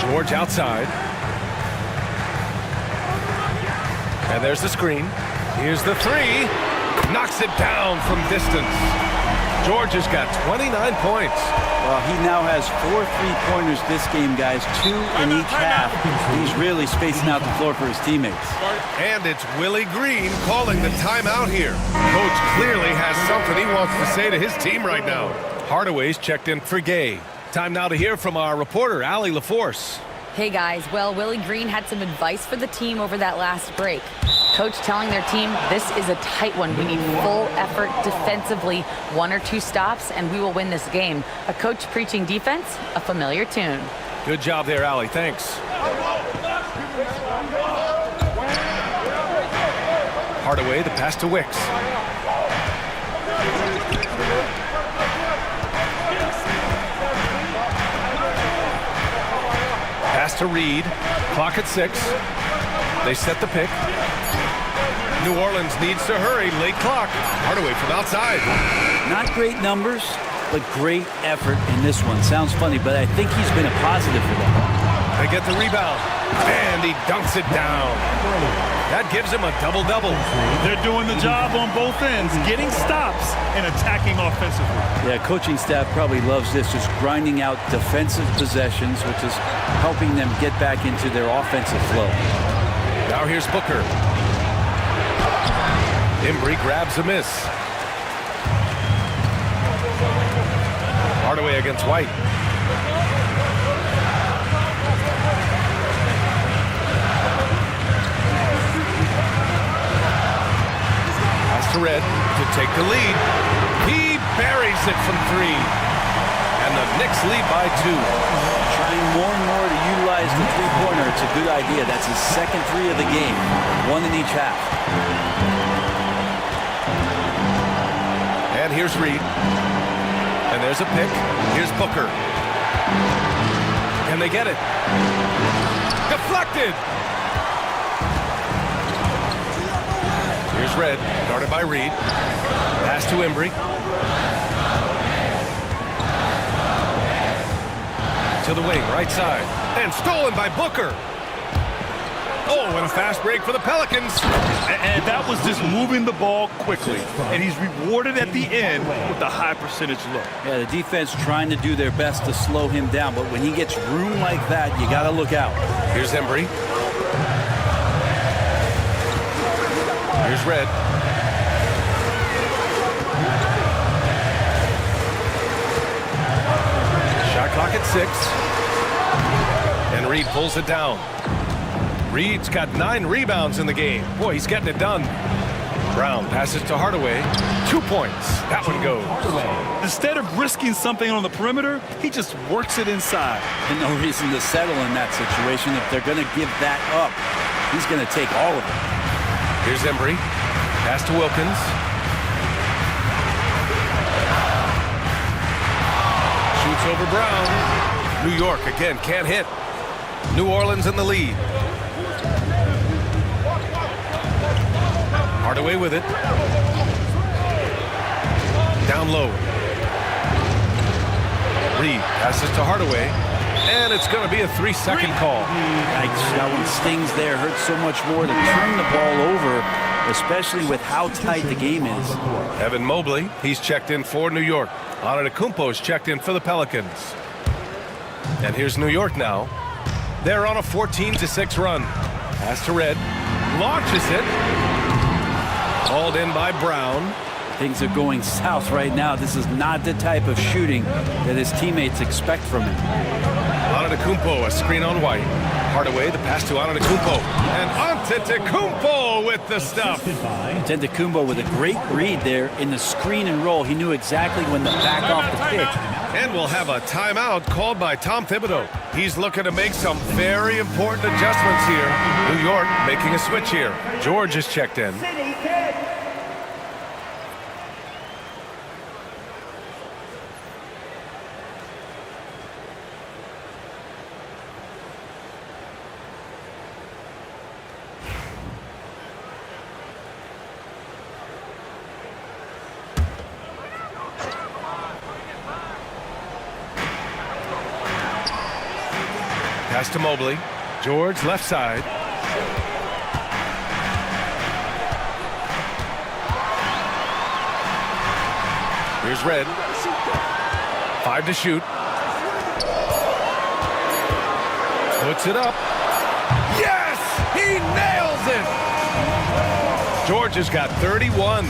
George outside. And there's the screen. Here's the 3. Knocks it down from distance. George has got 29 points. Well, he now has 4 3-pointers this game, guys. 2 in each half. He's really spacing out the floor for his teammates. And it's Willie Green calling the timeout here. Coach clearly has something he wants to say to his team right now. Hardaway's checked in for Gay. Time now to hear from our reporter, Allie LaForce. Hey guys, well, Willie Green had some advice for the team over that last break. Coach telling their team, this is a tight one. We need full effort defensively, 1 or 2 stops, and we will win this game. A coach preaching defense, a familiar tune. Good job there, Allie. Thanks. Hardaway, the pass to Wicks. Pass to Reed. Clock at 6. They set the pick. New Orleans needs to hurry. Late clock. Hardaway from outside. Not great numbers, but great effort in this one. Sounds funny, but I think he's been a positive for them. They get the rebound, and he dunks it down. That gives him a double-double. They're doing the job on both ends, getting stops and attacking offensively. Yeah, coaching staff probably loves this, just grinding out defensive possessions, which is helping them get back into their offensive flow. Now here's Booker. Embry grabs a miss. Hardaway against White. Pass to Red to take the lead. He buries it from 3. And the Knicks lead by 2. Trying more and more to utilize the three-pointer. It's a good idea. That's his second 3 of the game. 1 in each half. And here's Reed. And there's a pick. Here's Booker. Can they get it? Deflected! Here's Red, guarded by Reed. Pass to Embry. To the wing, right side. And stolen by Booker. Oh, and a fast break for the Pelicans. And that was just moving the ball quickly. And he's rewarded at the end with a high percentage look. Yeah, the defense trying to do their best to slow him down, but when he gets room like that, you got to look out. Here's Embry. Here's Red. Shot clock at 6. And Reed pulls it down. Reed's got 9 rebounds in the game. Boy, he's getting it done. Brown passes to Hardaway. 2 points. That one goes. Instead of risking something on the perimeter, he just works it inside. And no reason to settle in that situation. If they're going to give that up, he's going to take all of it. Here's Embry. Pass to Wilkins. Shoots over Brown. New York again can't hit. New Orleans in the lead. Hardaway with it. Down low. Reed passes to Hardaway. And it's going to be a 3-second call. That one stings there. Hurts so much more to turn the ball over, especially with how tight the game is. Evan Mobley, he's checked in for New York. Antetokounmpo's checked in for the Pelicans. And here's New York now. They're on a 14-6 run. Pass to Red. Launches it. Hauled in by Brown. Things are going south right now. This is not the type of shooting that his teammates expect from him. Antetokounmpo, a screen on White. Hardaway, the pass to Antetokounmpo. And Antetokounmpo with the stuff. Antetokounmpo with a great read there in the screen and roll. He knew exactly when to back off the pick. And we'll have a timeout called by Tom Thibodeau. He's looking to make some very important adjustments here. New York making a switch here. George is checked in. Pass to Mobley. George left side. Here's Red. 5 to shoot. Puts it up. Yes! He nails it! George has got 31.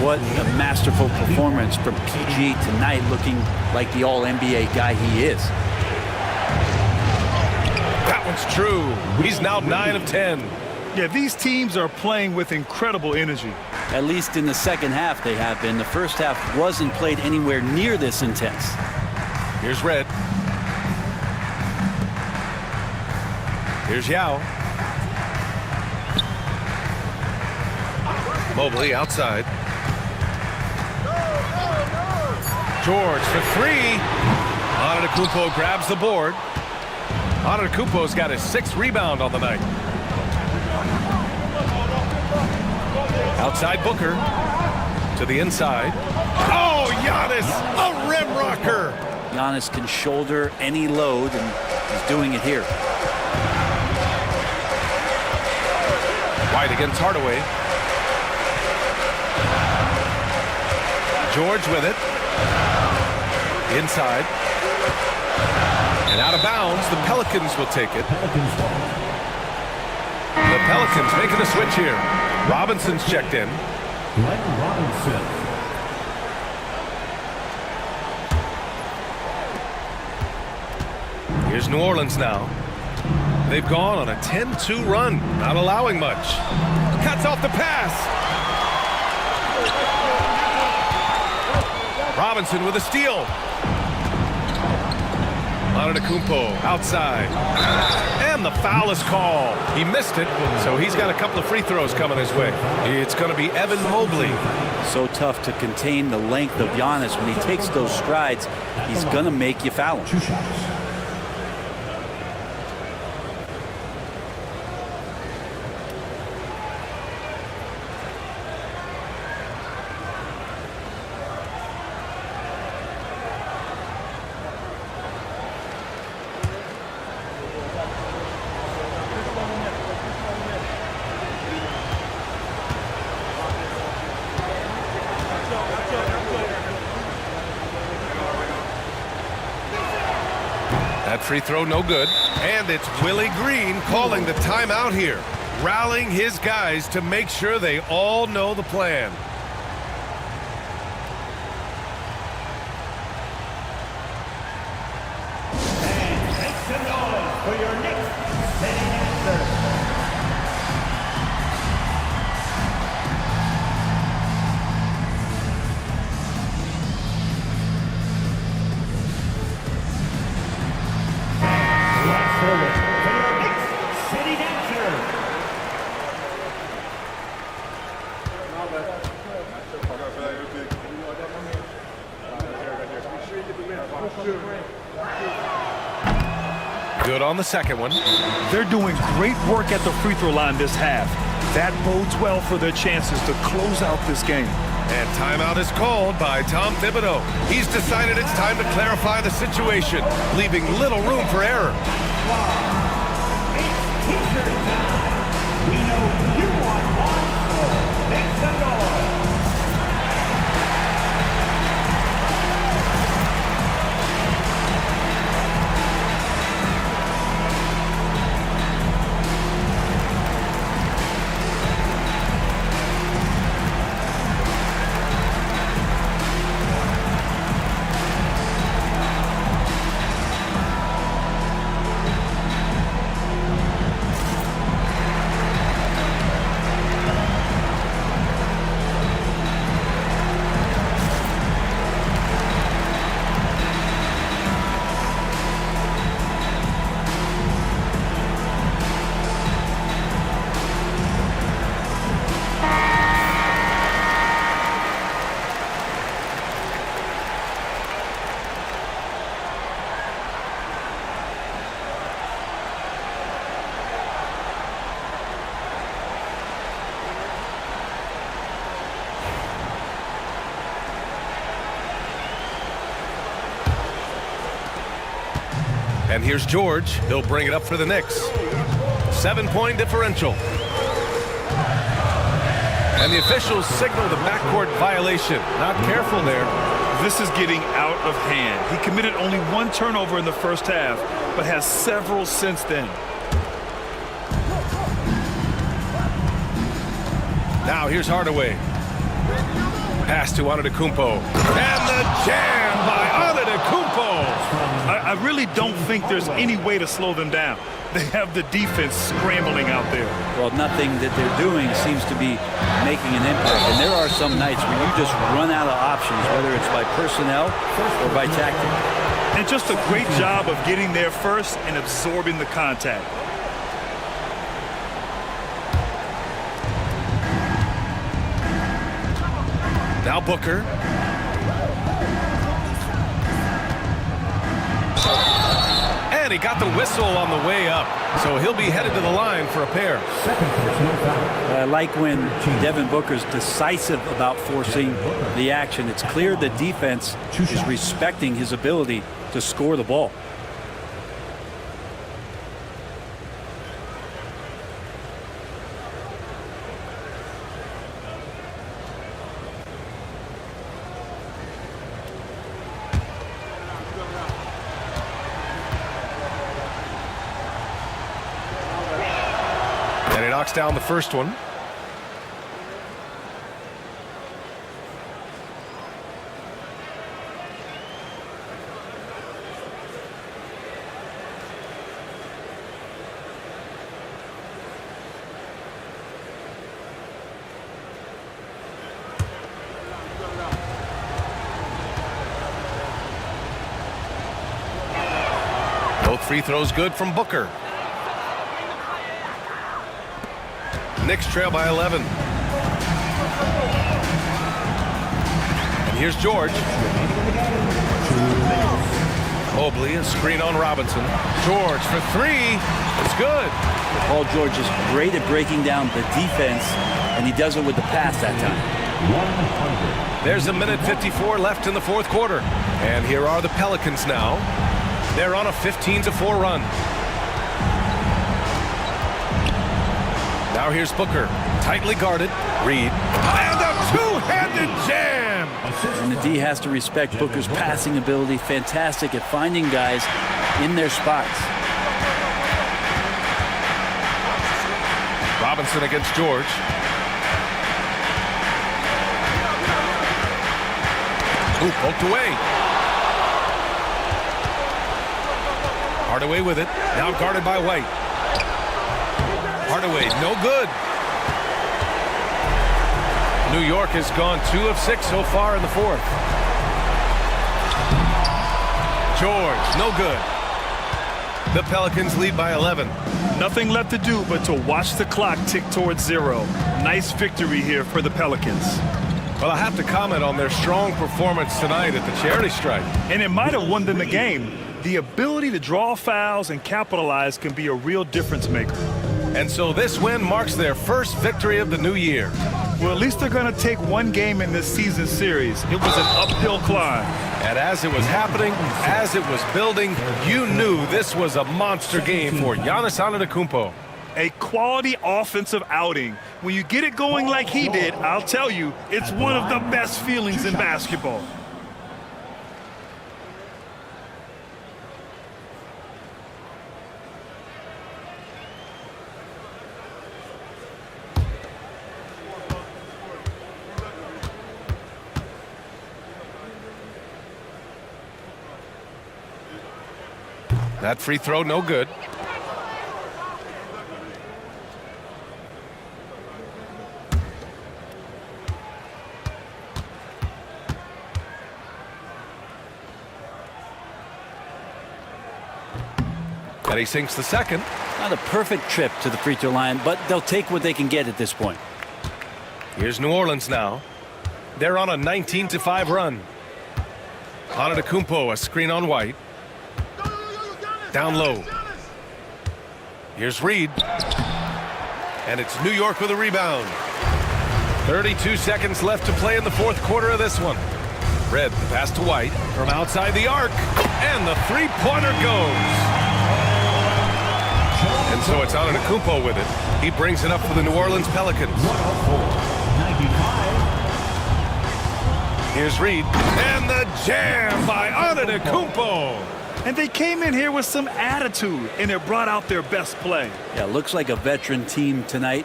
What a masterful performance from PG tonight, looking like the All-NBA guy he is. That one's true. He's now 9 of 10. Yeah, these teams are playing with incredible energy. At least in the second half they have been. The first half wasn't played anywhere near this intense. Here's Red. Here's Yao. Mobley outside. George for 3. Antetokounmpo grabs the board. Antetokounmpo's got his 6th rebound on the night. Outside Booker. To the inside. Oh, Giannis, a rim rocker. Giannis can shoulder any load, and he's doing it here. White against Hardaway. George with it. Inside. And out of bounds, the Pelicans will take it. The Pelicans making a switch here. Robinson's checked in. Glenn Robinson. Here's New Orleans now. They've gone on a 10-2 run, not allowing much. Cuts off the pass. Robinson with a steal. Antetokounmpo outside. And the foul is called. He missed it, so he's got a couple of free throws coming his way. It's going to be Evan Mobley. So tough to contain the length of Giannis. When he takes those strides, he's going to make you foul him. 2 shots. That free throw no good. And it's Willie Green calling the timeout here. Rallying his guys to make sure they all know the plan. And make some noise for your next setting answer. Good on the second one. They're doing great work at the free throw line this half. That bodes well for their chances to close out this game. And timeout is called by Tom Thibodeau. He's decided it's time to clarify the situation, leaving little room for error. We know you want one, so make some noise. And here's George. He'll bring it up for the Knicks. 7-point differential. And the officials signal the backcourt violation. Not careful there. This is getting out of hand. He committed only one turnover in the first half, but has several since then. Now here's Hardaway. Pass to Antetokounmpo. And the jam by Antetokounmpo. I really don't think there's any way to slow them down. They have the defense scrambling out there. Well, nothing that they're doing seems to be making an impact. And there are some nights where you just run out of options, whether it's by personnel or by tactic. And just a great job of getting there first and absorbing the contact. Now Booker. And he got the whistle on the way up. So he'll be headed to the line for a pair. I like when Devin Booker's decisive about forcing the action. It's clear the defense is respecting his ability to score the ball. And he knocks down the first one. Both free throws good from Booker. Knicks trail by 11. And here's George. Mobley, a screen on Robinson. George for three. It's good. Paul George is great at breaking down the defense, and he does it with the pass that time. There's a minute 54 left in the fourth quarter. And here are the Pelicans now. They're on a 15-4 run. Now here's Booker, tightly guarded. Reed, and a two-handed jam! And the D has to respect Booker's passing ability. Fantastic at finding guys in their spots. Robinson against George. Ooh, poked away. Hardaway with it, now guarded by White. Hardaway, no good. New York has gone 2 of 6 so far in the fourth. George, no good. The Pelicans lead by 11. Nothing left to do but to watch the clock tick towards 0. Nice victory here for the Pelicans. Well, I have to comment on their strong performance tonight at the charity stripe. And it might have won them the game. The ability to draw fouls and capitalize can be a real difference maker. And so this win marks their first victory of the new year. Well, at least they're going to take one game in this season series. It was an uphill climb. And as it was happening, as it was building, you knew this was a monster game for Giannis Antetokounmpo. A quality offensive outing. When you get it going like he did, I'll tell you, it's one of the best feelings in basketball. That free throw, no good. And he sinks the second. Not a perfect trip to the free throw line, but they'll take what they can get at this point. Here's New Orleans now. They're on a 19-5 run. Antetokounmpo, a screen on White. Down low. Here's Reed. And it's New York with a rebound. 32 seconds left to play in the fourth quarter of this one. Red, the pass to White from outside the arc. And the three-pointer goes. And so it's Antetokounmpo with it. He brings it up for the New Orleans Pelicans. Here's Reed. And the jam by Antetokounmpo. And they came in here with some attitude, and it brought out their best play. Yeah, looks like a veteran team tonight,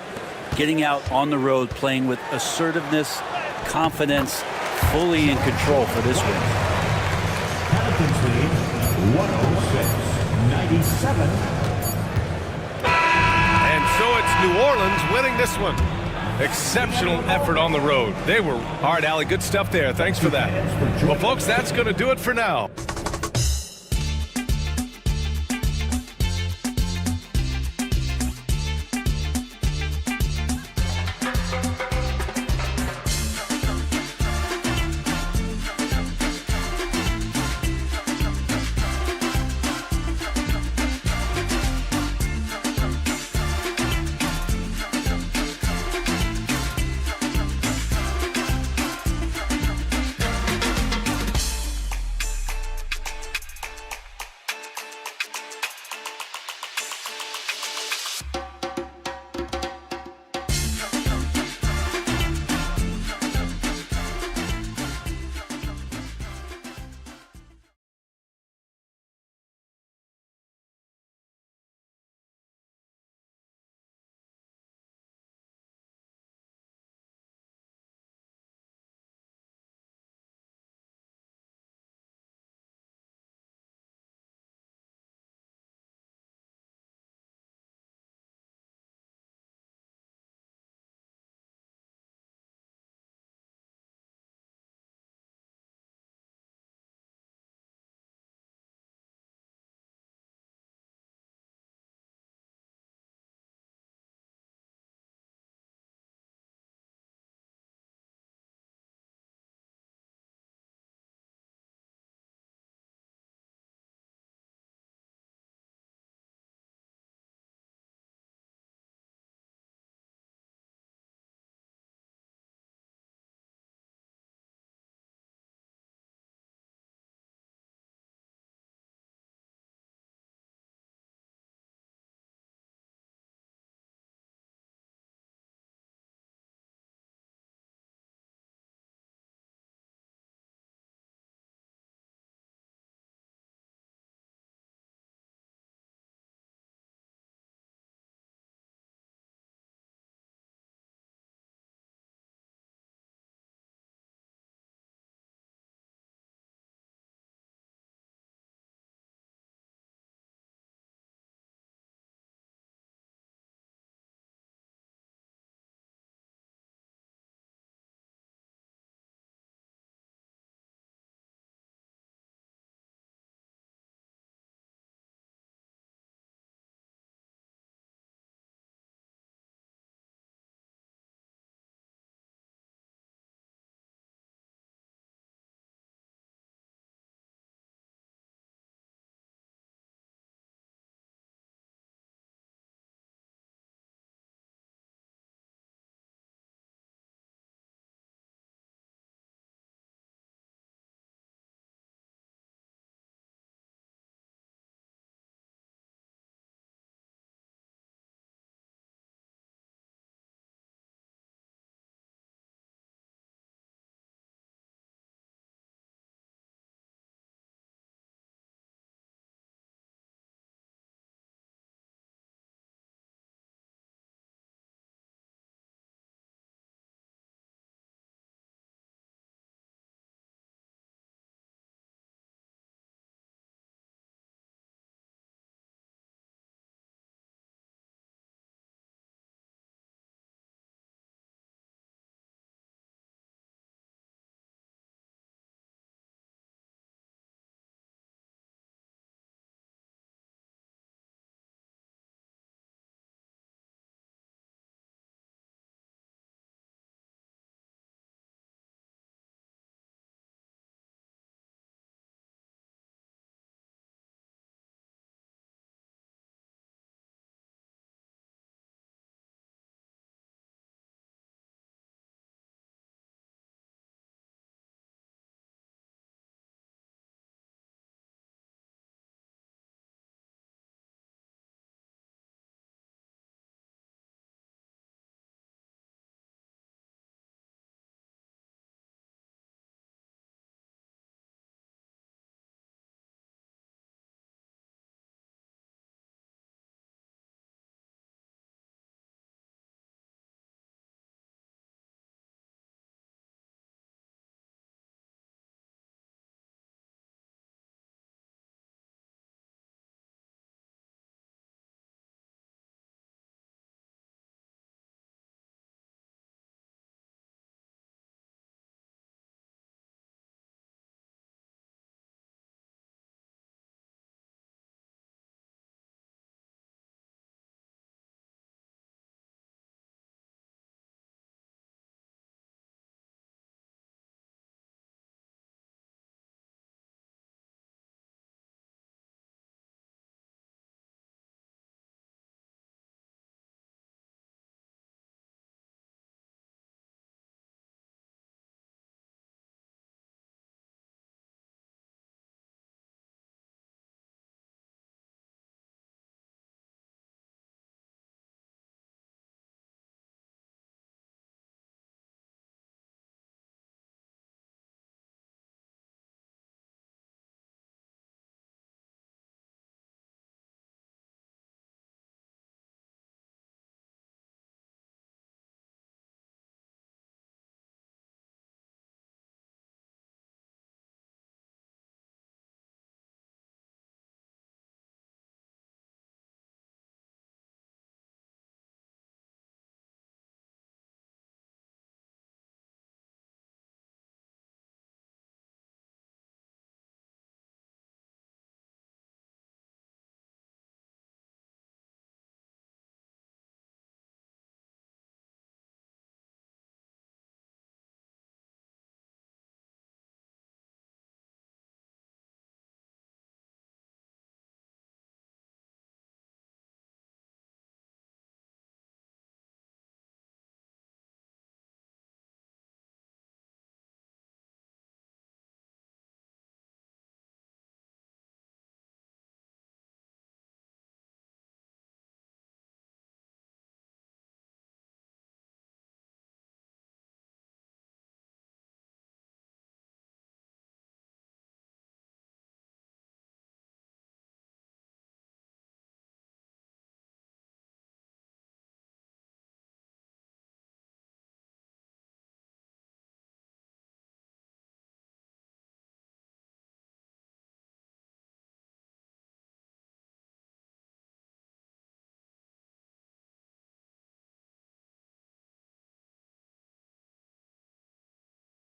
getting out on the road, playing with assertiveness, confidence, fully in control for this win. Pelicans lead 106-97. And so it's New Orleans winning this one. Exceptional effort on the road. They were hard, Allie. Good stuff there. Thanks for that. Well, folks, that's going to do it for now.